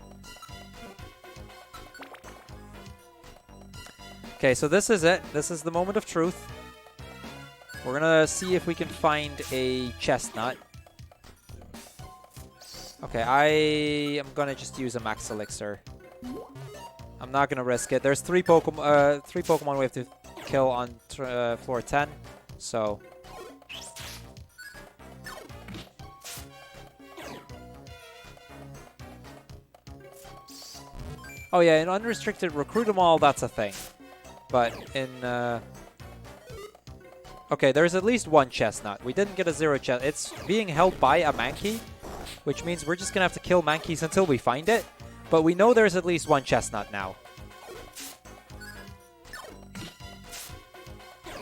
Okay, so this is it. This is the moment of truth. We're gonna see if we can find a chestnut. Okay, I am gonna just use a Max Elixir. I'm not gonna risk it. There's three Pokemon we have to kill on floor 10, so. Oh yeah, in unrestricted recruit them all, that's a thing. But in okay, there's at least one chestnut. We didn't get a 0 chest. It's being held by a Mankey, which means we're just gonna have to kill Mankeys until we find it. But we know there's at least one chestnut now.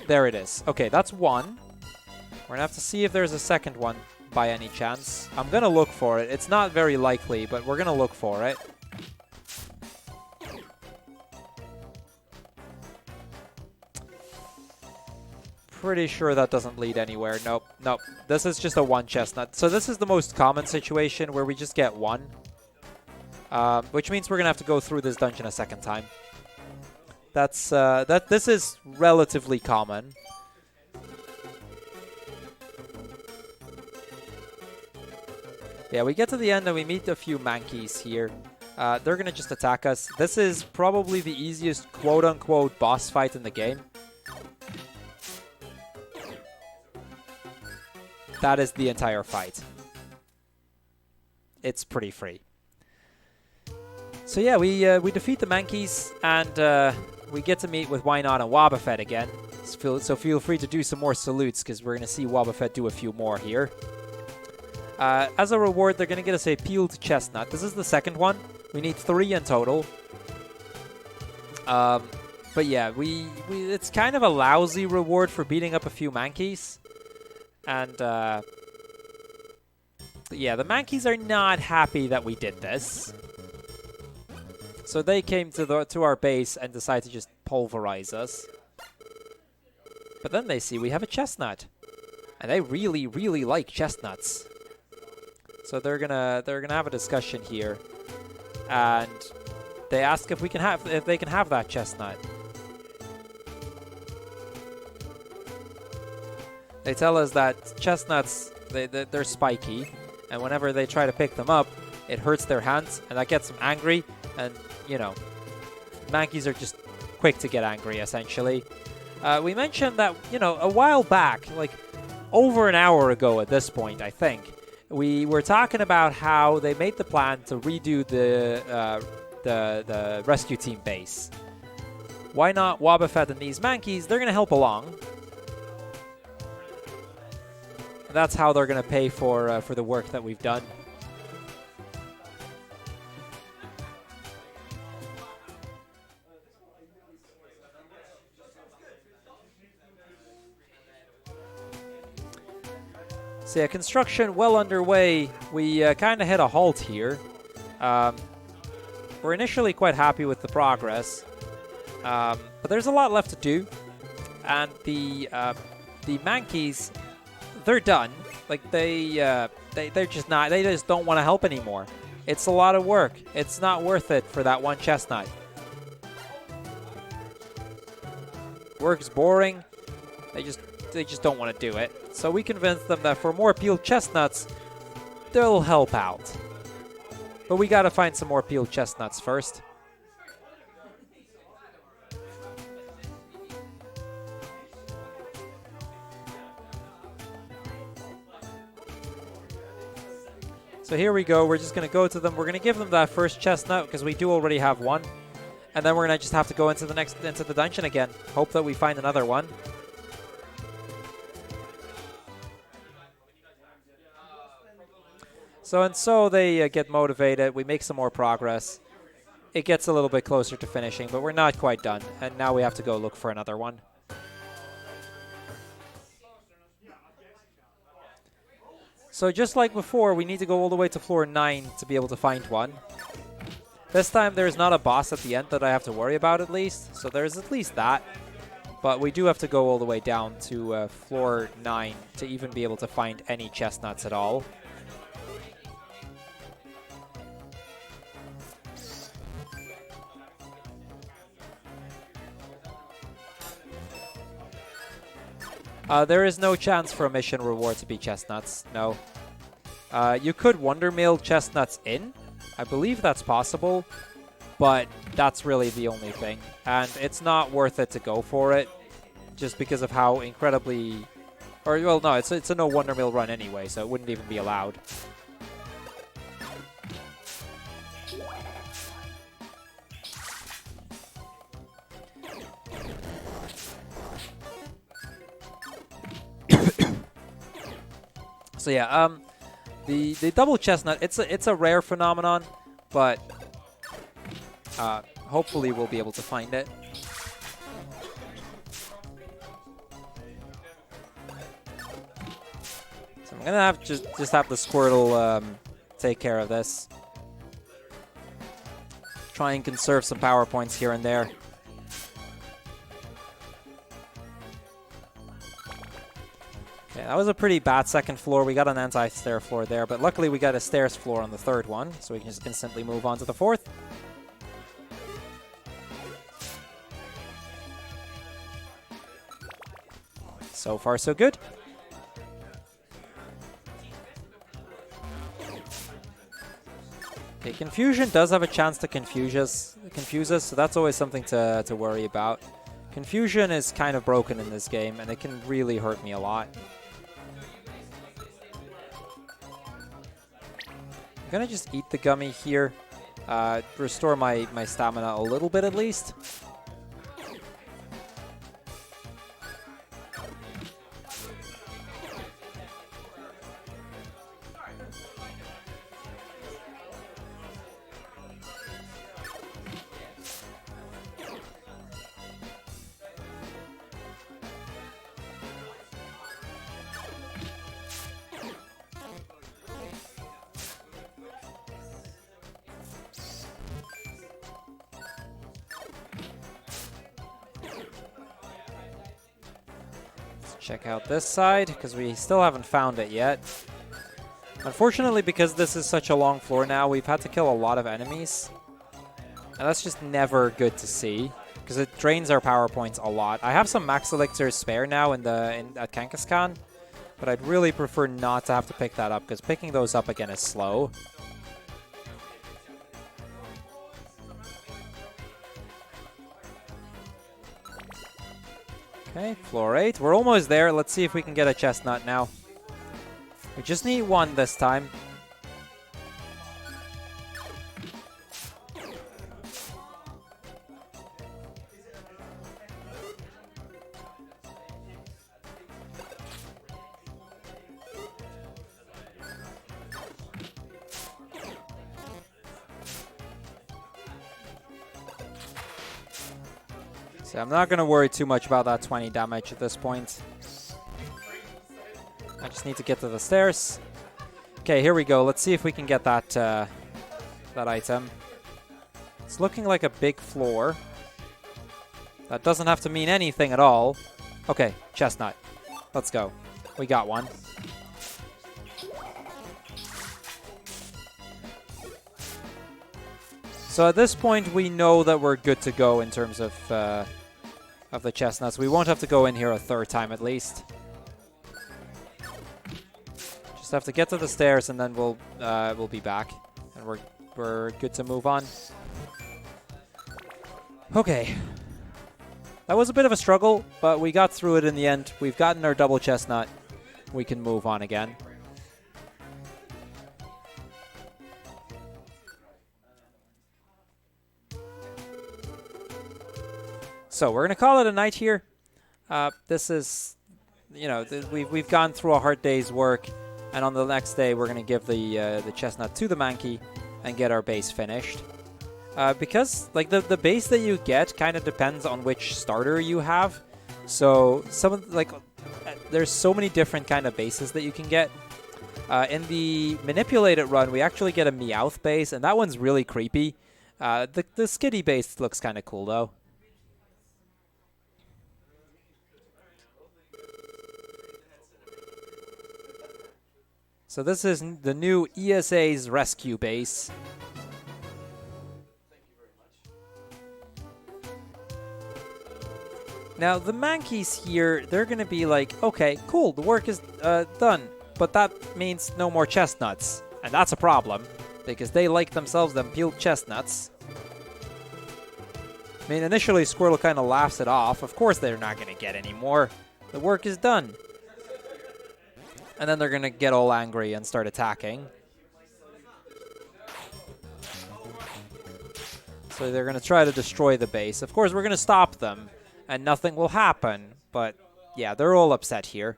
There it is. Okay, that's one. We're gonna have to see if there's a second one by any chance. I'm gonna look for it. It's not very likely, but we're gonna look for it. Pretty sure that doesn't lead anywhere. Nope, nope. This is just a one chestnut. So this is the most common situation where we just get one. Which means we're gonna have to go through this dungeon a second time. That's this is relatively common. Yeah, we get to the end and we meet a few Mankeys here. They're gonna just attack us. This is probably the easiest quote-unquote boss fight in the game. That is the entire fight. It's pretty free. So yeah, we defeat the Mankeys, and we get to meet with Wynot and Wobbuffet again. So feel free to do some more salutes, because we're going to see Wobbuffet do a few more here. As a reward, they're going to get us a peeled chestnut. This is the second one. We need 3 in total. But yeah, it's kind of a lousy reward for beating up a few Mankeys. And yeah, the Mankeys are not happy that we did this. So they came to our base and decided to just pulverize us. But then they see we have a chestnut. And they really, really like chestnuts. So they're gonna have a discussion here. And they ask if they can have that chestnut. They tell us that chestnuts, they're spiky, and whenever they try to pick them up, it hurts their hands, and that gets them angry, and, you know, Mankeys are just quick to get angry, essentially. We mentioned that, you know, a while back, like over an hour ago at this point, I think, we were talking about how they made the plan to redo the rescue team base. Why not Wobbuffet and these Mankeys? They're going to help along. That's how they're going to pay for the work that we've done. So yeah, construction well underway. We kind of hit a halt here. We're initially quite happy with the progress, but there's a lot left to do, and the Mankeys, they're done. Like they're just not. They just don't want to help anymore. It's a lot of work. It's not worth it for that one chestnut. Work's boring. They just don't want to do it. So we convinced them that for more peeled chestnuts, they'll help out. But we gotta find some more peeled chestnuts first. So here we go. We're just gonna go to them. We're gonna give them that first chestnut because we do already have one. And then we're gonna just have to go into the dungeon again. Hope that we find another one. So they get motivated. We make some more progress. It gets a little bit closer to finishing, but we're not quite done. And now we have to go look for another one. So just like before, we need to go all the way to floor 9 to be able to find one. This time there's not a boss at the end that I have to worry about at least, so there's at least that. But we do have to go all the way down to floor 9 to even be able to find any chestnuts at all. There is no chance for a mission reward to be chestnuts, no. You could Wonder Mill chestnuts in. I believe that's possible, but that's really the only thing. And it's not worth it to go for it, just because of how incredibly... Or, well, no, it's a no Wonder Mill run anyway, so it wouldn't even be allowed. So yeah, the double chestnut, it's a rare phenomenon, but hopefully we'll be able to find it. So I'm gonna have just have the Squirtle take care of this. Try and conserve some power points here and there. Okay, that was a pretty bad second floor. We got an anti-stair floor there, but luckily we got a stairs floor on the third one, so we can just instantly move on to the fourth. So far, so good. Okay, Confusion does have a chance to confuse us, so that's always something to worry about. Confusion is kind of broken in this game, and it can really hurt me a lot. I'm gonna just eat the gummy here, restore my stamina a little bit at least. Check out this side, because we still haven't found it yet. Unfortunately, because this is such a long floor now, we've had to kill a lot of enemies. And that's just never good to see, because it drains our power points a lot. I have some max elixirs spare now at Kangaskhan, but I'd really prefer not to have to pick that up, because picking those up again is slow. Okay, floor 8. We're almost there. Let's see if we can get a chestnut now. We just need one this time. So I'm not going to worry too much about that 20 damage at this point. I just need to get to the stairs. Okay, here we go. Let's see if we can get that that item. It's looking like a big floor. That doesn't have to mean anything at all. Okay, chestnut. Let's go. We got one. So at this point, we know that we're good to go in terms of the chestnuts. We won't have to go in here a third time at least. Just have to get to the stairs, and then we'll be back, and we're good to move on. Okay, that was a bit of a struggle, but we got through it in the end. We've gotten our double chestnut. We can move on again. So we're going to call it a night here. This is, you know, we've gone through a hard day's work, and on the next day we're going to give the chestnut to the Mankey and get our base finished. Because like the base that you get kind of depends on which starter you have. So there's so many different kind of bases that you can get. In the manipulated run, we actually get a Meowth base, and that one's really creepy. The skitty base looks kind of cool, though. So this is the new ESA's rescue base. Now, the Mankeys here, they're going to be like, okay, cool, the work is done, but that means no more chestnuts. And that's a problem, because they like themselves them peeled chestnuts. I mean, initially, Squirtle kind of laughs it off. Of course they're not going to get any more. The work is done. And then they're going to get all angry and start attacking. So they're going to try to destroy the base. Of course, we're going to stop them, and nothing will happen. But, yeah, they're all upset here.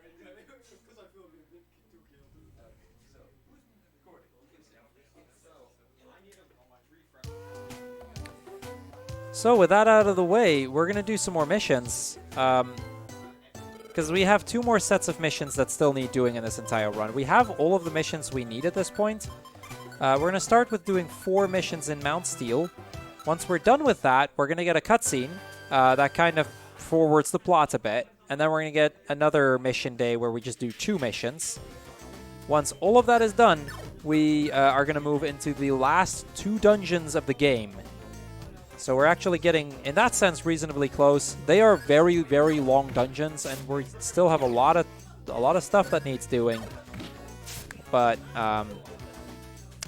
So with that out of the way, we're going to do some more missions. Because we have 2 more sets of missions that still need doing in this entire run. We have all of the missions we need at this point. We're going to start with doing 4 missions in Mount Steel. Once we're done with that, we're going to get a cutscene that kind of forwards the plot a bit. And then we're going to get another mission day where we just do 2 missions. Once all of that is done, we are going to move into the last 2 dungeons of the game. So we're actually getting, in that sense, reasonably close. They are very, very long dungeons, and we still have a lot of stuff that needs doing. But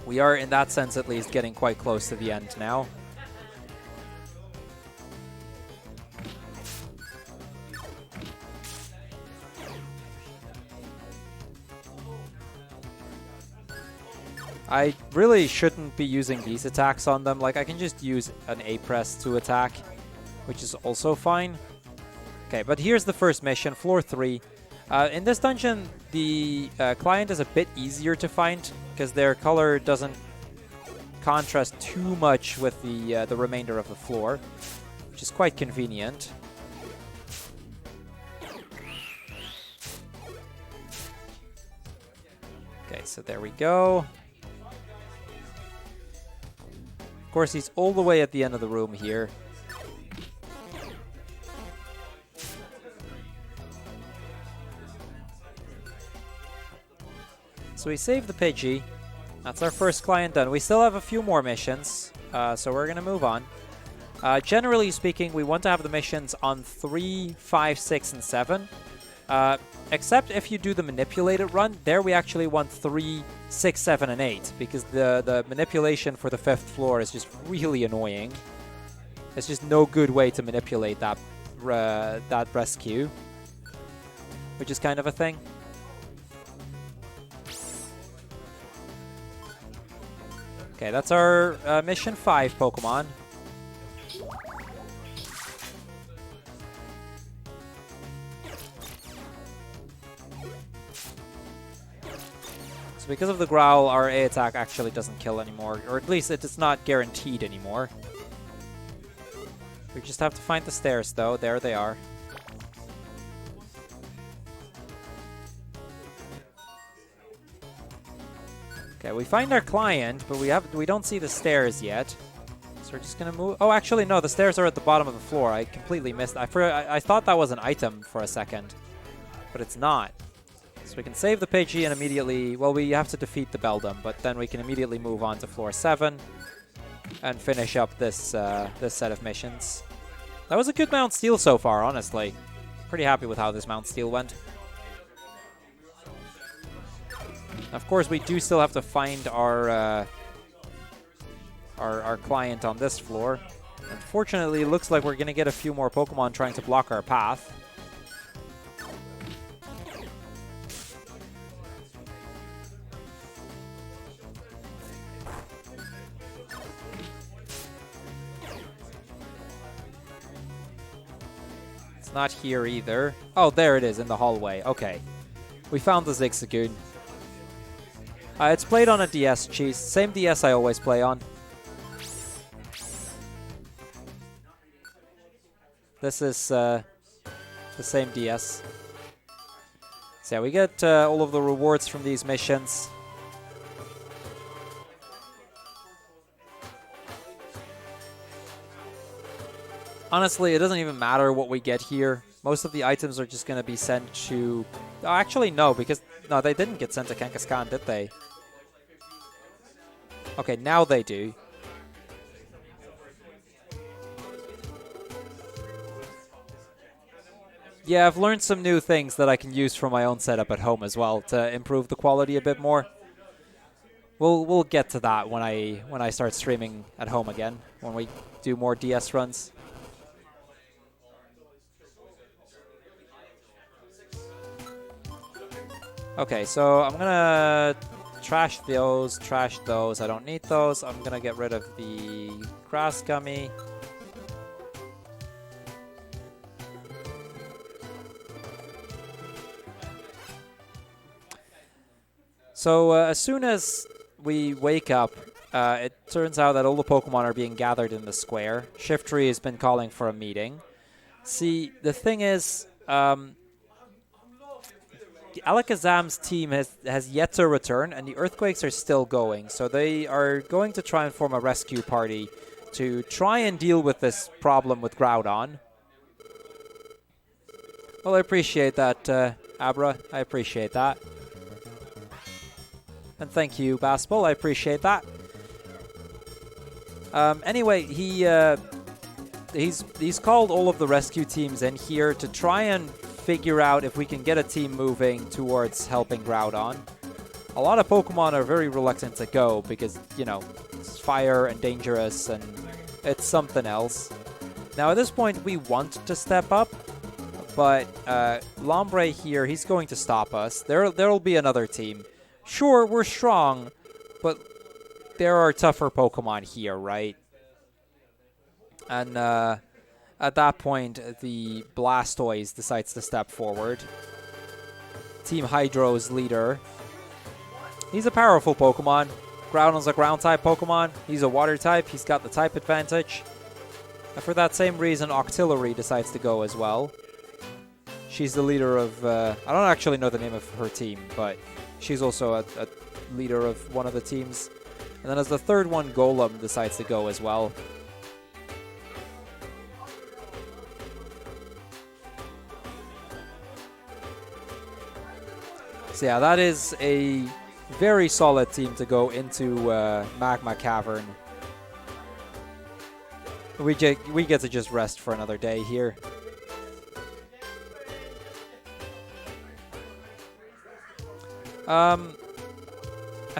we are, in that sense at least, getting quite close to the end now. I really shouldn't be using these attacks on them. Like, I can just use an A press to attack, which is also fine. Okay, but here's the first mission, floor 3. In this dungeon, the client is a bit easier to find because their color doesn't contrast too much with the remainder of the floor, which is quite convenient. Okay, so there we go. Of course, he's all the way at the end of the room here. So we save the Pidgey. That's our first client done. We still have a few more missions, so we're going to move on. Generally speaking, we want to have the missions on 3, 5, 6, and 7. Except if you do the manipulated run, there we actually want 3, 6, 7, and 8, because the manipulation for the 5th floor is just really annoying. There's just no good way to manipulate that rescue, which is kind of a thing. Okay, that's our mission 5 Pokemon. So because of the Growl, our A attack actually doesn't kill anymore, or at least it is not guaranteed anymore. We just have to find the stairs, though. There they are. Okay, we find our client, but we don't see the stairs yet. So we're just gonna move. Oh, actually, no, the stairs are at the bottom of the floor. I completely missed. I thought that was an item for a second, but it's not. So we can save the Pidgey and immediately, well, we have to defeat the Beldum, but then we can immediately move on to floor 7 and finish up this this set of missions. That was a good Mount Steel so far, honestly. Pretty happy with how this Mount Steel went. Of course, we do still have to find our client on this floor. Unfortunately, it looks like we're going to get a few more Pokemon trying to block our path. Not here either. Oh, there it is in the hallway. Okay. We found the Zigzagoon. It's played on a DS, Cheese. Same DS I always play on. This is the same DS. So yeah, we get all of the rewards from these missions. Honestly, it doesn't even matter what we get here. Most of the items are just going to be sent to... Oh, actually, no, because... No, they didn't get sent to Kangaskhan, did they? Okay, now they do. Yeah, I've learned some new things that I can use for my own setup at home as well to improve the quality a bit more. We'll get to that when I start streaming at home again, when we do more DS runs. Okay, so I'm gonna trash those, I don't need those. I'm gonna get rid of the grass gummy. So as soon as we wake up, it turns out that all the Pokemon are being gathered in the square. Shiftry has been calling for a meeting. See, the thing is, Alakazam's team has yet to return, and the Earthquakes are still going. So they are going to try and form a rescue party to try and deal with this problem with Groudon. Well, I appreciate that, Abra. I appreciate that. And thank you, Baspol. I appreciate that. Anyway, he's called all of the rescue teams in here to try and figure out if we can get a team moving towards helping Groudon. A lot of Pokemon are very reluctant to go because, you know, it's fire and dangerous and it's something else. Now, at this point, we want to step up, but Lombre here, he's going to stop us. There'll be another team. Sure, we're strong, but there are tougher Pokemon here, right? And at that point, the Blastoise decides to step forward. Team Hydro's leader. He's a powerful Pokemon. Groudon's a ground-type Pokemon. He's a water-type. He's got the type advantage. And for that same reason, Octillery decides to go as well. She's the leader of... I don't actually know the name of her team, but she's also a leader of one of the teams. And then as the third one, Golem decides to go as well. So yeah, that is a very solid team to go into Magma Cavern. We get to just rest for another day here. I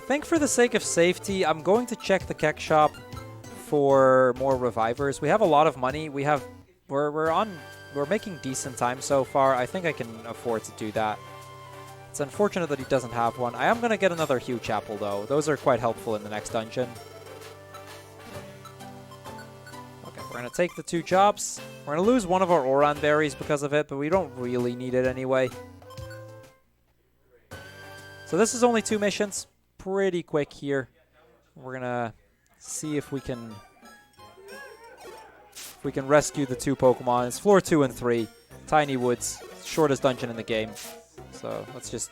think for the sake of safety, I'm going to check the Keck Shop for more revivers. We have a lot of money. We're making decent time so far. I think I can afford to do that. It's unfortunate that he doesn't have one. I am going to get another huge apple, though. Those are quite helpful in the next dungeon. Okay, we're going to take the 2 jobs. We're going to lose one of our Oran berries because of it, but we don't really need it anyway. So this is only 2 missions. Pretty quick here. We're going to see if we can rescue the 2 Pokemon. It's floor 2 and 3. Tiny Woods. Shortest dungeon in the game. So let's just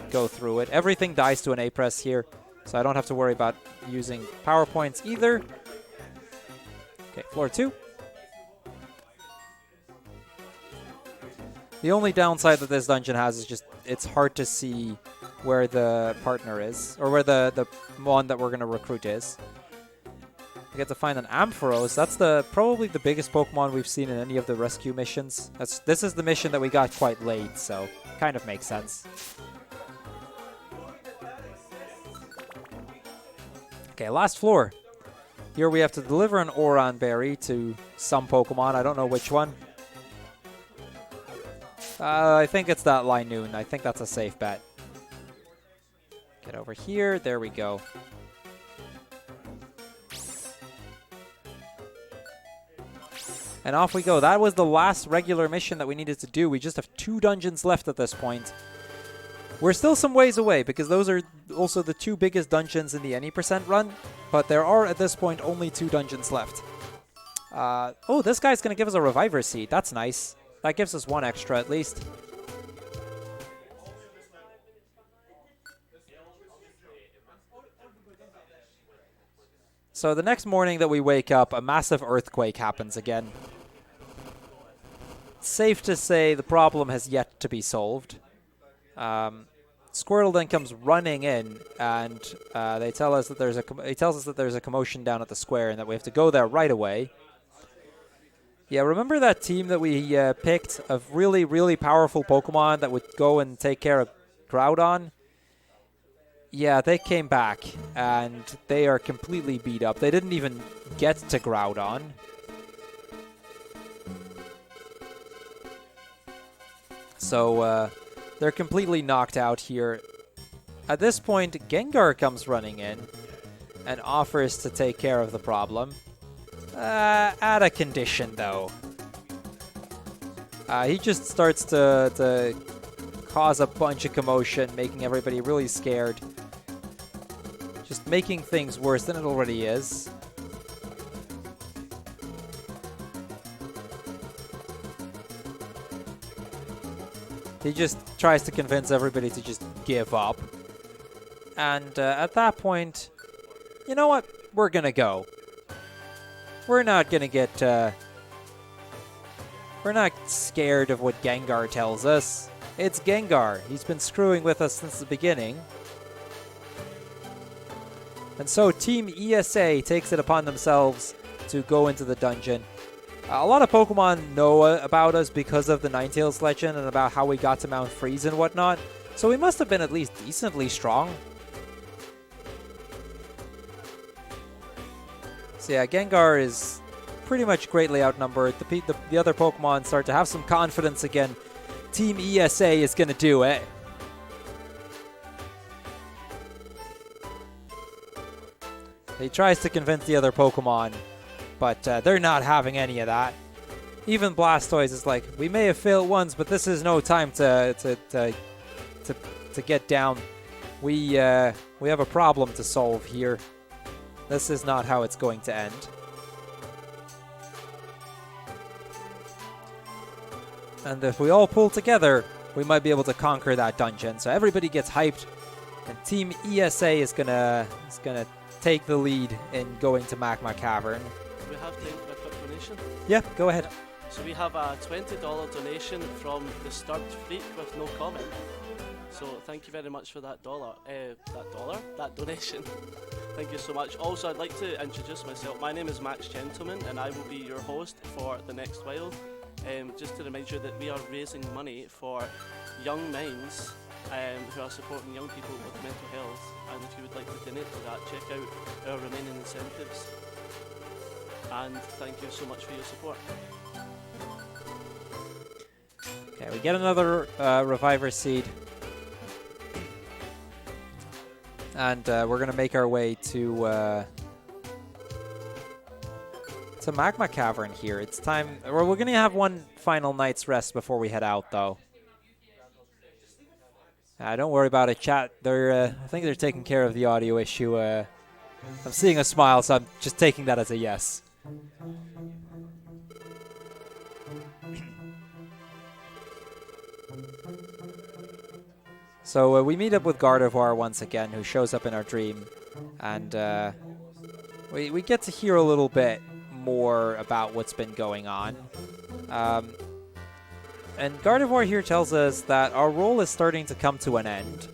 go through it. Everything dies to an A-Press here, so I don't have to worry about using power points either. Okay, floor 2. The only downside that this dungeon has is just it's hard to see where the partner is, or where the one that we're going to recruit is. We get to find an Ampharos. That's probably the biggest Pokemon we've seen in any of the rescue missions. This is the mission that we got quite late, so kind of makes sense. Okay, last floor. Here we have to deliver an Oran Berry to some Pokemon. I don't know which one. I think it's that Linoon. I think that's a safe bet. Get over here. There we go. And off we go. That was the last regular mission that we needed to do. We just have 2 dungeons left at this point. We're still some ways away because those are also the 2 biggest dungeons in the any % run. But there are, at this point, only 2 dungeons left. Oh, this guy's going to give us a Reviver Seed. That's nice. That gives us 1 extra at least. So the next morning that we wake up, a massive earthquake happens again. It's safe to say the problem has yet to be solved. Squirtle then comes running in, and they tell us that he tells us that there's a commotion down at the square and that we have to go there right away. Yeah, remember that team that we picked of really, really powerful Pokemon that would go and take care of Groudon? Yeah, they came back, and they are completely beat up. They didn't even get to Groudon. So, they're completely knocked out here. At this point, Gengar comes running in and offers to take care of the problem. At a condition, though. He just starts to cause a bunch of commotion, making everybody really scared. Just making things worse than it already is. He just tries to convince everybody to just give up. And at that point, you know what? We're going to go. We're not going to get... we're not scared of what Gengar tells us. It's Gengar. He's been screwing with us since the beginning. And so Team ESA takes it upon themselves to go into the dungeon. A lot of Pokemon know about us because of the Ninetales legend and about how we got to Mount Freeze and whatnot. So we must have been at least decently strong. So yeah, Gengar is pretty much greatly outnumbered. The other Pokemon start to have some confidence again. Team ESA is going to do it. He tries to convince the other Pokemon, but they're not having any of that. Even Blastoise is like, we may have failed once, but this is no time to get down. We have a problem to solve here. This is not how it's going to end. And if we all pull together, we might be able to conquer that dungeon. So everybody gets hyped, and Team ESA is gonna take the lead in going to Magma Cavern. Do we have time for a quick donation? Yeah, go ahead. So we have a $20 donation from the Sturd Freak with no comment. So thank you very much for that donation. Thank you so much. Also, I'd like to introduce myself. My name is Max Gentleman, and I will be your host for the next while. Just to remind you that we are raising money for young minds who are supporting young people with mental health. And if you would like to donate to that, check out our remaining incentives. And thank you so much for your support. Okay, we get another Reviver Seed. And we're going to make our way to Magma Cavern here. It's time... We're going to have one final night's rest before we head out, though. Don't worry about it, chat. I think they're taking care of the audio issue. I'm seeing a smile, so I'm just taking that as a yes. So we meet up with Gardevoir once again, who shows up in our dream. And we get to hear a little bit more about what's been going on. And Gardevoir here tells us that our role is starting to come to an end.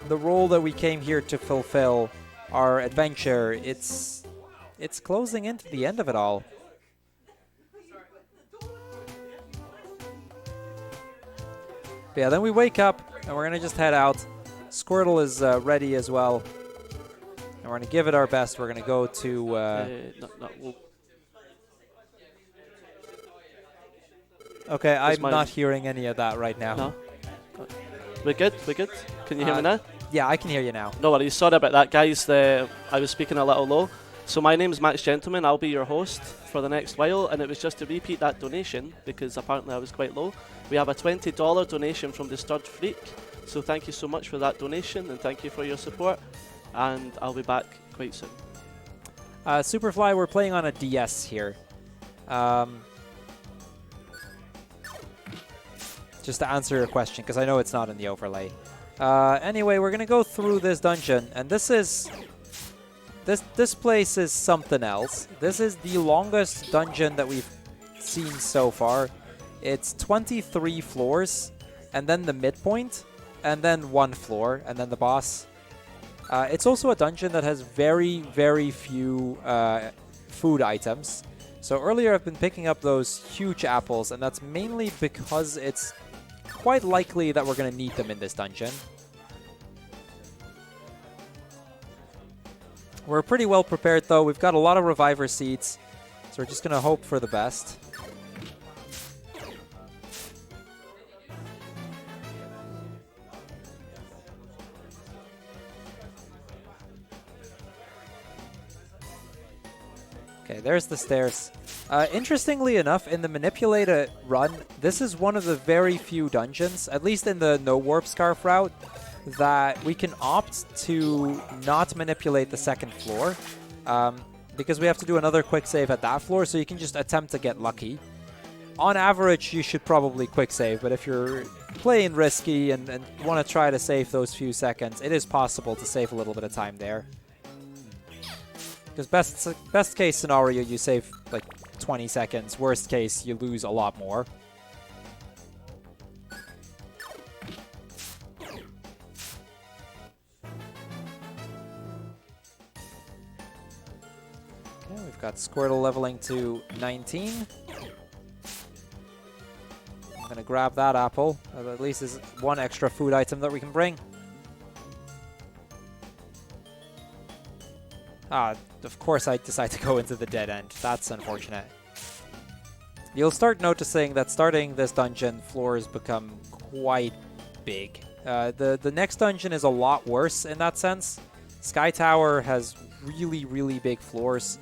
The role that we came here to fulfill, our adventure, it's closing into the end of it all. But yeah, then we wake up, and we're going to just head out. Squirtle is ready as well. And we're going to give it our best. We're going to go to... Okay, I'm not hearing any of that right now. No? We're good? We're good? Can you hear me now? Yeah, I can hear you now. No worries. Sorry about that, guys. I was speaking a little low. So my name is Max Gentleman. I'll be your host for the next while, and it was just to repeat that donation because apparently I was quite low. We have a $20 donation from the Sturd Freak. So thank you so much for that donation, and thank you for your support. And I'll be back quite soon. Superfly, we're playing on a DS here. Just to answer your question, because I know it's not in the overlay. Anyway, we're going to go through this dungeon, and this is this place is something else. This is the longest dungeon that we've seen so far. It's 23 floors, and then the midpoint, and then 1 floor, and then the boss. It's also a dungeon that has very, very few food items. So earlier I've been picking up those huge apples, and that's mainly because it's quite likely that we're going to need them in this dungeon. We're pretty well prepared though. We've got a lot of reviver seeds, so we're just going to hope for the best. Okay, there's the stairs. Interestingly enough, in the Manipulator run, this is one of the very few dungeons, at least in the no warp scarf route, that we can opt to not manipulate the second floor, because we have to do another quick save at that floor, so you can just attempt to get lucky. On average, you should probably quick save, but if you're playing risky and want to try to save those few seconds, it is possible to save a little bit of time there. Because best case scenario, you save like 20 seconds. Worst case, you lose a lot more. Okay, we've got Squirtle leveling to 19. I'm going to grab that apple. At least there's one extra food item that we can bring. Of course I decide to go into the dead end. That's unfortunate. You'll start noticing that starting this dungeon, floors become quite big. The next dungeon is a lot worse in that sense. Sky Tower has really, really big floors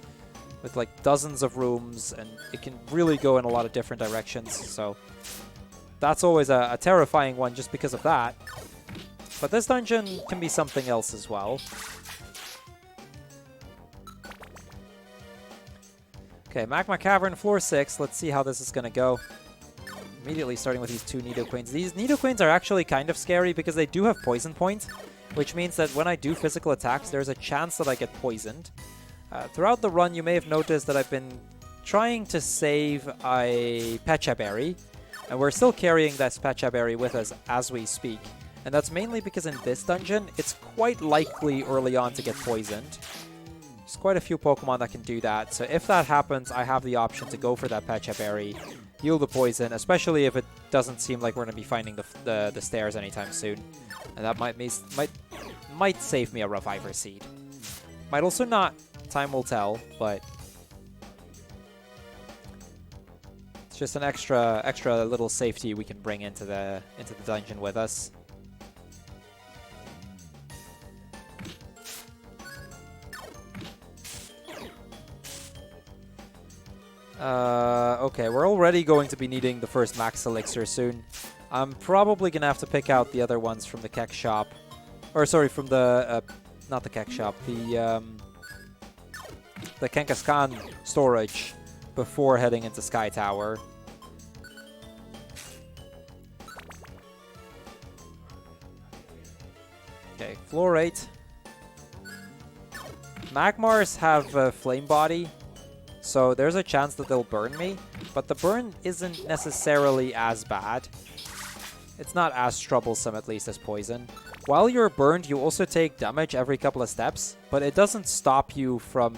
with like dozens of rooms, and it can really go in a lot of different directions. So that's always a terrifying one just because of that. But this dungeon can be something else as well. Okay, Magma Cavern, floor 6. Let's see how this is going to go. Immediately starting with these 2 Nidoqueens. These Nidoqueens are actually kind of scary because they do have Poison Point, which means that when I do physical attacks, there's a chance that I get poisoned. Throughout the run, you may have noticed that I've been trying to save a Pecha Berry, and we're still carrying that Pecha Berry with us as we speak. And that's mainly because in this dungeon, it's quite likely early on to get poisoned. There's quite a few Pokemon that can do that, so if that happens, I have the option to go for that Pecha Berry, heal the poison, especially if it doesn't seem like we're going to be finding the stairs anytime soon. And that might save me a Reviver Seed. Might also not, time will tell, but it's just an extra little safety we can bring into the dungeon with us. Okay, we're already going to be needing the first Max Elixir soon. I'm probably going to have to pick out the other ones from the Keck Shop. Or, sorry, from the... not the Keck Shop. The Kangaskhan storage before heading into Sky Tower. Okay, floor 8. Magmars have Flame Body. So there's a chance that they'll burn me, but the burn isn't necessarily as bad. It's not as troublesome, at least, as poison. While you're burned, you also take damage every couple of steps, but it doesn't stop you from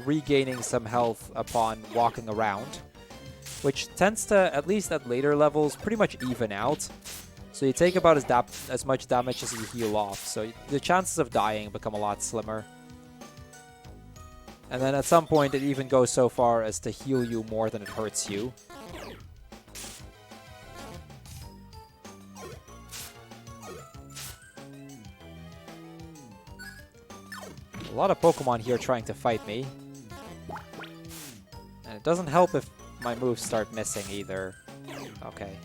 regaining some health upon walking around, which tends to, at least at later levels, pretty much even out. So you take about as much damage as you heal off, so the chances of dying become a lot slimmer. And then at some point, it even goes so far as to heal you more than it hurts you. A lot of Pokemon here trying to fight me. And it doesn't help if my moves start missing either. Okay.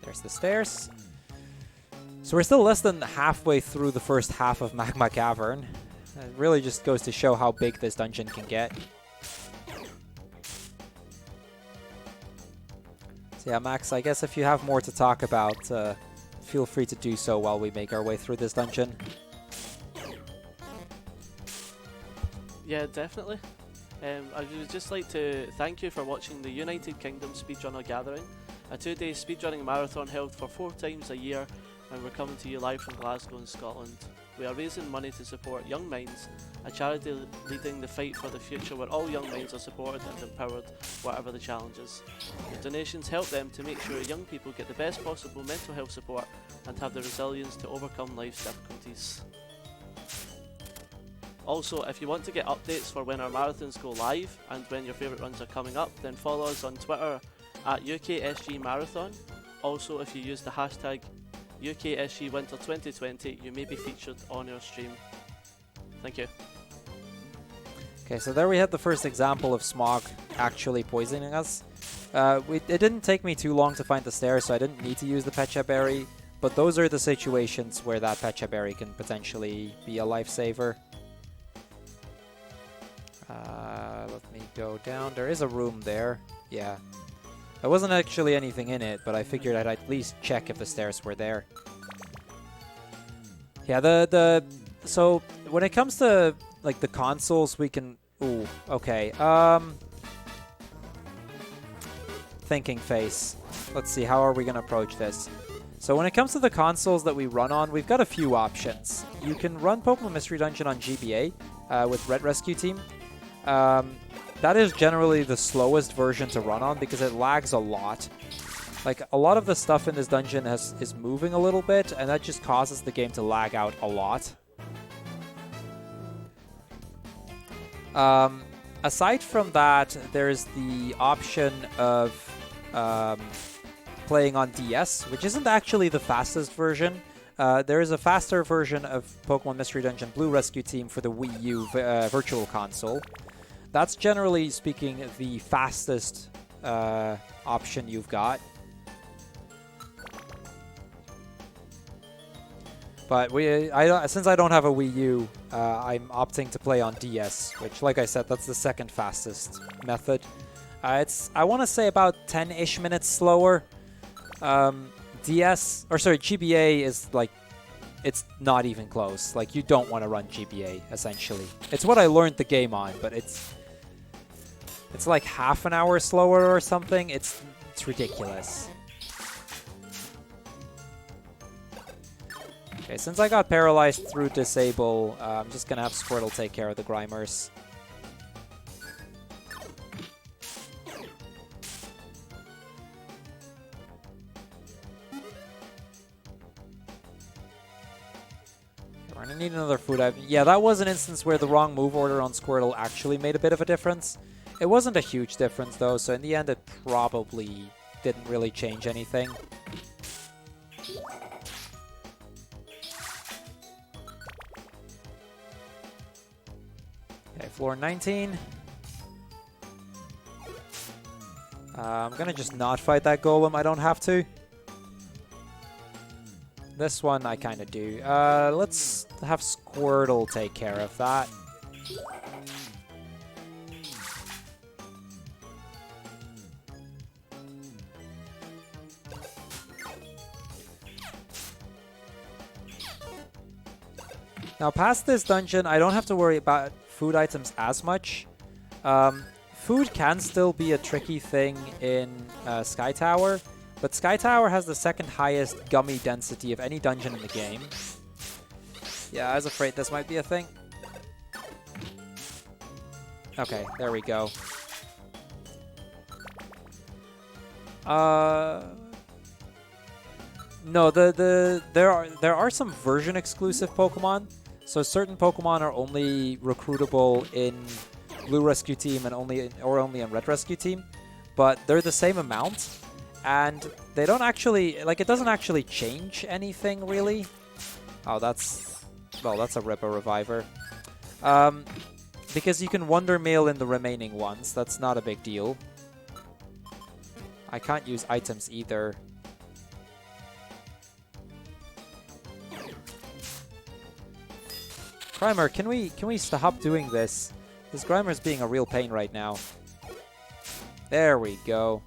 There's the stairs. So we're still less than halfway through the first half of Magma Cavern. It really just goes to show how big this dungeon can get. So yeah, Max, I guess if you have more to talk about, feel free to do so while we make our way through this dungeon. Yeah, definitely. I would just like to thank you for watching the United Kingdom Speedrunner Gathering, a 2-day speedrunning marathon held for 4 times a year, and we're coming to you live from Glasgow in Scotland. We are raising money to support Young Minds, a charity leading the fight for the future where all young minds are supported and empowered, whatever the challenges. The donations help them to make sure young people get the best possible mental health support and have the resilience to overcome life's difficulties. Also, if you want to get updates for when our marathons go live and when your favourite runs are coming up, then follow us on Twitter at UKSG Marathon. Also, if you use the hashtag UKSG Winter 2020, you may be featured on your stream. Thank you. Okay, so there we had the first example of Smog actually poisoning us. It didn't take me too long to find the stairs, so I didn't need to use the Pecha Berry, but those are the situations where that Pecha Berry can potentially be a lifesaver. Let me go down. There is a room there. Yeah. There wasn't actually anything in it, but I figured I'd at least check if the stairs were there. Yeah, so when it comes to like the consoles, we can. Ooh, okay. Thinking face. Let's see. How are we gonna approach this? So when it comes to the consoles that we run on, we've got a few options. You can run Pokemon Mystery Dungeon on GBA with Red Rescue Team. That is generally the slowest version to run on because it lags a lot. Like, a lot of the stuff in this dungeon is moving a little bit, and that just causes the game to lag out a lot. Aside from that, there's the option of playing on DS, which isn't actually the fastest version. There is a faster version of Pokemon Mystery Dungeon Blue Rescue Team for the Wii U Virtual Console. That's generally speaking the fastest option you've got. But since I don't have a Wii U, I'm opting to play on DS, which, like I said, that's the second fastest method. It's, I want to say, about 10-ish minutes slower. GBA is like, it's not even close. Like, you don't want to run GBA, essentially. It's what I learned the game on, but it's like half an hour slower or something. It's ridiculous. Okay, since I got paralyzed through Disable, I'm just going to have Squirtle take care of the Grimers. We're going to need another food item. Yeah, that was an instance where the wrong move order on Squirtle actually made a bit of a difference. It wasn't a huge difference, though, so in the end, it probably didn't really change anything. Okay, floor 19. I'm going to just not fight that golem. I don't have to. This one, I kind of do. Let's have Squirtle take care of that. Now, past this dungeon, I don't have to worry about food items as much. Food can still be a tricky thing in Sky Tower, but Sky Tower has the second highest gummy density of any dungeon in the game. Yeah, I was afraid this might be a thing. Okay, there we go. No, there are some version exclusive Pokemon. So certain Pokemon are only recruitable in Blue Rescue Team and only in Red Rescue Team, but they're the same amount, and they don't actually, like, it doesn't actually change anything really. Oh, that's a Ripper Reviver. Because you can Wonder Mail in the remaining ones, that's not a big deal. I can't use items either. Grimer, can we stop doing this? This Grimer's being a real pain right now. There we go.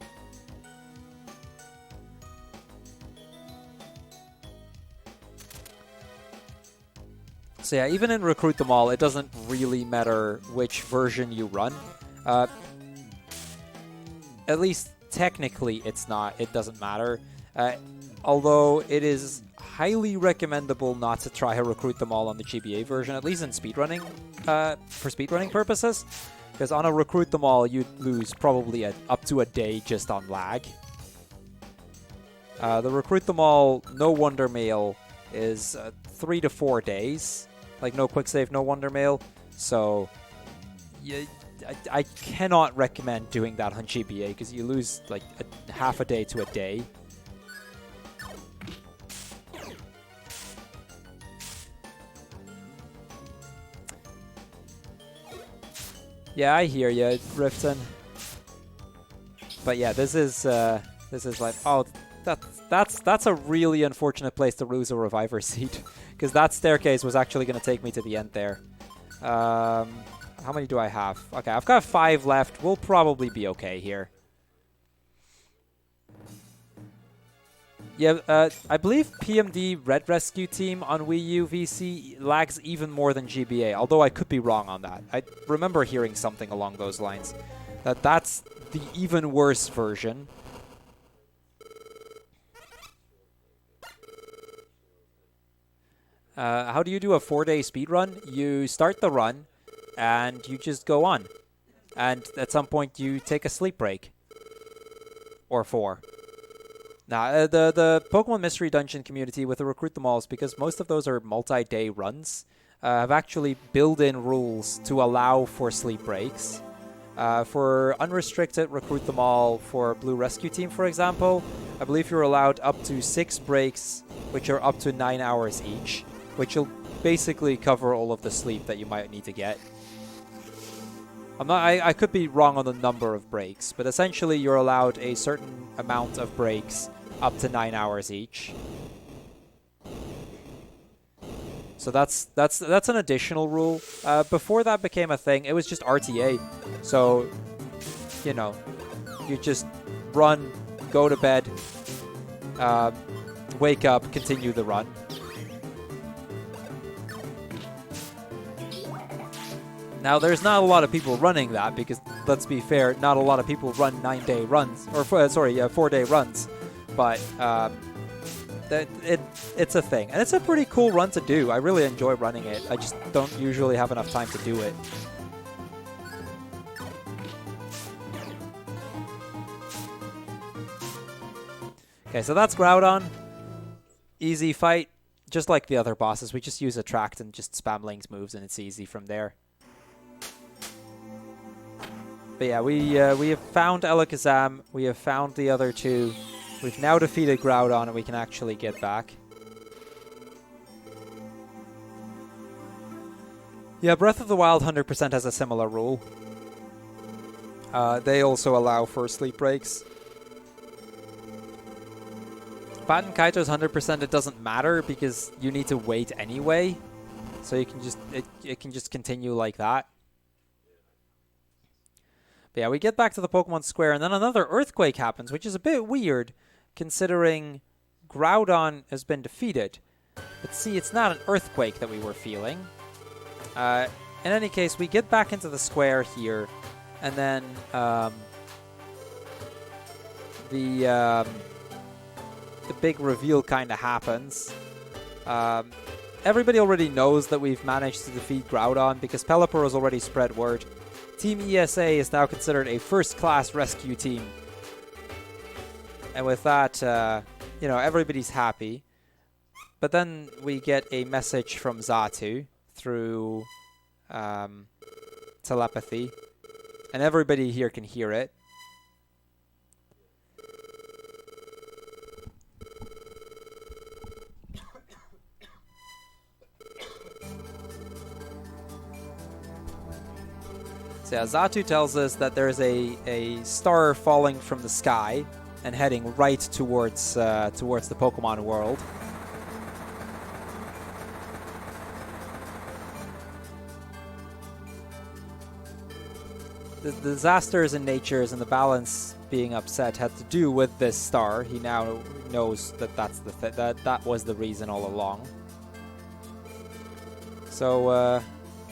So yeah, even in Recruit Them All, it doesn't really matter which version you run. At least technically it's not. It doesn't matter. Although it is highly recommendable not to try to Recruit Them All on the GBA version, at least in speedrunning, for speedrunning purposes. Because on a Recruit Them All, you'd lose probably up to a day just on lag. The Recruit Them All No Wonder Mail is 3 to 4 days. Like, no quick save, no Wonder Mail. So, I cannot recommend doing that on GBA because you lose like half a day to a day. Yeah, I hear you, Rifton. But yeah, this is like, oh, that's a really unfortunate place to lose a Reviver seat, because that staircase was actually going to take me to the end there. How many do I have? Okay, I've got 5 left. We'll probably be okay here. Yeah, I believe PMD Red Rescue Team on Wii U VC lags even more than GBA, although I could be wrong on that. I remember hearing something along those lines. That's the even worse version. How do you do a 4-day speedrun? You start the run, and you just go on. And at some point, you take a sleep break. Or 4. Now, the Pokemon Mystery Dungeon community with the Recruit Them Alls, because most of those are multi-day runs, have actually built in rules to allow for sleep breaks. For unrestricted Recruit Them All for Blue Rescue Team, for example, I believe you're allowed up to 6 breaks, which are up to 9 hours each, which will basically cover all of the sleep that you might need to get. I could be wrong on the number of breaks, but essentially you're allowed a certain amount of breaks up to 9 hours each. So that's an additional rule. Before that became a thing, it was just RTA. So, you know, you just run, go to bed, wake up, continue the run. Now, there's not a lot of people running that because, let's be fair, not a lot of people run 9-day runs, or 4-day runs. But it's a thing, and it's a pretty cool run to do. I really enjoy running it. I just don't usually have enough time to do it. Okay, so that's Groudon. Easy fight, just like the other bosses. We just use Attract and just spam Link's moves, and it's easy from there. But yeah, we have found Alakazam. We have found the other 2. We've now defeated Groudon, and we can actually get back. Yeah, Breath of the Wild 100% has a similar rule. They also allow for sleep breaks. Bat and Kaito's 100%, it doesn't matter because you need to wait anyway. So you can just it can just continue like that. But yeah, we get back to the Pokemon Square, and then another earthquake happens, which is a bit weird, considering Groudon has been defeated. But see, it's not an earthquake that we were feeling. In any case, we get back into the square here, and then the big reveal kind of happens. Everybody already knows that we've managed to defeat Groudon because Pelipper has already spread word. Team ESA is now considered a first-class rescue team. And with that, you know, everybody's happy. But then we get a message from Xatu through telepathy. And everybody here can hear it. So yeah, Xatu tells us that there's a star falling from the sky and heading right towards the Pokemon world. The disasters in natures and the balance being upset had to do with this star. He now knows that that was the reason all along. So,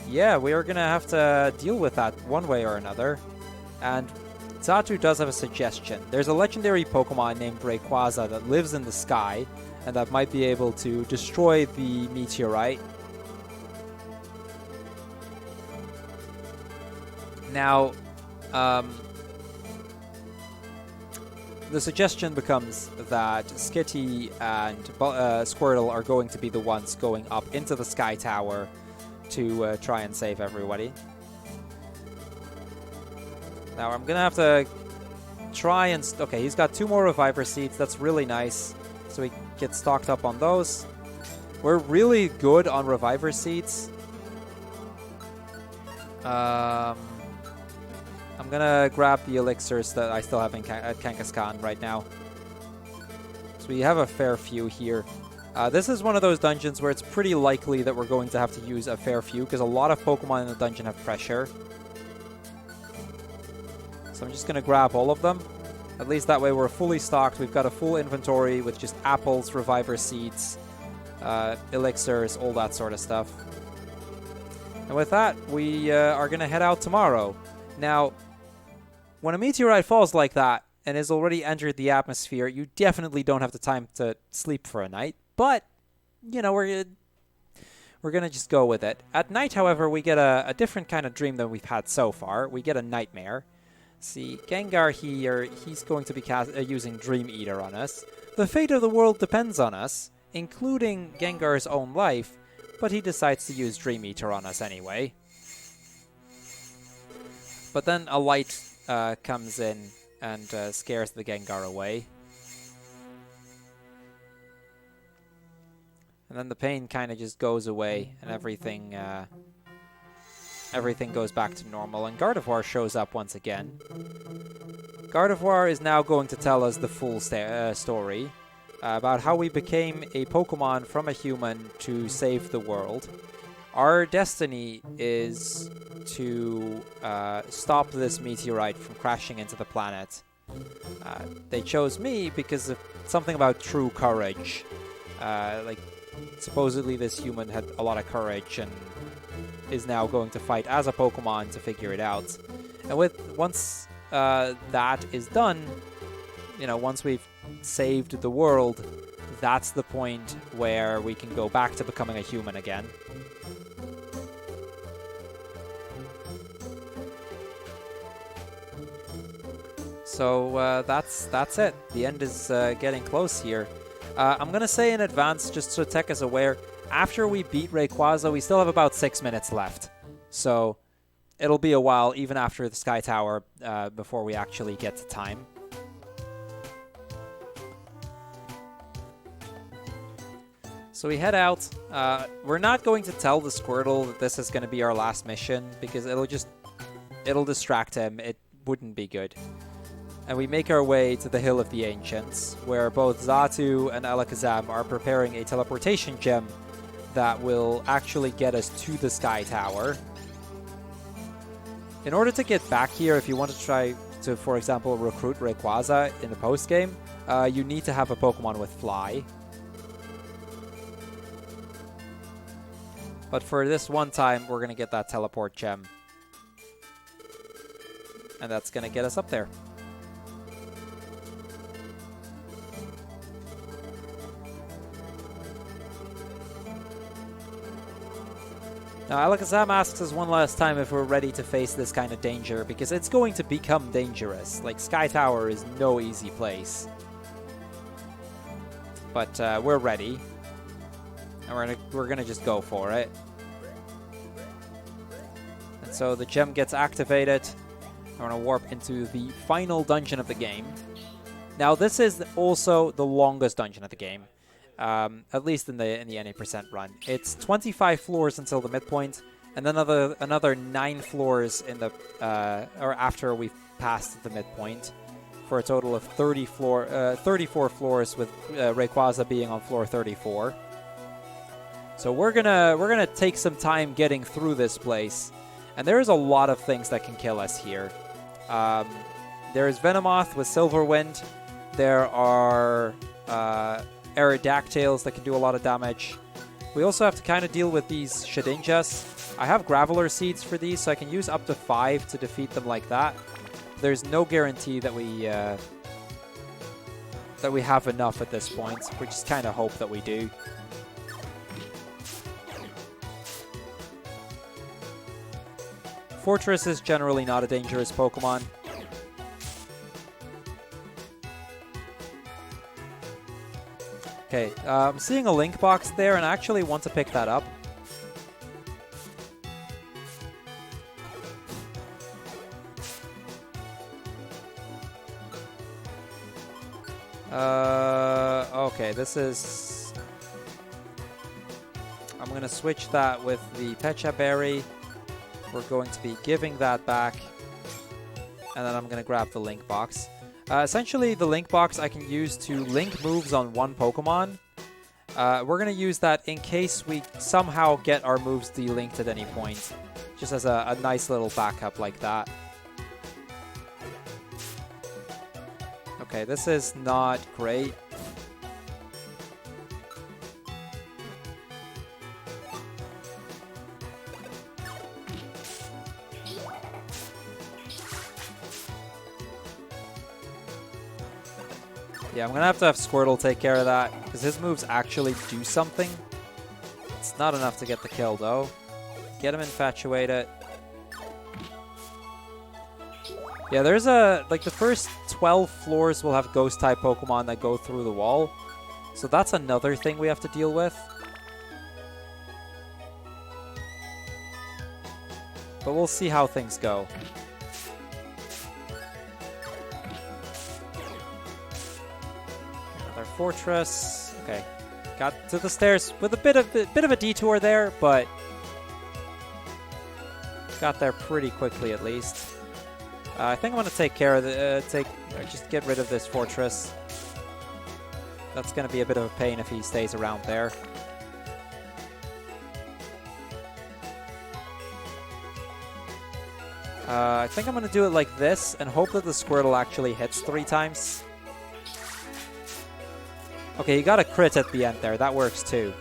yeah, we are going to have to deal with that one way or another. And Xatu does have a suggestion. There's a legendary Pokemon named Rayquaza that lives in the sky and that might be able to destroy the meteorite. Now, the suggestion becomes that Skitty and Squirtle are going to be the ones going up into the Sky Tower to try and save everybody. Now I'm going to have to try and... Okay, he's got 2 more Reviver Seeds. That's really nice. So he gets stocked up on those. We're really good on Reviver Seeds. I'm going to grab the elixirs that I still have at Kangaskhan right now. So we have a fair few here. This is one of those dungeons where it's pretty likely that we're going to have to use a fair few because a lot of Pokemon in the dungeon have pressure. So I'm just going to grab all of them. At least that way we're fully stocked. We've got a full inventory with just apples, Reviver Seeds, elixirs, all that sort of stuff. And with that, we are going to head out tomorrow. Now, when a meteorite falls like that and has already entered the atmosphere, you definitely don't have the time to sleep for a night. But, you know, we're going to just go with it. At night, however, we get a different kind of dream than we've had so far. We get a nightmare. See, Gengar here, he's going to be using Dream Eater on us. The fate of the world depends on us, including Gengar's own life, but he decides to use Dream Eater on us anyway. But then a light comes in and scares the Gengar away. And then the pain kind of just goes away and everything goes back to normal. And Gardevoir shows up once again. Gardevoir is now going to tell us the full story about how we became a Pokemon from a human to save the world. Our destiny is to stop this meteorite from crashing into the planet. They chose me because of something about true courage. Like, supposedly this human had a lot of courage and is now going to fight as a Pokemon to figure it out. And once that is done, you know, once we've saved the world, that's the point where we can go back to becoming a human again. So that's it. The end is getting close here. I'm going to say in advance, just so Tech is aware, after we beat Rayquaza, we still have about 6 minutes left. So it'll be a while, even after the Sky Tower, before we actually get to time. So we head out. We're not going to tell the Squirtle that this is going to be our last mission, because it'll distract him. It wouldn't be good. And we make our way to the Hill of the Ancients, where both Xatu and Alakazam are preparing a teleportation gem that will actually get us to the Sky Tower. In order to get back here, if you want to try to, for example, recruit Rayquaza in the post-game, you need to have a Pokemon with Fly. But for this one time, we're going to get that teleport gem. And that's going to get us up there. Now, Alakazam asks us one last time if we're ready to face this kind of danger, because it's going to become dangerous. Like, Sky Tower is no easy place. But we're ready. And we're gonna just go for it. And so the gem gets activated. I'm gonna warp into the final dungeon of the game. Now, this is also the longest dungeon of the game. At least in the NA% run. It's 25 floors until the midpoint, and then another 9 floors in the or after we've passed the midpoint, for a total of 34 floors, with Rayquaza being on floor 34. So we're gonna take some time getting through this place, and there is a lot of things that can kill us here. There is Venomoth with Silverwind. There are Aerodactyls that can do a lot of damage. We also have to kind of deal with these Shedinjas. I have Graveler Seeds for these, so I can use up to 5 to defeat them like that. There's no guarantee that we have enough at this point. We just kind of hope that we do. Fortress is generally not a dangerous Pokemon. Okay, I'm seeing a link box there, and I actually want to pick that up. Okay, this is... I'm going to switch that with the Pecha Berry. We're going to be giving that back. And then I'm going to grab the link box. Essentially, the link box I can use to link moves on one Pokemon. We're going to use that in case we somehow get our moves delinked at any point. Just as a nice little backup like that. Okay, this is not great. Yeah, I'm going to have Squirtle take care of that, because his moves actually do something. It's not enough to get the kill, though. Get him infatuated. Yeah, there's like the first 12 floors will have Ghost-type Pokemon that go through the wall. So that's another thing we have to deal with. But we'll see how things go. Another Fortress. Okay, got to the stairs with a bit of a detour there, but got there pretty quickly at least. I think I'm going to take care of the just get rid of this Fortress. That's going to be a bit of a pain if he stays around there. I think I'm going to do it like this and hope that the Squirtle actually hits 3 times. Okay, he got a crit at the end there. That works too.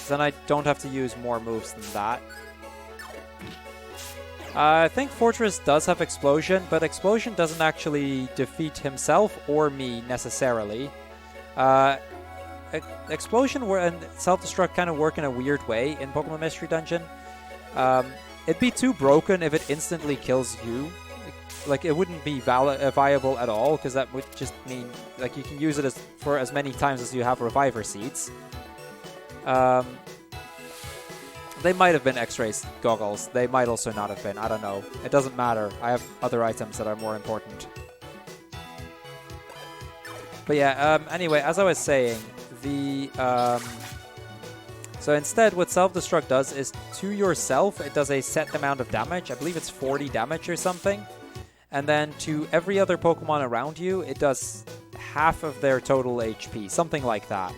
Then I don't have to use more moves than that. I think Fortress does have Explosion, but Explosion doesn't actually defeat himself or me necessarily. Explosion and Self-Destruct kind of work in a weird way in Pokemon Mystery Dungeon. It'd be too broken if it instantly kills you. Like, it wouldn't be viable at all, because that would just mean like you can use it for as many times as you have Reviver Seeds. They might have been X-ray goggles. They might also not have been. I don't know. It doesn't matter. I have other items that are more important. But yeah, anyway, as I was saying, the... so instead, what Self-Destruct does is, to yourself, it does a set amount of damage. I believe it's 40 damage or something. And then to every other Pokemon around you, it does half of their total HP. Something like that.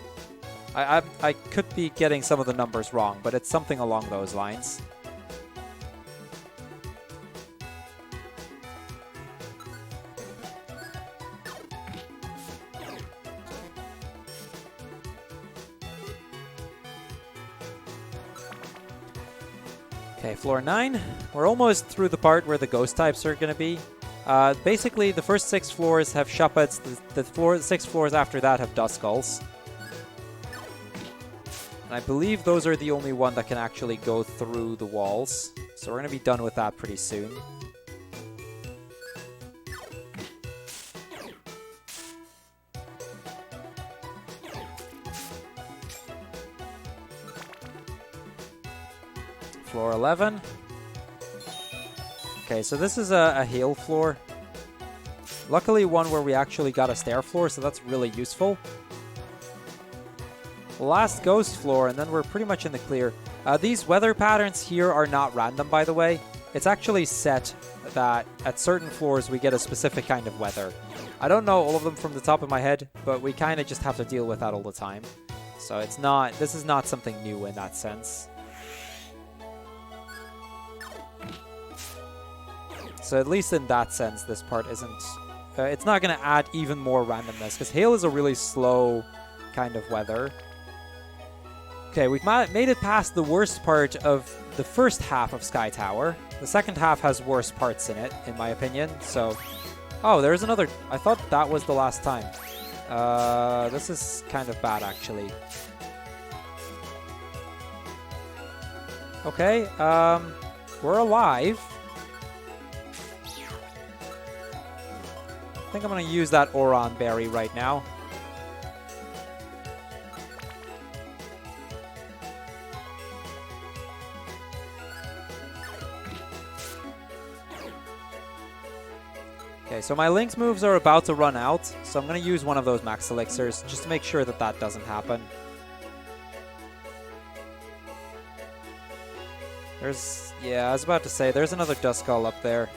I could be getting some of the numbers wrong, but it's something along those lines. Okay, floor 9. We're almost through the part where the ghost types are going to be. Basically, the first 6 floors have Shuppets. The 6 floors after that have Duskulls. And I believe those are the only one that can actually go through the walls. So we're going to be done with that pretty soon. Floor 11. Okay, so this is a heal floor. Luckily one where we actually got a stair floor, so that's really useful. Last ghost floor, and then we're pretty much in the clear. These weather patterns here are not random, by the way. It's actually set that at certain floors we get a specific kind of weather. I don't know all of them from the top of my head, but we kind of just have to deal with that all the time. So it's not, this is not something new in that sense. So at least in that sense, this part isn't... it's not going to add even more randomness, because hail is a really slow kind of weather. Okay, we've made it past the worst part of the first half of Sky Tower. The second half has worse parts in it, in my opinion, so... Oh, there's another... I thought that was the last time. This is kind of bad, actually. Okay, we're alive. I think I'm going to use that Oron Berry right now. Okay, so my Link's moves are about to run out, so I'm going to use one of those Max Elixirs just to make sure that that doesn't happen. There's... yeah, I was about to say, there's another Duskull up there.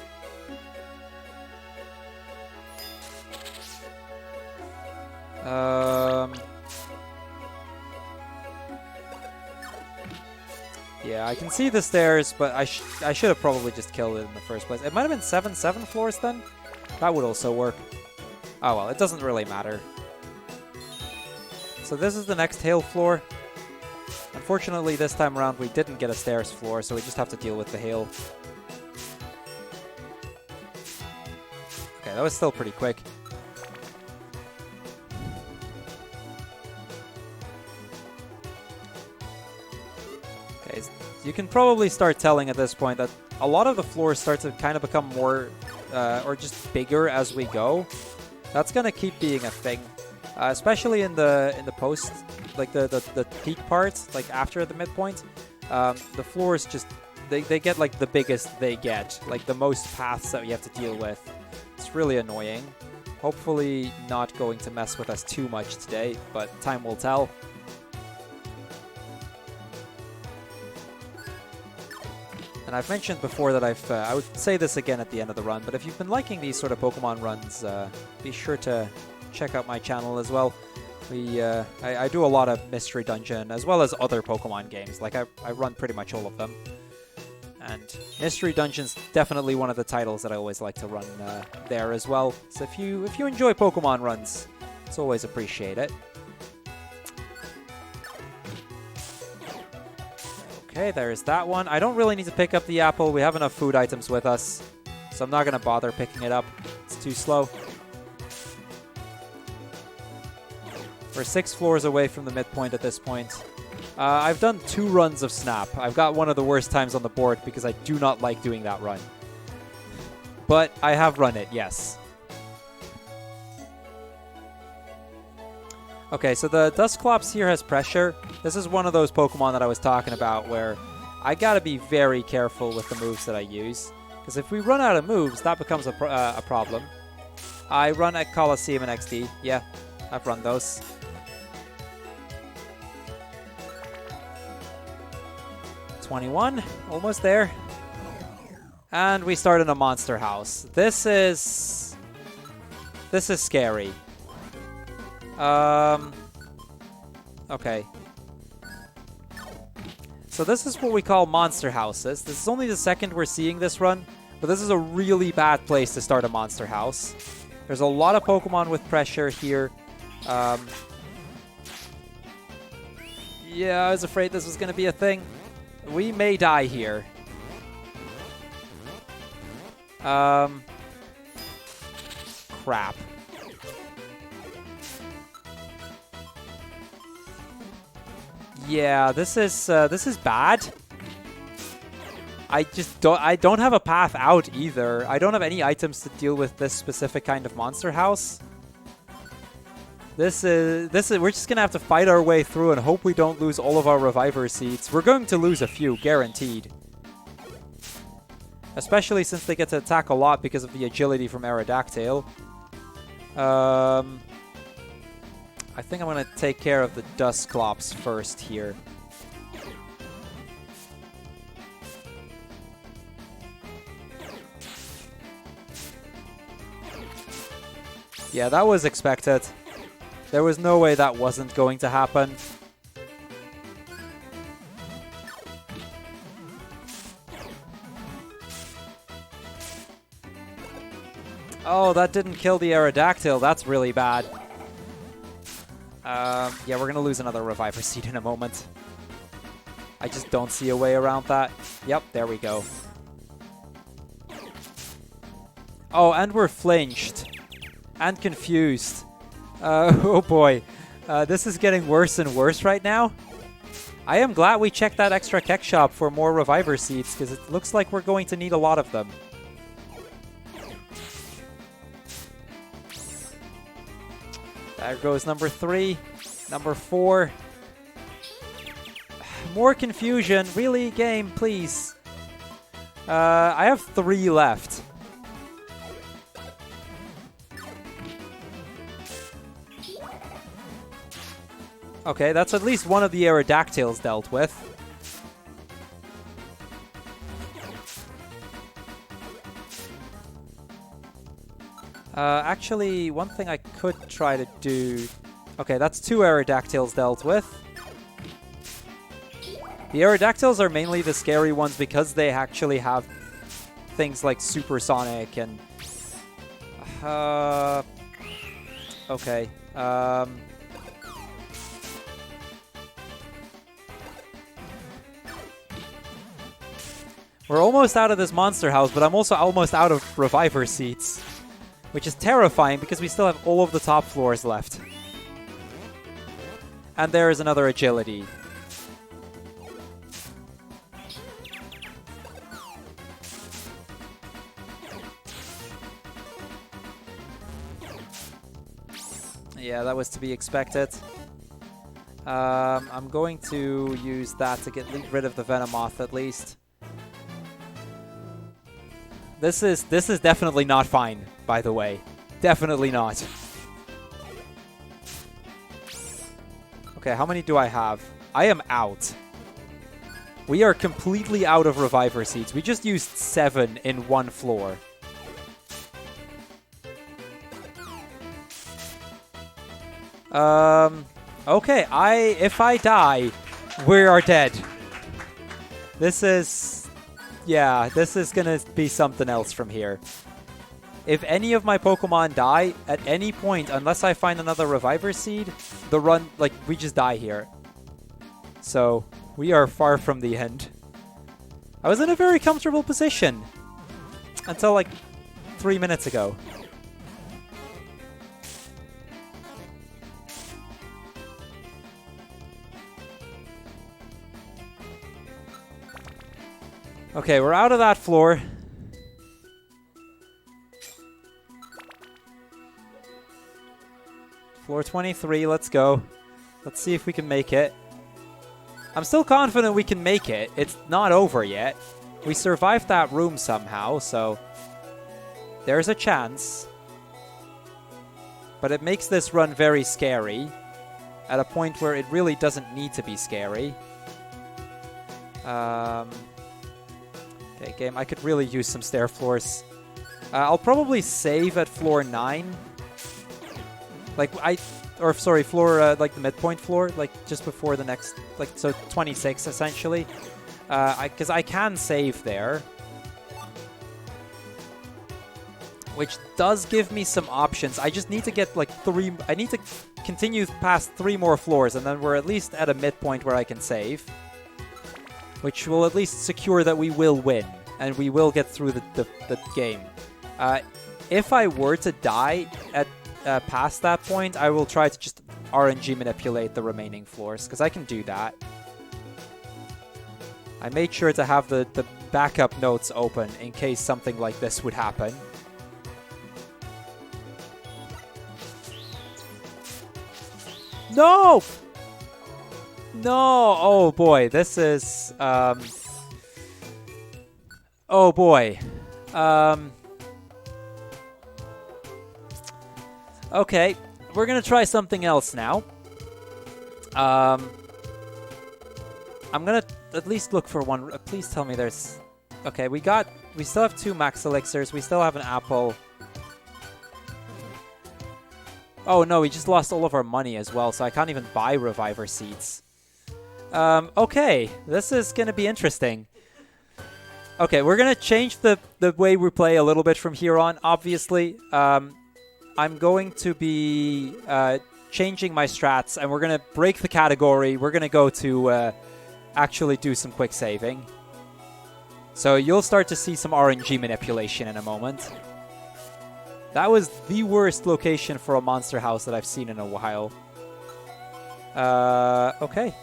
Yeah, I can see the stairs, but I should have probably just killed it in the first place. It might have been 7 floors then? That would also work. Oh well, it doesn't really matter. So this is the next hail floor. Unfortunately, this time around we didn't get a stairs floor, so we just have to deal with the hail. Okay, that was still pretty quick. Okay, you can probably start telling at this point that a lot of the floors start to kind of become more, or just bigger as we go. That's gonna keep being a thing, especially in the post, like the peak parts, like after the midpoint. The floors just they get like the biggest they get, like the most paths that you have to deal with. It's really annoying. Hopefully not going to mess with us too much today, but time will tell. And I've mentioned before that I would say this again at the end of the run, but if you've been liking these sort of Pokemon runs, be sure to check out my channel as well. I do a lot of Mystery Dungeon as well as other Pokemon games. Like I run pretty much all of them. And Mystery Dungeon's definitely one of the titles that I always like to run there as well. So if you enjoy Pokemon runs, it's always appreciated. Okay, there's that one. I don't really need to pick up the apple. We have enough food items with us, so I'm not going to bother picking it up. It's too slow. We're 6 floors away from the midpoint at this point. I've done 2 runs of Snap. I've got one of the worst times on the board because I do not like doing that run. But I have run it, yes. Okay, so the Dusclops here has pressure. This is one of those Pokemon that I was talking about where I gotta be very careful with the moves that I use. Because if we run out of moves, that becomes a problem. I run at Coliseum and XD. Yeah, I've run those. $21, almost there. And we start in a monster house. This is scary. Okay. So this is what we call monster houses. This is only the second we're seeing this run, but this is a really bad place to start a monster house. There's a lot of Pokemon with pressure here. Yeah, I was afraid this was going to be a thing. We may die here. Crap. Yeah, this is bad. I don't have a path out either. I don't have any items to deal with this specific kind of monster house. We're just gonna have to fight our way through and hope we don't lose all of our Reviver seeds. We're going to lose a few, guaranteed. Especially since they get to attack a lot because of the agility from Aerodactyl. I think I'm going to take care of the Dusclops first here. Yeah, that was expected. There was no way that wasn't going to happen. Oh, that didn't kill the Aerodactyl. That's really bad. Yeah, we're going to lose another Reviver Seed in a moment. I just don't see a way around that. Yep, there we go. Oh, and we're flinched. And confused. Oh boy. This is getting worse and worse right now. I am glad we checked that extra Keck shop for more Reviver Seeds, because it looks like we're going to need a lot of them. There goes number 3. Number 4. More confusion. Really, game, please. I have 3 left. Okay, that's at least one of the Aerodactyls dealt with. Actually, one thing I could try to do... Okay, that's 2 Aerodactyls dealt with. The Aerodactyls are mainly the scary ones because they actually have things like Supersonic and... okay. We're almost out of this monster house, but I'm also almost out of Reviver Seats. Which is terrifying because we still have all of the top floors left. And there is another agility. Yeah, that was to be expected. I'm going to use that to get rid of the Venomoth at least. This is definitely not fine, by the way. Definitely not. Okay, how many do I have? I am out. We are completely out of Reviver Seeds. We just used 7 in one floor. Okay, if I die, we are dead. This is... Yeah, this is gonna be something else from here. If any of my Pokemon die at any point, unless I find another Reviver Seed, the run, like, we just die here. So, we are far from the end. I was in a very comfortable position until, like, 3 minutes ago. Okay, we're out of that floor. Floor 23, let's go. Let's see if we can make it. I'm still confident we can make it. It's not over yet. We survived that room somehow, so there's a chance. But it makes this run very scary at a point where it really doesn't need to be scary. Okay, game, I could really use some stair floors. I'll probably save at floor 9. Like, floor, like the midpoint floor, like just before the next, like, so 26 essentially. Because I can save there. Which does give me some options. I just need to get like 3, I need to continue past 3 more floors and then we're at least at a midpoint where I can save. Which will at least secure that we will win, and we will get through the game. If I were to die at past that point, I will try to just RNG manipulate the remaining floors, because I can do that. I made sure to have the backup notes open in case something like this would happen. No! No! Oh boy, this is... oh boy. Okay, we're gonna try something else now. I'm gonna at least look for one... please tell me there's... Okay, we still have 2 max elixirs, we still have an apple. Oh no, we just lost all of our money as well, so I can't even buy Reviver Seeds. Okay, this is going to be interesting. Okay, we're going to change the way we play a little bit from here on, obviously. I'm going to be changing my strats, and we're going to break the category. We're going to go to actually do some quick saving. So you'll start to see some RNG manipulation in a moment. That was the worst location for a monster house that I've seen in a while. Okay.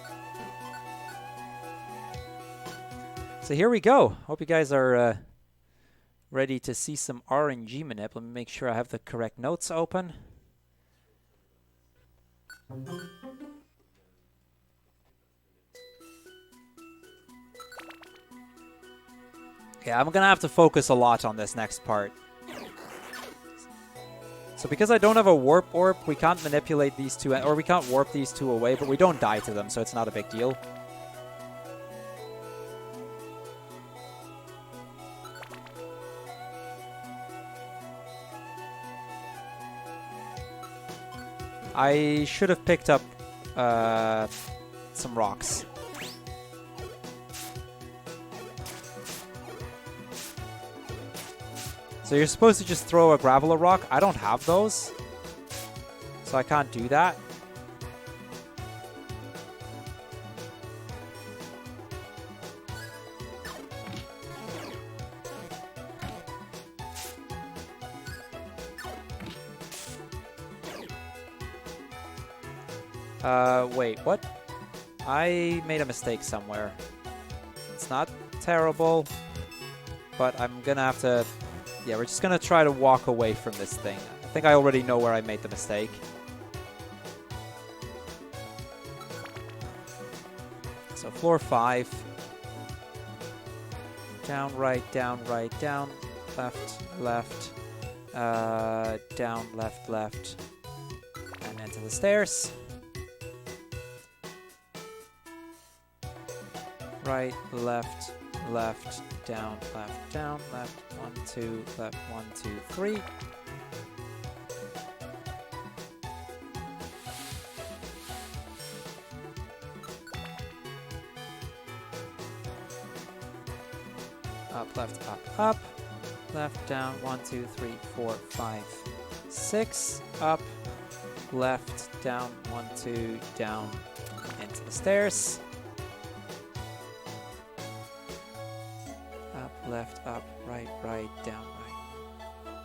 So here we go. Hope you guys are ready to see some RNG manip. Let me make sure I have the correct notes open. Yeah, I'm gonna have to focus a lot on this next part. So because I don't have a warp orb, we can't manipulate these two, or we can't warp these two away, but we don't die to them, so it's not a big deal. I should have picked up some rocks. So you're supposed to just throw a gravel or rock. I don't have those, so I can't do that. Wait, what? I made a mistake somewhere. It's not terrible, but I'm gonna have to... Yeah, we're just gonna try to walk away from this thing. I think I already know where I made the mistake. So floor 5. Down, right, down, left, left. Down, left, left. And then to the stairs. Right, left, left, down, left, 1, 2, left, 1, 2, 3. Up, left, up, left, down, 1, 2, 3, 4, 5, 6, up, left, down, 1, 2, down, into the stairs. Left, up, right, down, right.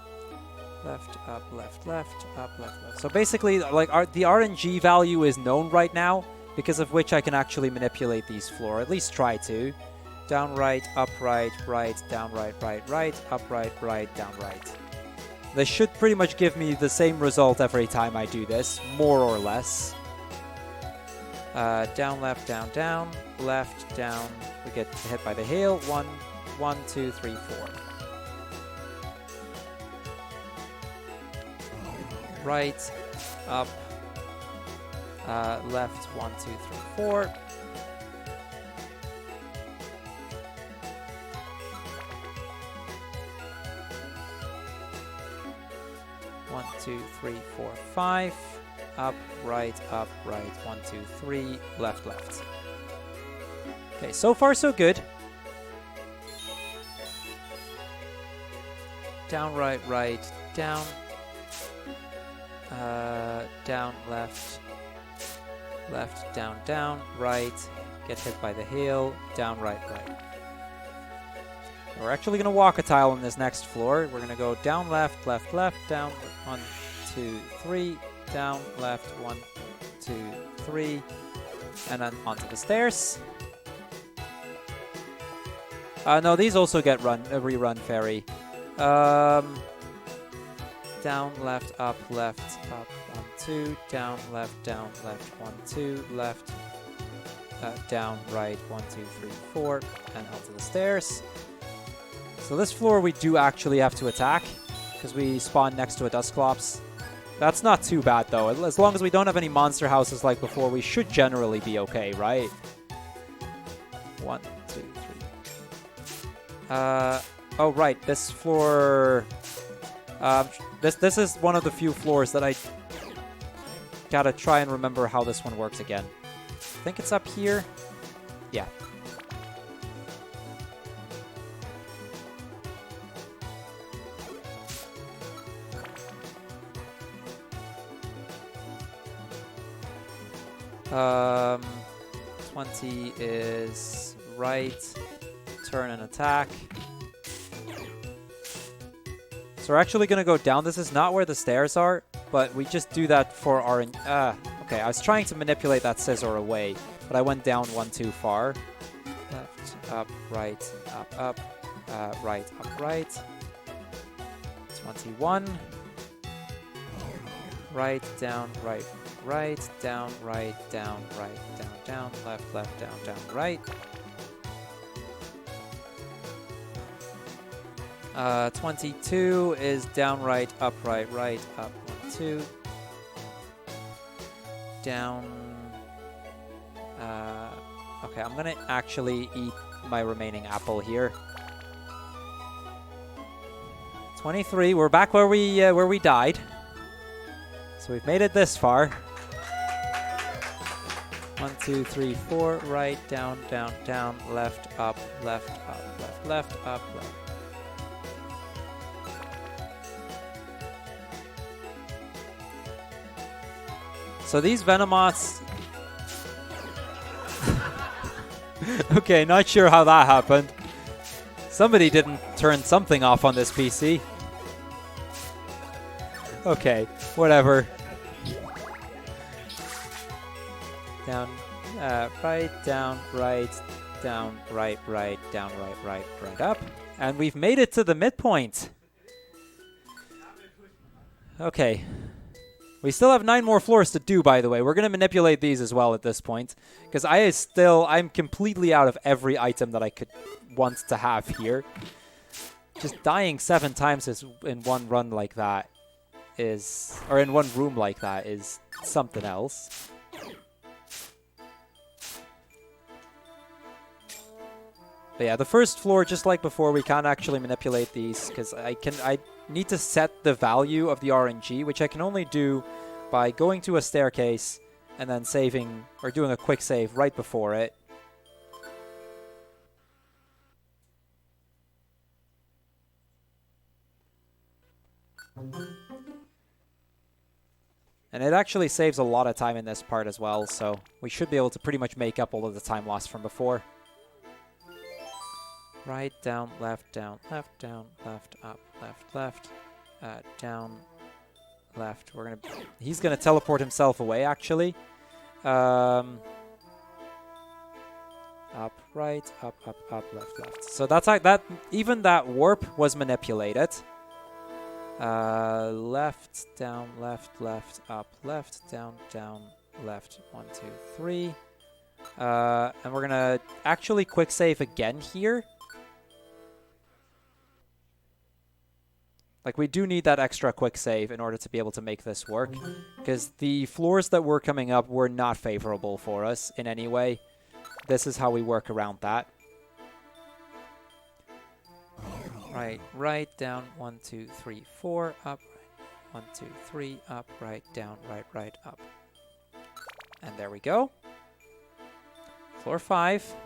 Left, up, left, up, left. So basically, like, the RNG value is known right now, because of which I can actually manipulate these floor. At least try to. Down, right, up, right, down, right, up, right, down, right. This should pretty much give me the same result every time I do this, more or less. Down, left, down, left, down. We get hit by the hail. 1, 2, 3, 4. Right, up, left, 1, 2, 3, 4. 1, 2, 3, 4, 5. Up, right, 1, 2, 3, left. Okay, so far so good. Down, right, down. Down, left, down, right. Get hit by the hail. Down, right. We're actually going to walk a tile on this next floor. We're going to go down, left, down, 1, 2, 3, down, left, 1, 2, 3, and then onto the stairs. No, these also get rerun fairy. Down, left, up, 1, 2, down, left, 1, 2, left, down, right, 1, 2, 3, 4, and onto the stairs. So this floor we do actually have to attack, because we spawn next to a Dusclops. That's not too bad though. As long as we don't have any monster houses like before, we should generally be okay, right? 1, 2, 3. Oh right, this floor... This is one of the few floors that I gotta try and remember how this one works again. I think it's up here. Yeah. 20 is right, turn and attack. So we're actually going to go down. This is not where the stairs are, but we just do that for our... okay, I was trying to manipulate that scissor away, but I went down one too far. Left, up, right, up, right, up, right. 21. Right, down, right, right, down, right, down, right, down, down, left, left, down, down, right. 22 is down, right, up, right, right, up, 1, 2. Down. Okay, I'm gonna actually eat my remaining apple here. 23. We're back where we died. So we've made it this far. 1, 2, 3, 4. Right, down, down, down. Left, up, left, up, left, left, up, left. So these Venomoths... Okay, not sure how that happened. Somebody didn't turn something off on this PC. Okay, whatever. Down, right, down, right, down, right, right, down, right, right, right, up. And we've made it to the midpoint. Okay. We still have 9 more floors to do, by the way. We're going to manipulate these as well at this point. Because I'm completely out of every item that I could want to have here. Just dying 7 times in one run like that is... Or in one room like that is something else. But yeah, the first floor, just like before, we can't actually manipulate these because I need to set the value of the RNG, which I can only do by going to a staircase and then saving or doing a quick save right before it. And it actually saves a lot of time in this part as well, so we should be able to pretty much make up all of the time lost from before. Right, down, left, up, left, down, left. He's gonna teleport himself away, actually. Up, right, up, left. So that's like that. Even that warp was manipulated. Left, down, up, down, left. 1, 2, 3. And we're gonna actually quick save again here. Like, we do need that extra quick save in order to be able to make this work, because the floors that were coming up were not favorable for us in any way. This is how we work around that. Right, down, 1, 2, 3, 4, up, 1, 2, 3, up, right, down, right, up. And there we go. Floor 5.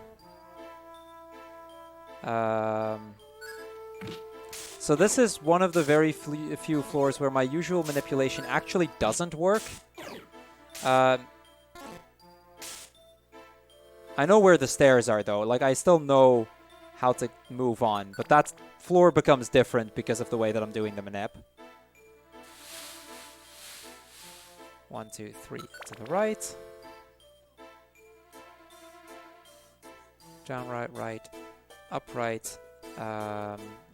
So this is one of the very few floors where my usual manipulation actually doesn't work. I know where the stairs are, though. Like, I still know how to move on, but that floor becomes different because of the way that I'm doing the manip. 1, 2, 3 to the right. Down, right, up, right,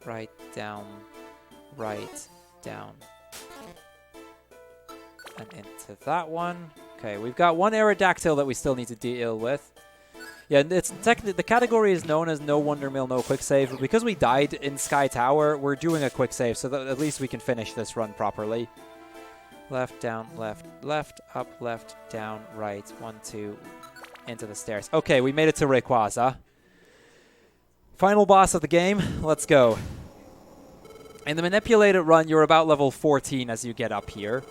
right, down, and into that one. Okay, we've got one Aerodactyl that we still need to deal with. Yeah, it's technically the category is known as no Wonder Mill, no quick save, but because we died in Sky Tower, we're doing a quick save so that at least we can finish this run properly. Left, down, left, up, left, down, right, 1, 2, into the stairs. Okay, we made it to Rayquaza. Final boss of the game. Let's go. In the manipulated run, you're about level 14 as you get up here.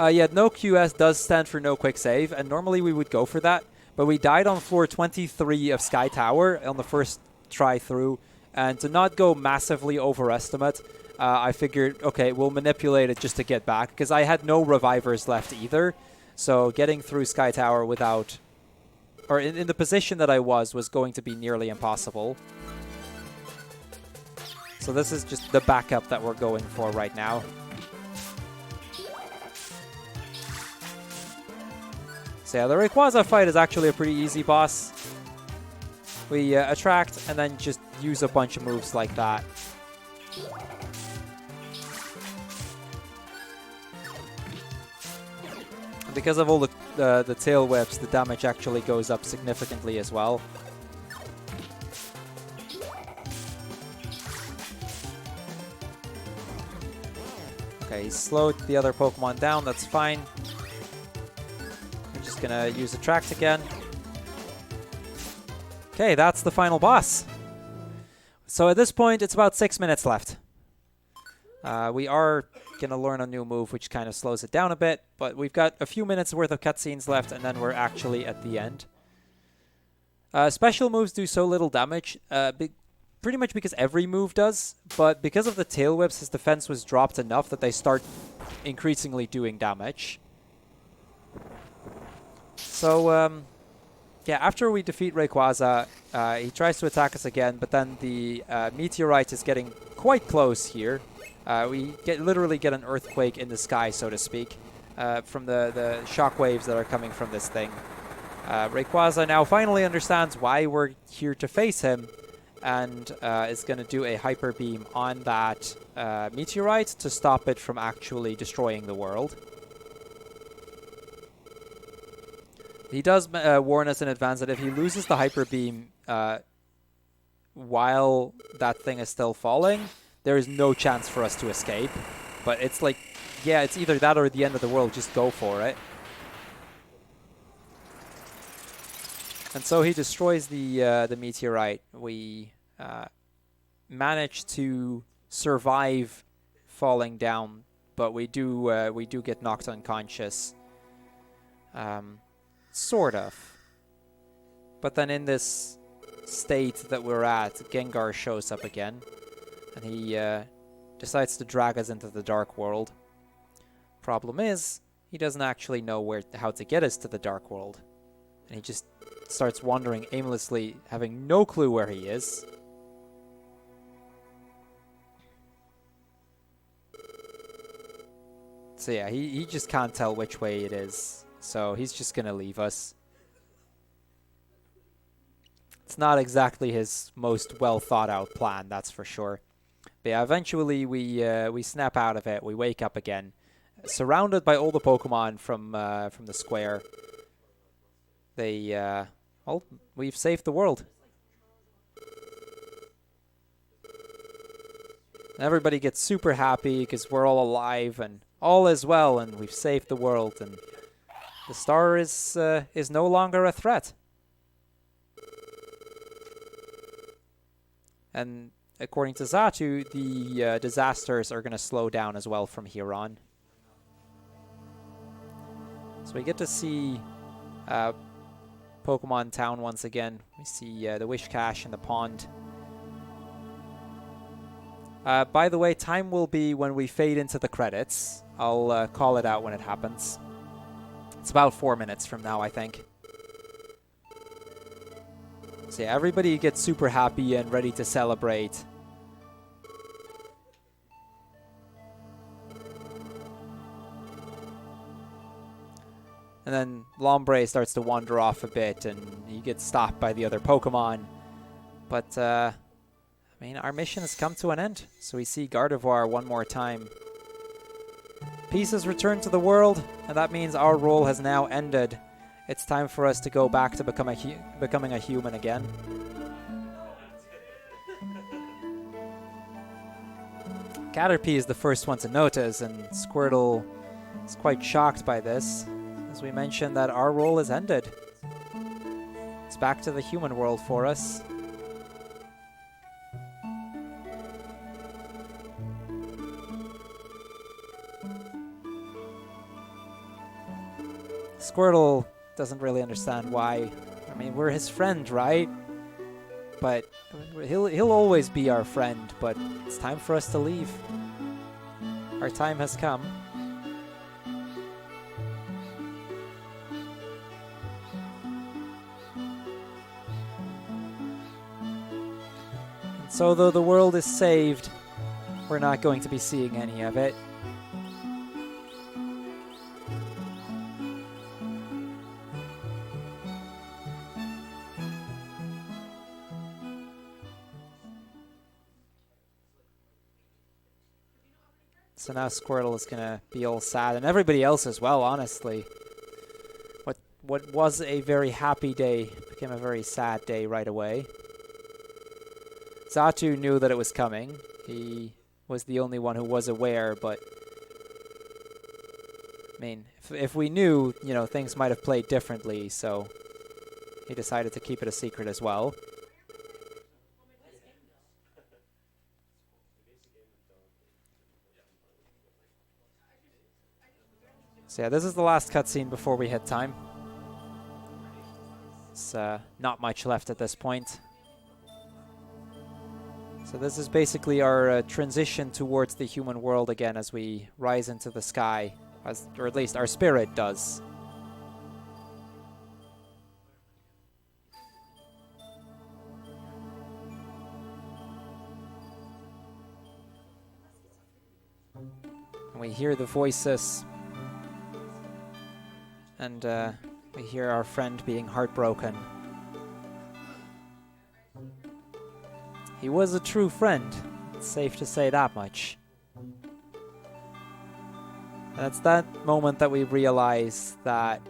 Yeah, no QS does stand for no quick save, and normally we would go for that, but we died on floor 23 of Sky Tower on the first try through, and to not go massively overestimate, I figured, okay, we'll manipulate it just to get back, because I had no revivers left either, so getting through Sky Tower without or in the position that I was going to be nearly impossible. So this is just the backup that we're going for right now. So yeah, the Rayquaza fight is actually a pretty easy boss. We attract and then just use a bunch of moves like that. Because of all the tail whips, the damage actually goes up significantly as well. Okay, he slowed the other Pokemon down, that's fine. We're just gonna use Attract again. Okay, that's the final boss. So at this point, it's about 6 minutes left. We are going to learn a new move, which kind of slows it down a bit, but we've got a few minutes worth of cutscenes left, and then we're actually at the end. Special moves do so little damage, pretty much because every move does, but because of the tail whips, his defense was dropped enough that they start increasingly doing damage. So, yeah, after we defeat Rayquaza, he tries to attack us again, but then the meteorite is getting quite close here. We literally get an earthquake in the sky, so to speak, from the shock waves that are coming from this thing. Rayquaza now finally understands why we're here to face him, and is going to do a Hyper Beam on that meteorite to stop it from actually destroying the world. He does warn us in advance that if he loses the Hyper Beam while that thing is still falling, there is no chance for us to escape. But it's like, yeah, it's either that or the end of the world. Just go for it. And so he destroys the meteorite. We manage to survive falling down, but we do get knocked unconscious. Sort of. But then in this state that we're at, Gengar shows up again. And he decides to drag us into the Dark World. Problem is, he doesn't actually know how to get us to the Dark World. And he just starts wandering aimlessly, having no clue where he is. So yeah, he just can't tell which way it is. So he's just going to leave us. It's not exactly his most well thought out plan, that's for sure. But yeah, eventually we snap out of it. We wake up again, surrounded by all the Pokemon from the square. Well, we've saved the world. And everybody gets super happy because we're all alive and all is well, and we've saved the world, and the star is no longer a threat. And according to Zatu, the disasters are going to slow down as well from here on. So we get to see Pokemon Town once again. We see the Wish Cache and the pond. By the way, time will be when we fade into the credits. I'll call it out when it happens. It's about 4 minutes from now, I think. So yeah, everybody gets super happy and ready to celebrate. And then Lombre starts to wander off a bit, and he gets stopped by the other Pokemon. But, I mean, our mission has come to an end. So we see Gardevoir one more time. Peace has returned to the world, and that means our role has now ended. It's time for us to go back to becoming a human again. Caterpie is the first one to notice, and Squirtle is quite shocked by this. As we mentioned, that our role has ended. It's back to the human world for us. Squirtle doesn't really understand why. I mean, we're his friend, right? But he'll always be our friend, but it's time for us to leave. Our time has come. So though the world is saved, we're not going to be seeing any of it. So now Squirtle is going to be all sad, and everybody else as well, honestly. What was a very happy day became a very sad day right away. Zatu knew that it was coming. He was the only one who was aware, but I mean, if we knew, you know, things might have played differently, so he decided to keep it a secret as well. So yeah, this is the last cutscene before we hit time. It's not much left at this point. So this is basically our transition towards the human world again as we rise into the sky, or at least our spirit does. And we hear the voices, and we hear our friend being heartbroken. He was a true friend. It's safe to say that much. And it's that moment that we realize that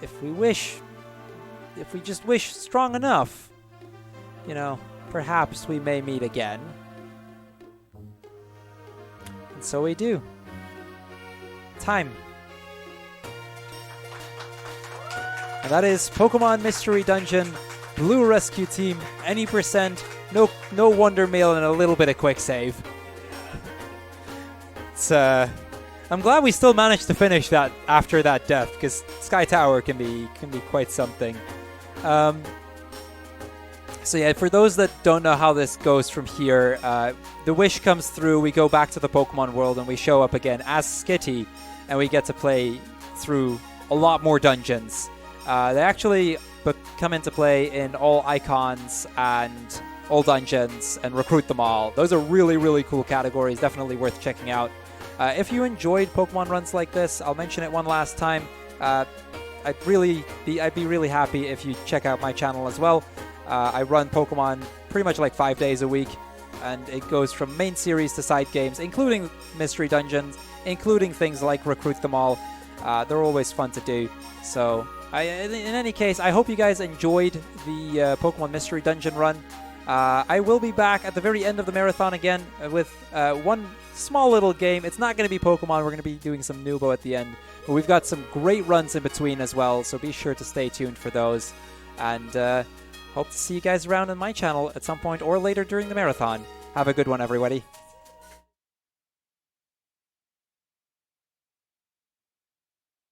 if we just wish strong enough, you know, perhaps we may meet again. And so we do. Time. And that is Pokemon Mystery Dungeon, Blue Rescue Team, any percent, no Wonder Mail, and a little bit of quick save. It's I'm glad we still managed to finish that after that death, because Sky Tower can be quite something. So yeah, for those that don't know how this goes from here, the wish comes through, we go back to the Pokemon world, and we show up again as Skitty, and we get to play through a lot more dungeons. They actually come into play in all icons and all dungeons and recruit them all. Those are really, really cool categories, definitely worth checking out. If you enjoyed Pokemon runs like this, I'll mention it one last time. I'd be really happy if you check out my channel as well. I run Pokemon pretty much like 5 days a week, and it goes from main series to side games, including mystery dungeons, including things like recruit them all. They're always fun to do. So in any case, I hope you guys enjoyed the Pokemon Mystery Dungeon run. I will be back at the very end of the marathon again with one small little game. It's not going to be Pokemon. We're going to be doing some Nubo at the end. But we've got some great runs in between as well, so be sure to stay tuned for those. And hope to see you guys around on my channel at some point or later during the marathon. Have a good one, everybody.